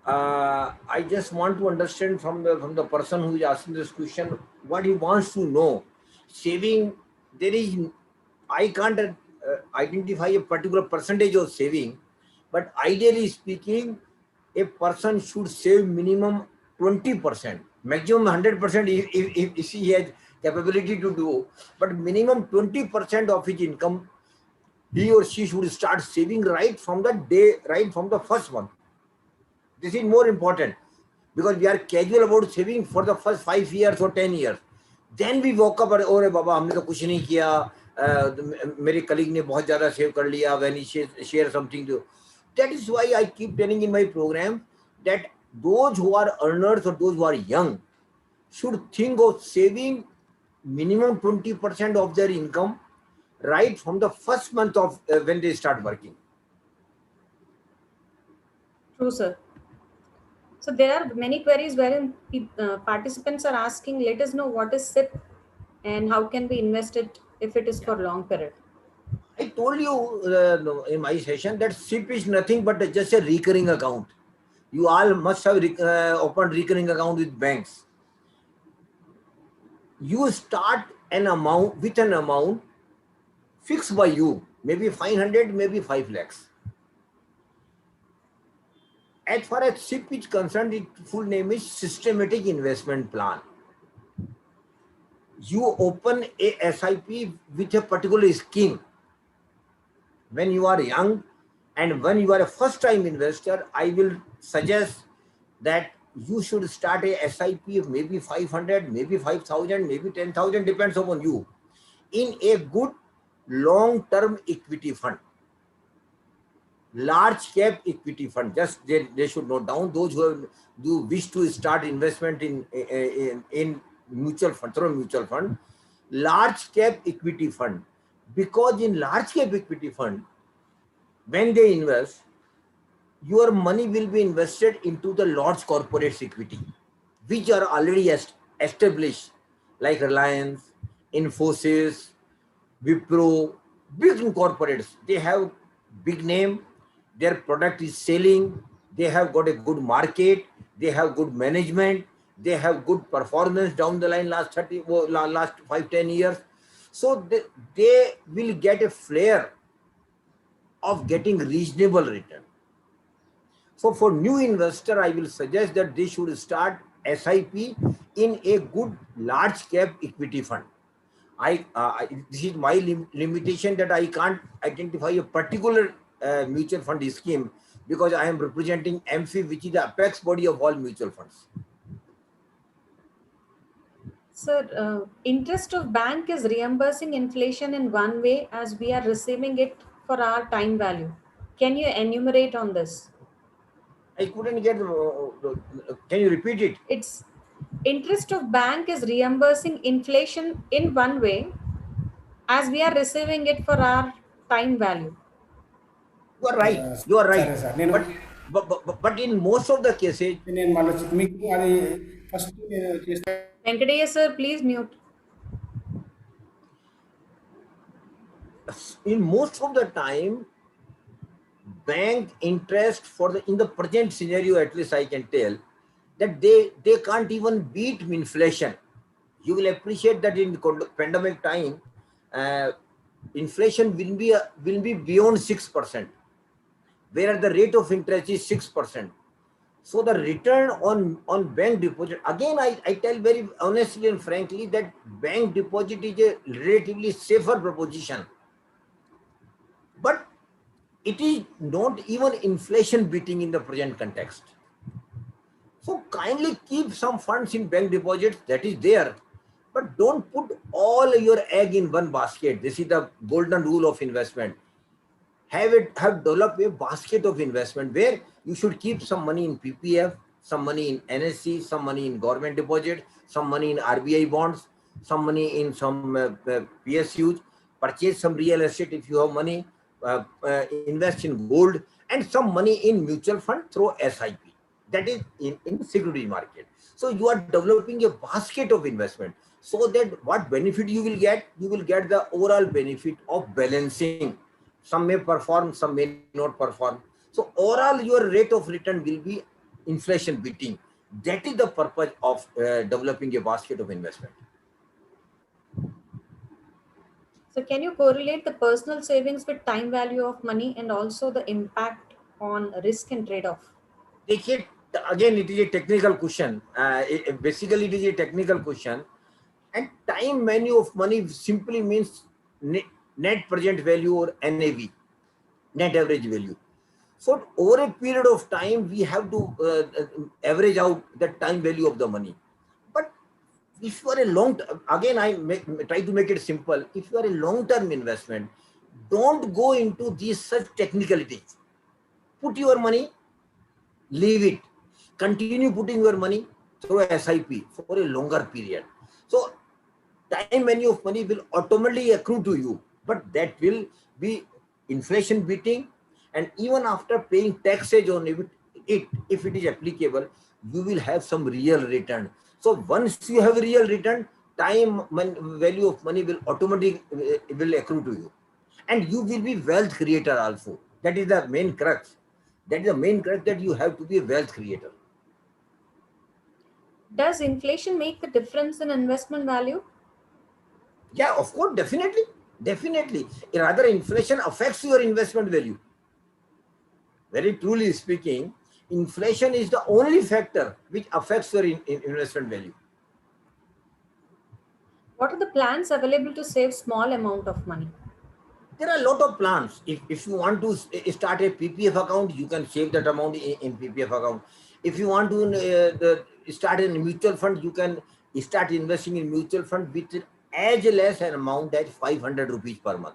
S4: I just want to understand from the person who is asking this question what he wants to know. Saving, there is, I can't identify a particular percentage of saving, but ideally speaking, a person should save minimum 20%, maximum 100% if he has capability to do, but minimum 20% of his income, he or she should start saving right from the day, right from the first month. This is more important, because we are casual about saving for the first 5 years or 10 years. Then we woke up and, oh baba, हमने तो कुछ नहीं किया, मेरे colleague ने बहुत ज़्यादा save कर लिया, when he share something to. That is why I keep telling in my program that those who are earners or those who are young should think of saving minimum 20% of their income right from the first month of when they start working.
S3: True, sir. So there are many queries wherein participants are asking, let us know what is SIP and how can we invest it if it is for long period.
S4: I told you in my session that SIP is nothing but just a recurring account. You all must have opened recurring account with banks. You start an amount with an amount fixed by you, maybe 500, maybe 5 lakhs. As far as SIP is concerned, its full name is Systematic Investment Plan. You open a SIP with a particular scheme. When you are young and when you are a first time investor, I will suggest that you should start a SIP of maybe 500, maybe 5,000, maybe 10,000, depends upon you, in a good long-term equity fund. large cap equity fund. Just they should note down, those who wish to start investment in mutual fund, through mutual fund, large cap equity fund. Because in large cap equity fund, when they invest, your money will be invested into the large corporate equity, which are already established, like Reliance, Infosys, Wipro, big corporates. They have big name, their product is selling, they have got a good market, they have good management, they have good performance down the line last 30, last 5-10 years. So they will get a flair of getting reasonable return. So for new investor, I will suggest that they should start SIP in a good large cap equity fund. This is my limitation, that I can't identify a particular mutual fund scheme, because I am representing MFI, which is the apex body of all mutual funds.
S3: Sir, interest of bank is reimbursing inflation in one way as we are receiving it for our time value. Can you enumerate on this?
S4: I couldn't get. Can you repeat it?
S3: It's interest of bank is reimbursing inflation in one way as we are receiving it for our time value.
S4: You are right. You are
S1: సరే
S4: right.
S1: Sir నేను
S4: But in most of the cases,
S1: నేను మళ్ళీ మీకు అది first నేను చేస్తాను.
S3: Venkataya sir, please mute.
S4: in most of the time, bank interest for the in the present scenario, at least I can tell, that they can't even beat inflation. You will appreciate that in pandemic time, inflation will be beyond 6%, where the rate of interest is 6%. So the return on bank deposit, again, I tell very honestly and frankly that bank deposit is a relatively safer proposition, but it is not even inflation beating in the present context. So kindly keep some funds in bank deposits, that is there, but don't put all your egg in one basket. This is the golden rule of investment. Have developed a basket of investment where you should keep some money in PPF, some money in NSC, some money in government deposit, some money in RBI bonds, some money in some PSUs, purchase some real estate if you have money, invest in gold, and some money in mutual fund through SIP. That is in security market. So you are developing a basket of investment, so that what benefit you will get the overall benefit of balancing. Some may perform, some may not perform. So overall, your rate of return will be inflation beating. That is the purpose of developing a basket of investment.
S3: So can you correlate the personal savings with time value of money and also the impact on risk and trade-off?
S4: Again, it is a technical question. Basically, it is a technical question. And time value of money simply means net present value, or NAV, net average value. So over a period of time, we have to average out the time value of the money. But if you are a again, try to make it simple. If you are a long-term investment, don't go into these such technicalities. Put your money, leave it. Continue putting your money through SIP for a longer period. So time value of money will automatically accrue to you, but that will be inflation beating, and even after paying taxes on it, if it is applicable, you will have some real return. So once you have real return, time value of money will automatically will accrue to you, and you will be wealth creator also. That is the main crux. That is the main crux, that you have to be a wealth creator.
S3: Does inflation make the difference in investment value?
S4: Yeah, of course, definitely. Rather, inflation affects your investment value. Very truly speaking, inflation is the only factor which affects your investment value.
S3: What are the plans available to save small amount of money?
S4: There are a lot of plans. If you want to start a PPF account, you can save that amount in PPF account. If you want to start a mutual fund, you can start investing in mutual fund with as less an amount as 500 rupees per month.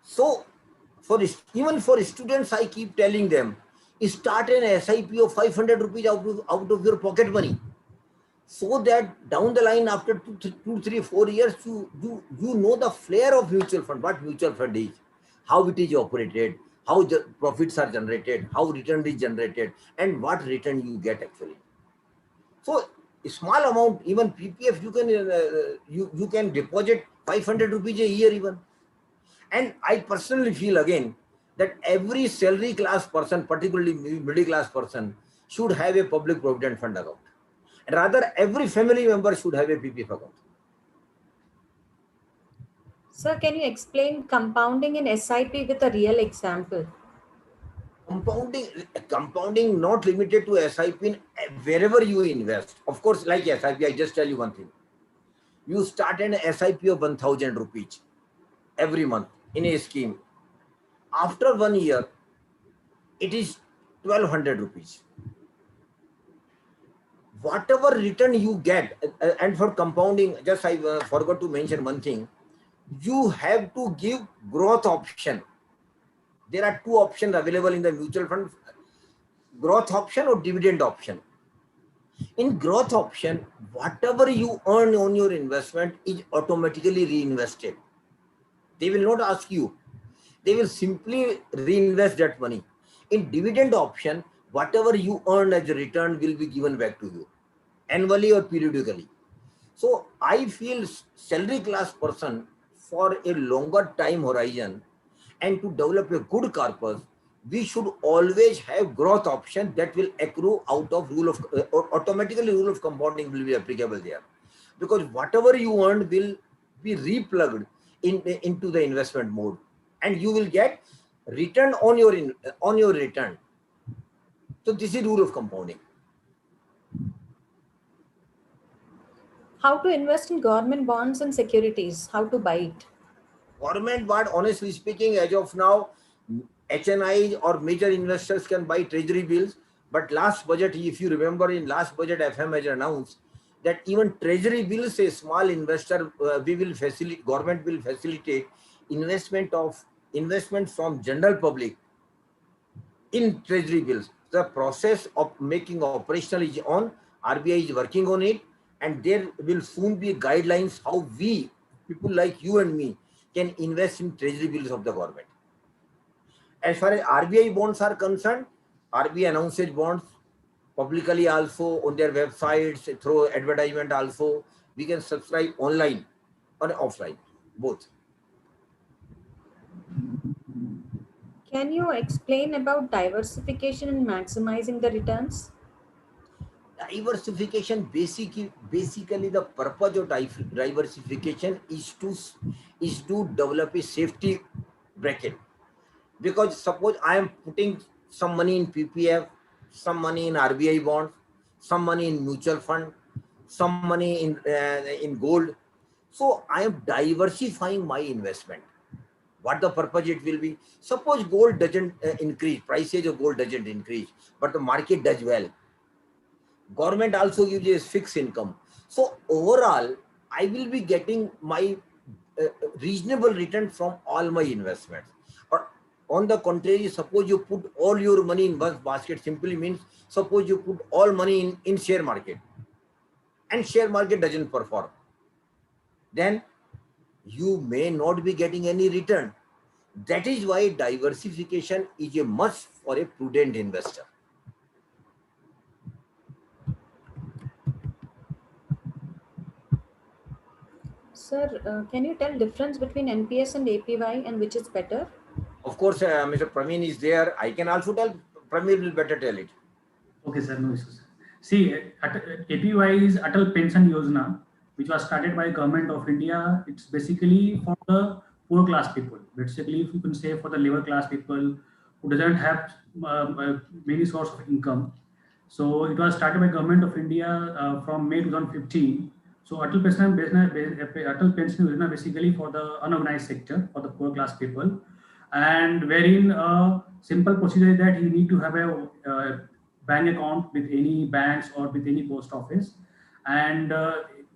S4: So Even for students, I keep telling them, start an SIP of 500 rupees out of your pocket money, so that down the line, after 2, 3, 4 years, you know the flair of mutual fund, what mutual fund is, how it is operated, how profits are generated, how return is generated, and what return you get actually. So a small amount, even PPF, you can deposit 500 rupees a year even. And I personally feel again that every salary class person, particularly middle class person, should have a public provident fund account. Rather, every family member should have a PPF account.
S3: Sir, can you explain compounding in SIP with a real example?
S4: Compounding not limited to SIP in wherever you invest. Of course, like SIP, I just tell you one thing. You start an SIP of 1,000 rupees every month in a scheme. After 1 year, it is 1,200 rupees. Whatever return you get, and for compounding, just I forgot to mention one thing. You have to give growth option. There are two options available in the mutual fund: growth option or dividend option. In growth option, whatever you earn on your investment is automatically reinvested. They will not ask you. They will simply reinvest that money. In dividend option, whatever you earn as a return will be given back to you, annually or periodically. So I feel salary class person, for a longer time horizon and to develop a good corpus, we should always have growth option that will accrue out of rule of or automatically rule of compounding will be applicable there, because whatever you earn will be replugged into the investment mode, and you will get return on your return. So this is rule of compounding.
S3: How to invest in government bonds and securities? How to buy it?
S4: Government bond, honestly speaking, as of now, HNI or major investors can buy treasury bills. But last budget, if you remember, in last budget, FM has announced that even treasury bills, a small investor, government will facilitate investment from general public in treasury bills. The process of making operational is on. RBI is working on it, and there will soon be guidelines how we, people like you and me, can invest in treasury bills of the government. As far as RBI bonds are concerned, RBI announces bonds publicly also on their websites, through advertisement also. We can subscribe online or offline, both.
S3: Can you explain about diversification and maximizing the returns?
S4: Diversification, basically the purpose of diversification is to develop a safety bracket. Because suppose I am putting some money in PPF, some money in RBI bonds, some money in mutual fund, some money in gold. So I am diversifying my investment. What the purpose it will be? Suppose gold doesn't increase, prices of gold doesn't increase, but the market does well. Government also gives a fixed income. So overall, I will be getting my reasonable return from all my investments. Or on the contrary, suppose you put all your money in one basket, simply means suppose you put all money in share market, and share market doesn't perform, then you may not be getting any return. That is why diversification is a must for a prudent investor.
S3: Sir, can you tell difference between NPS and APY and which is better?
S4: Of course, Mr. Praveen is there. I can also tell. Praveen will better tell it.
S6: Okay, sir, no issues. See, APY is Atal Pension Yojana, which was started by Government of India. It's basically for the poor class people. Basically, if you can say for the lower class people who doesn't have many source of income. So it was started by Government of India from May 2015. So Atal Pension Yojana basically for the unorganized sector, for the poor class people, and wherein simple procedure is that you need to have a bank account with any banks or with any post office, and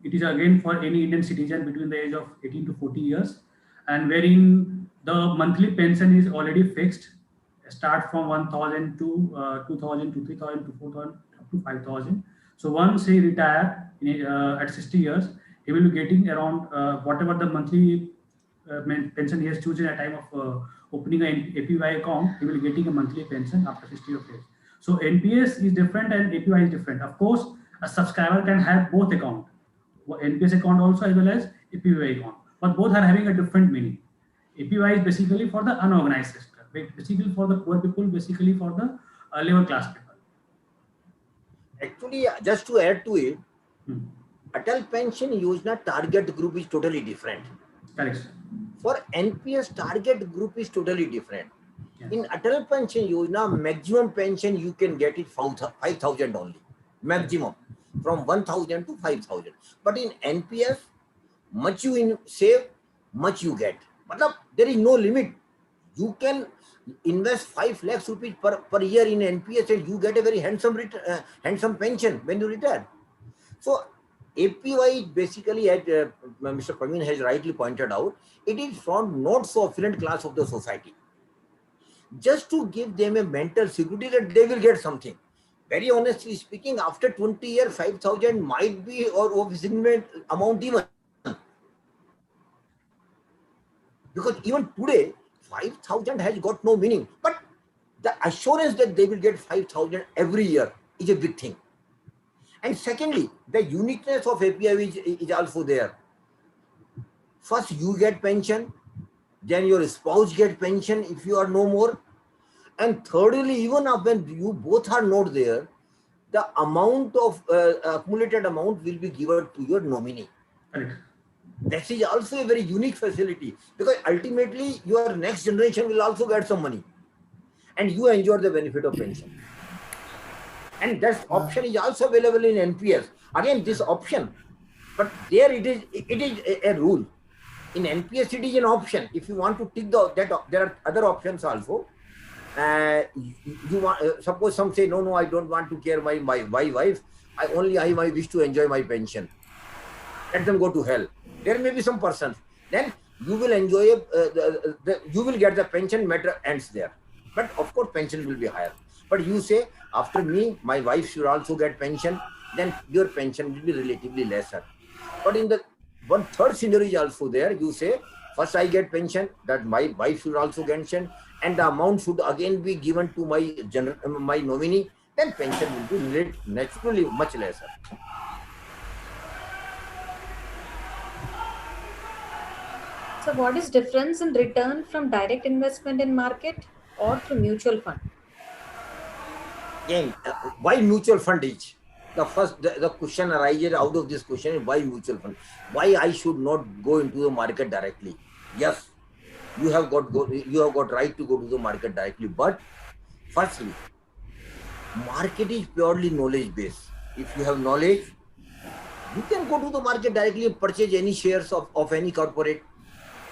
S6: it is again for any Indian citizen between the age of 18 to 40 years, and wherein The monthly pension is already fixed. Start from 1,000 to 2,000 to 3,000 to 4,000 up to 5,000. So once he retire at 60 years, he will be getting around whatever the monthly pension he has chosen at time of opening an APY account. He will be getting a monthly pension after 60 years of age. So NPS is different and APY is different. Of course, a subscriber can have both account, NPS account also as well as APY account, but both are having a different meaning. APY is basically for the unorganized sector, basically for the poor people, basically for the lower class people.
S4: Actually, just to add to it, Atal Pension Yojana target group is totally different.
S6: Correct.
S4: For NPS, target group is totally different.
S6: Yes.
S4: In Atal Pension Yojana, maximum pension you can get it 5,000 only, maximum, from 1,000 to 5,000. But in NPS, much you save, much you get. Matlab, there is no limit. You can invest 5 lakhs rupees per year in NPS and you get a very handsome pension when you retire. So APY basically, as Mr. Praveen has rightly pointed out, it is from not so affluent class of the society. Just to give them a mental security that they will get something. Very honestly speaking, after 20 years, 5,000 might be or of significant amount even. Because even today, 5,000 has got no meaning. But the assurance that they will get 5,000 every year is a big thing. And secondly, the uniqueness of API is also there. First, you get pension, then your spouse get pension if you are no more. And thirdly, even when you both are not there, the amount of accumulated amount will be given to your nominee.
S6: Correct.
S4: That is also a very unique facility, because ultimately your next generation will also get some money and you enjoy the benefit of pension. And that option is also available in NPS. Again, this option, but there it is a rule. In NPS, it is an option. If you want to tick there are other options also. You want, suppose some say, no, I don't want to care my wife. I wish to enjoy my pension. Let them go to hell. There may be some persons. Then you will enjoy you will get the pension, matter ends there. But of course, pension will be higher. But you say, after me, my wife should also get pension, then your pension will be relatively lesser. But in the one third scenario is also there. You say, first I get pension, that my wife should also get pension, and the amount should again be given to my nominee, then pension will be naturally much lesser.
S3: So what is difference in return from direct investment in market or through mutual fund?
S4: Again, why mutual fund is? The question arises out of this question: why mutual fund? Why I should not go into the market directly? Yes, you have got right to go to the market directly. But firstly, market is purely knowledge based. If you have knowledge, you can go to the market directly and purchase any shares of any corporate.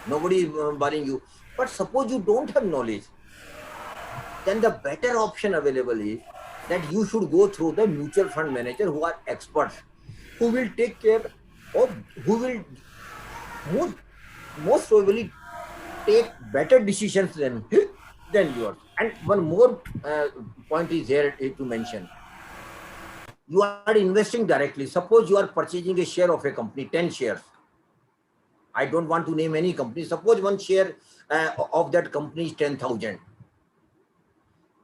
S4: Nobody is barring you. But suppose you don't have knowledge, then the better option available is that you should go through the mutual fund manager who are experts, who will take care of, who will most probably take better decisions than yours. And one more point is here to mention. You are investing directly. Suppose you are purchasing a share of a company, 10 shares. I don't want to name any company. Suppose one share of that company is 10,000.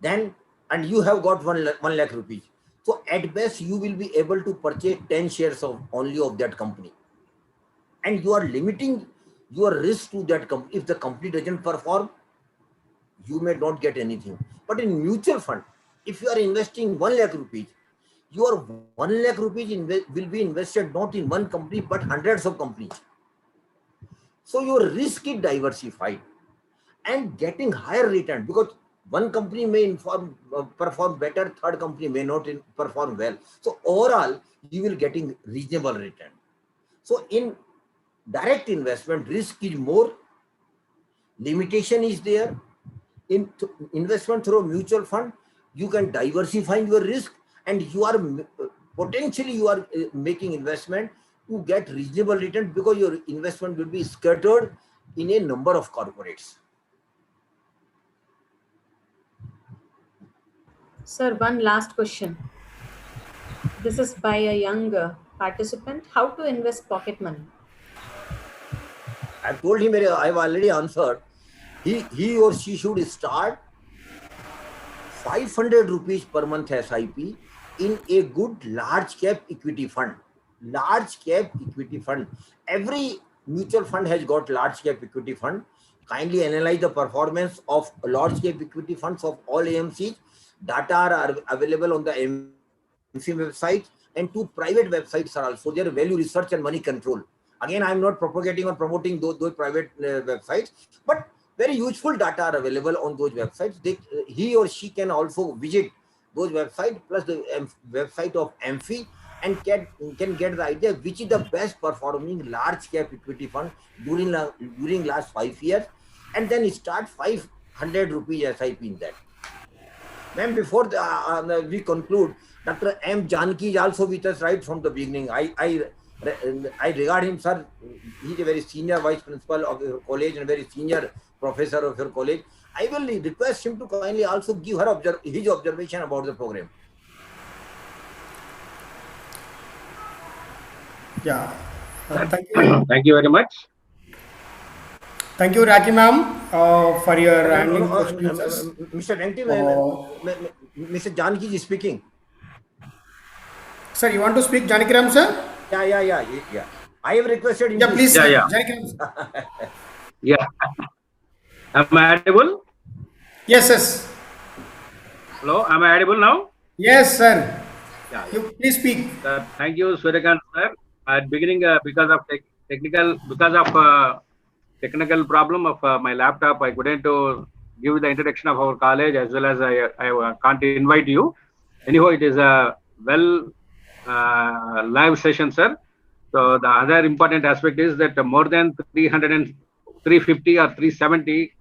S4: Then, and you have got 1 lakh rupees. So at best, you will be able to purchase 10 shares only of that company. And you are limiting your risk to that company. If the company doesn't perform, you may not get anything. But in mutual fund, if you are investing 1 lakh rupees, your 1 lakh rupees will be invested not in one company, but hundreds of companies. So your risk is diversified and getting higher return, because one company may perform better, third company may not perform well. So overall, you will getting reasonable return. So in direct investment, risk is more, limitation is there. In investment through a mutual fund, you can diversify your risk, and you are potentially making investment to get reasonable return, because your investment will be scattered in a number of corporates.
S3: Sir, one last question. This is by a young participant. How to invest pocket money?
S4: I've told him, I've already answered. He or she should start 500 rupees per month SIP in a good large cap equity fund. Large cap equity fund. Every mutual fund has got large cap equity fund. Kindly analyze the performance of large cap equity funds of all AMCs. Data are available on the AMC website, and two private websites are also there, Value Research and Money Control. Again, I'm not propagating or promoting those private websites, but very useful data are available on those websites. He or she can also visit those websites plus the website of AMFI and can get the idea which is the best performing large cap equity fund during last 5 years, and then start 500 rupees SIP in that. Ma'am, before we conclude, Dr. M. Janki is also with us right from the beginning. I regard him, sir. He's a very senior vice principal of your college and very senior professor of your college. I will request him to kindly also give his observation about the program.
S1: Yeah. Thank you.
S7: Thank you very much.
S1: Thank you, Raki ma'am, for your handling questions.
S4: Mr. Venki, Mr. Janki is speaking.
S1: Sir, you want to speak, Janikram sir?
S4: Yeah. I have requested him.
S1: Yeah, please,
S7: Yeah,
S1: sir.
S7: yeah.
S1: Janikram, sir.
S7: Yeah. Am I audible?
S1: Yes.
S7: Hello, am I audible now?
S1: Yes, sir.
S7: Yeah.
S1: You please speak.
S7: Thank you, Suryakant sir. At beginning, because of technical problem of my laptop, I couldn't to give the introduction of our college, as well as I can't invite you. Anyhow, it is a live session, sir. So the other important aspect is that more than 350 or 370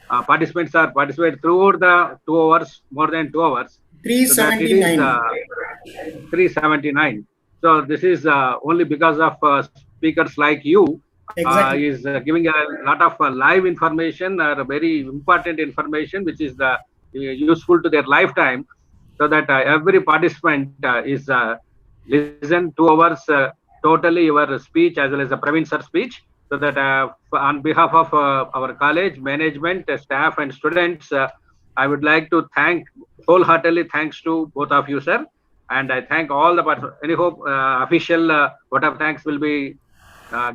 S7: participants are participated throughout the 2 hours, more than 2 hours.
S1: 379.
S7: So 379. So this is only because of speakers like you.
S1: Exactly.
S7: Is giving a lot of live information, very important information, which is useful to their lifetime, so that every participant is listen 2 hours totally your speech as well as the Praveen sir speech, so that on behalf of our college management, staff and students, I would like to thank wholeheartedly thanks to both of you, sir, and I thank all the participants. Anyhow, official vote of thanks will be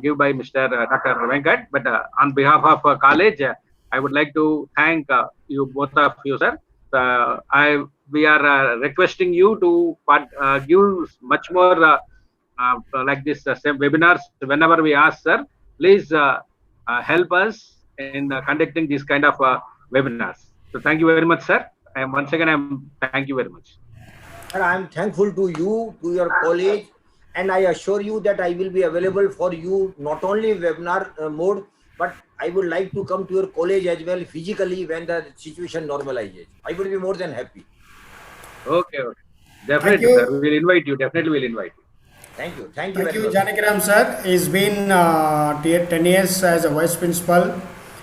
S7: given by Mr. Dr. Venkat, but on behalf of college, I would like to thank you both of you, sir. We are requesting you to give much more like this same webinars whenever we ask, sir. Please help us in conducting this kind of webinars. So thank you very much, sir. And once again, thank you very much.
S4: And I am thankful to you, to your college, and I assure you that I will be available for you not only webinar mode, but I would like to come to your college as well physically when the situation normalizes. I would be more than happy.
S7: Okay. Definitely,
S1: you.
S7: sir. We will invite you. Definitely, we'll invite you.
S4: Thank you.
S1: Thank you, Janikram sir. He's been 10 years as a vice principal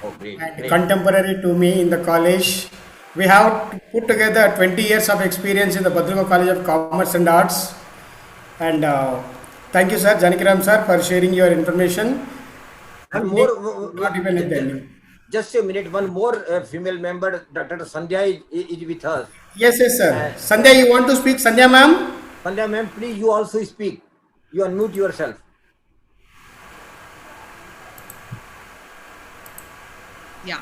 S1: and contemporary to me in the college. We have put together 20 years of experience in the Bhadraga College of Commerce and Arts. And thank you, sir, Janikram sir, for sharing your information.
S4: And more, just a minute, one more female member, Dr. Sandhya is with us.
S1: Yes, sir. Sandhya, you want to speak? Sandhya ma'am?
S4: Sandhya ma'am, please, you also speak. You unmute yourself.
S8: Yeah.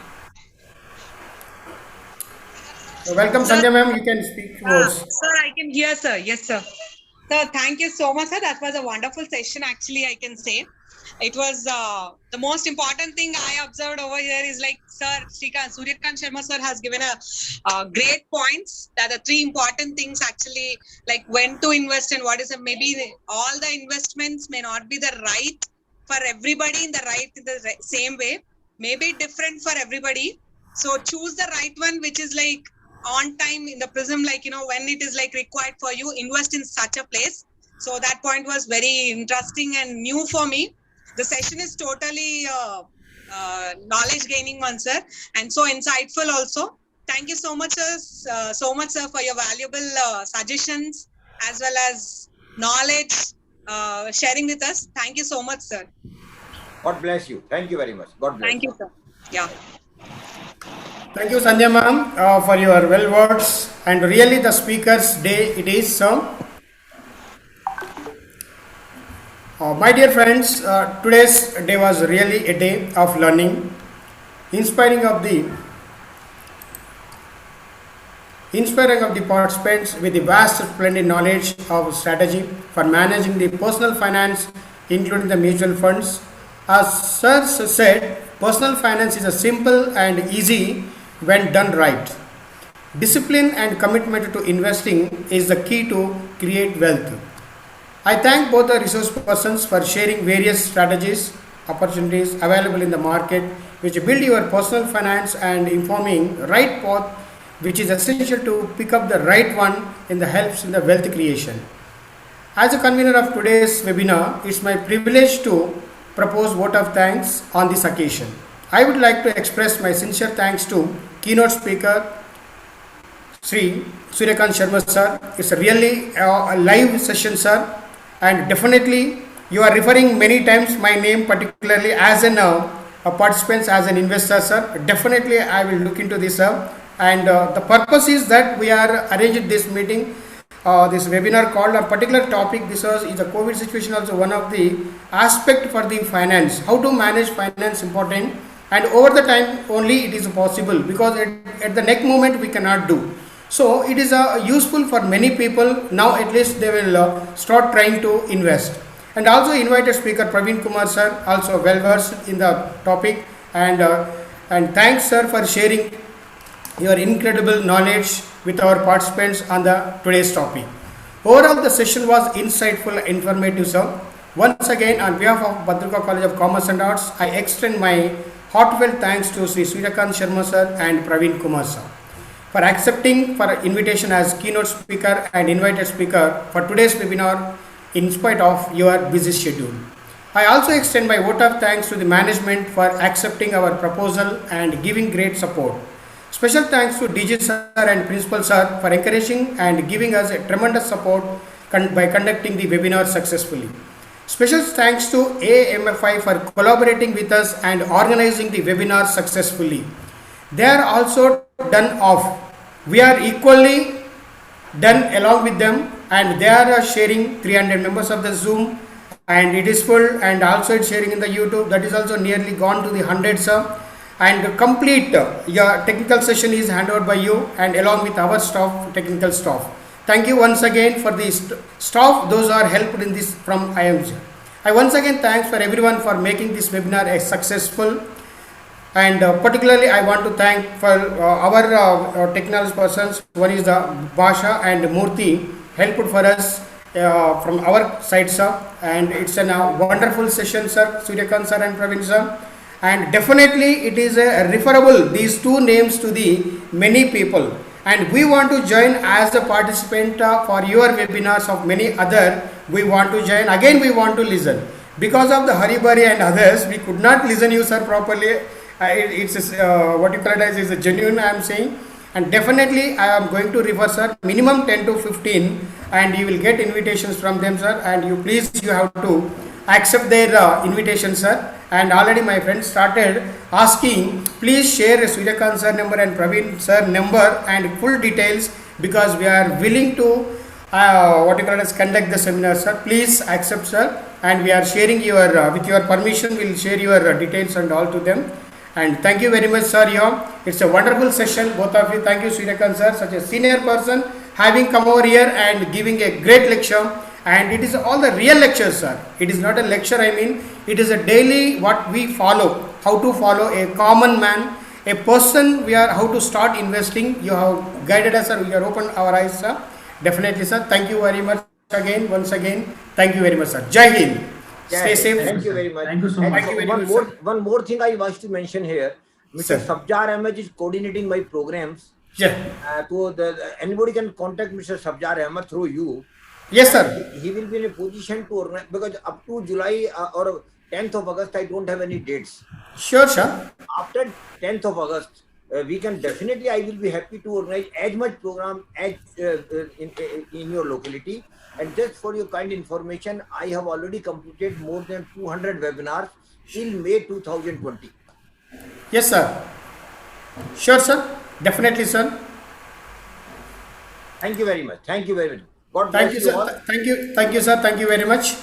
S1: Welcome, Sandhya ma'am. You can speak words.
S8: Sir, I can hear, sir. Yes, sir. Sir, thank you so much, sir. That was a wonderful session, actually, I can say. It was the most important thing I observed over here is like, sir, Suryakant Sharma sir has given a great points that the 3 important things actually, like when to invest and what is it. Maybe all the investments may not be the right for everybody in the same way, maybe different for everybody. So choose the right one, which is like on time in the prism, like, when it is like required for you, invest in such a place. So that point was very interesting and new for me. The session is totally knowledge gaining one, sir, and so insightful also. Thank you so much, sir. Sir, for your valuable suggestions as well as knowledge sharing with us. Thank you so much, sir.
S4: God bless you. Thank you very much. God bless
S8: Thank you, sir. Yeah.
S1: Thank you, Sandhya ma'am, for your well words. And really, the speaker's day it is. My dear friends, today's day was really a day of learning, inspiring of the participants with the vast splendid knowledge of strategy for managing the personal finance, including the mutual funds. As Sir said, personal finance is a simple and easy when done right. Discipline and commitment to investing is the key to create wealth. I thank both the resource persons for sharing various strategies, opportunities available in the market which build your personal finance and informing right path which is essential to pick up the right one in the helps in the wealth creation. As a convener of today's webinar, it's my privilege to propose vote of thanks on this occasion. I would like to express my sincere thanks to keynote speaker Sri Suryakant Sharma sir. It's a really a live session, sir, and definitely you are referring many times my name, particularly as a participant, as an investor, sir. Definitely I will look into this, sir. And the purpose is that we are arranging this meeting, this webinar called a particular topic. This is a COVID situation, also one of the aspect for the finance, how to manage finance important, and over the time only it is possible, because at the next moment we cannot do. So it is useful for many people. Now at least they will start trying to invest. And also invited speaker Praveen Kumar sir, also well versed in the topic, and thanks sir for sharing your incredible knowledge with our participants on the today's topic. Overall, the session was insightful and informative, sir. Once again, on behalf of Bhadrika College of Commerce and Arts, I extend my heartfelt thanks to Sri Suryakant Sharma sir and Praveen Kumar sir for accepting for invitation as keynote speaker and invited speaker for today's webinar in spite of your busy schedule. I also extend my vote of thanks to the management for accepting our proposal and giving great support. Special thanks to DG sir and Principal sir for encouraging and giving us a tremendous support by conducting the webinar successfully. Special thanks to AMFI for collaborating with us and organizing the webinar successfully. They are also done off. We are equally done along with them, and they are sharing 300 members of the Zoom, and it is full, and also it's sharing in the YouTube. That is also nearly gone to the hundreds, and complete your technical session is handed over by you and along with our staff, technical staff. Thank you once again for the staff, those are helped in this from IMG. I once again thanks for everyone for making this webinar a successful, and particularly I want to thank for our technology persons. One is the Basha and Murthy helped for us from our side, sir, and it's a wonderful session, sir, Suryakant sir and Praveen sir. And definitely it is a referable, these two names, to the many people, and we want to join as a participant for your webinars of many other. We want to join again, we want to listen. Because of the Haribari and others, we could not listen you, sir, properly. It's what you call it as is a genuine, I am saying. And definitely I am going to refer, sir, minimum 10 to 15, and you will get invitations from them, sir, and you have to accept their invitation, sir. And already my friends started asking, please share Suryakant sir number and Praveen sir number and full details, because we are willing to conduct the seminar, sir. Please accept, sir, and we are sharing your with your permission we'll share your details and all to them. And thank you very much, sir. It's a wonderful session, both of you. Thank you, Suryakant sir, such a senior person, having come over here and giving a great lecture. And it is all the real lectures, sir. It is not a lecture, I mean, it is a daily what we follow, how to follow a common man, a person, how to start investing. You have guided us, sir. You have opened our eyes, sir. Definitely, sir. Thank you very much again, once again. Thank you very much, sir. Jai Hind. Stay safe.
S4: Thank you very much.
S6: Thank you so much.
S1: Thank you very much,
S4: One more thing I want to mention here. Mr. Sabjar Ahmed is coordinating my programs.
S1: Yeah.
S4: Anybody can contact Mr. Sabjar Ahmed through you.
S1: Yes, sir.
S4: He will be in a position to organize, because up to July or 10th of August, I don't have any dates.
S1: Sure, sir.
S4: After 10th of August, we can definitely, I will be happy to organize as much program as in your locality. And just for your kind information, I have already completed more than 200 webinars in May 2020.
S1: Yes, sir. Sure, sir. Definitely, sir.
S4: Thank you very much. Thank you very much. God
S1: Thank
S4: bless
S1: you,
S4: you
S1: sir.
S4: all.
S1: Thank you. Thank you, sir. Thank you very much.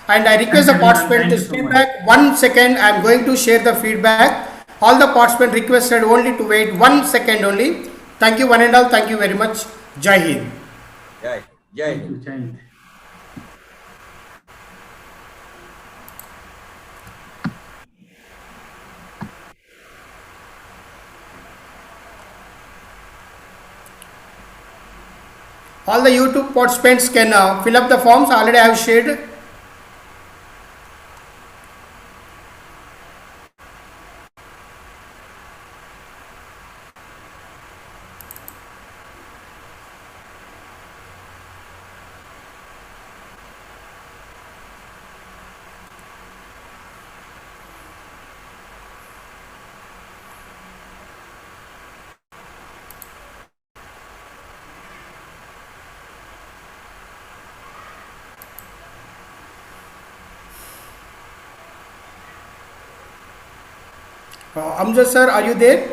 S1: And I request
S6: Thanks
S1: the
S6: everyone.
S1: participant
S6: Thank
S1: to
S6: you so
S1: stay
S6: much.
S1: back 1 second. I am going to share the feedback. All the participants requested only to wait 1 second only. Thank you, one and all. Thank you very much. Jai Hind.
S4: Jai, Jai
S6: Thank
S4: Hind.
S6: you, Jai Hind.
S1: All the YouTube participants can fill up the forms. Already I have shared. Amjad sir, are you there?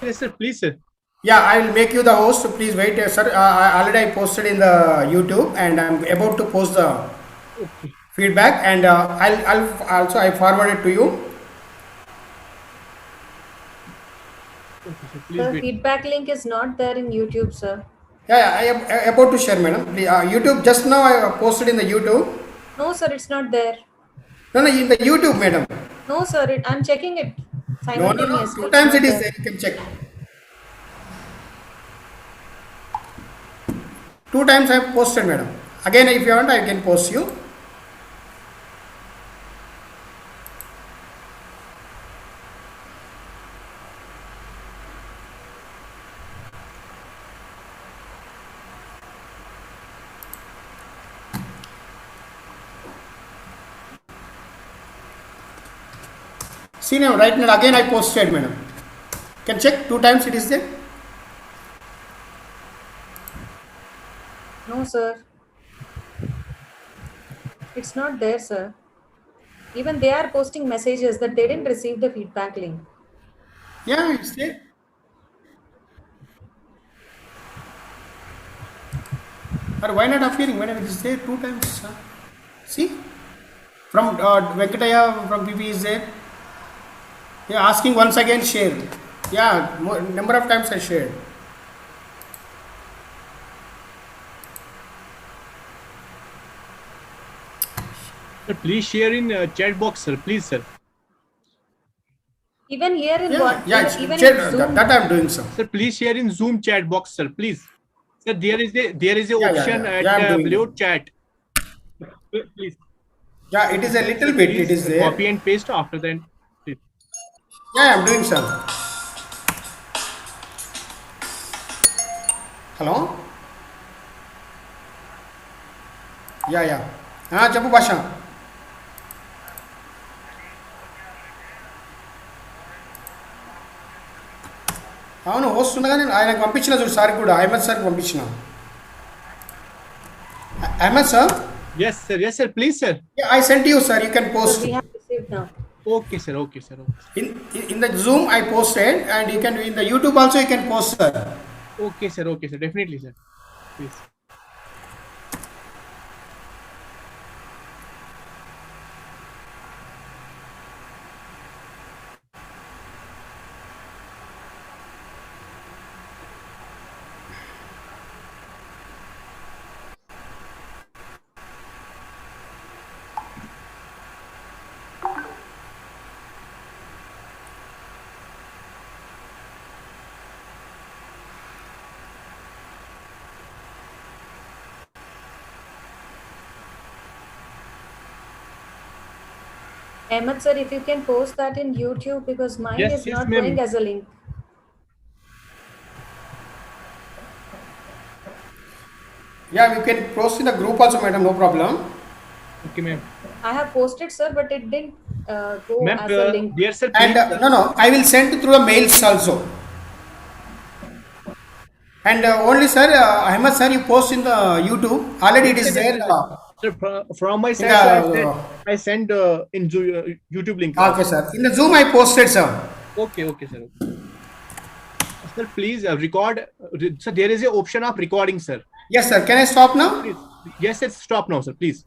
S2: Yes, sir. Please, sir.
S1: Yeah, I will make you the host. Please wait, sir. Already I posted in the YouTube, and I'm about to post the
S2: Okay.
S1: feedback, and I'll also I forward it to you.
S2: Okay, sir. Please
S3: The
S2: wait.
S3: feedback link is not there in YouTube, sir.
S1: Yeah, I am about to share, madam. YouTube just now I posted in the YouTube.
S3: No, sir, it's not there.
S1: No, in the YouTube, madam.
S3: No, sir, I'm checking it
S1: No.
S3: simultaneously.
S1: Two
S3: It's
S1: times
S3: not
S1: it is
S3: there.
S1: there. You can check. Two times I have posted, madam. Again, if you want, I can post you. See now, right now again I posted, madam. Can check two times it is there.
S3: No, sir. It's not there, sir. Even they are posting messages that they didn't receive the feedback link.
S1: Yeah, it's there. Or why not appearing? Madam, it is there two times. See, from Venkataya from PP is there. Yeah, asking once again share. Yeah, number of times I shared.
S2: Sir, please share in chat box, sir. Please, sir.
S3: Even here in
S1: Yeah,
S3: what?
S1: yeah,
S3: Even
S1: share,
S3: in Zoom.
S1: that I am doing, sir.
S2: Sir, please share in Zoom chat box, sir. Please. Sir, there is a
S1: Yeah,
S2: option
S1: yeah.
S2: at
S1: Yeah, I'm doing
S2: below
S1: it.
S2: chat. Please.
S1: Yeah, it is a little
S2: Sir,
S1: bit.
S2: please
S1: It is there.
S2: copy and paste after that. Please.
S1: Yeah, I'm doing, sir. Hello. Yeah. చెప్పు భాష. అవును వస్తుండగా నేను ఆయనకు పంపించిన చూడు sir కూడా అహ్మద్ సార్కి పంపించిన. Ahmed sir.
S2: Yes, sir. Please, sir.
S1: Yeah, I sent you, sir. You can
S3: So
S1: post.
S3: we have received now.
S2: Okay, sir. Okay.
S1: In the Zoom I posted, and you can in the YouTube also you can post, sir.
S2: Okay, sir. Definitely, sir. Please.
S3: Ahmed sir, if you can post that in YouTube because mine
S2: Yes,
S3: is not
S2: ma'am.
S3: going as a link.
S1: Yeah, you can post in the group also, madam. No problem.
S2: Okay, ma'am.
S3: I have posted, sir, but it didn't go
S2: Ma'am,
S3: as a link.
S2: dear sir,
S1: And
S2: please,
S1: no, I will send through a mails also. And only sir, Ahmed sir, you post in the YouTube. Already it
S2: yes,
S1: is
S2: sir,
S1: there.
S2: yes, sir. Sir, from my
S1: In
S2: side, sir,
S1: the
S2: I send in YouTube link.
S1: okay, sir. In the Zoom, I posted, sir.
S2: Okay, okay, sir. Sir, please record. So there is a option of recording, sir.
S1: Yes, sir. Can I stop now?
S2: Please. Yes, sir. Stop now, sir. Please.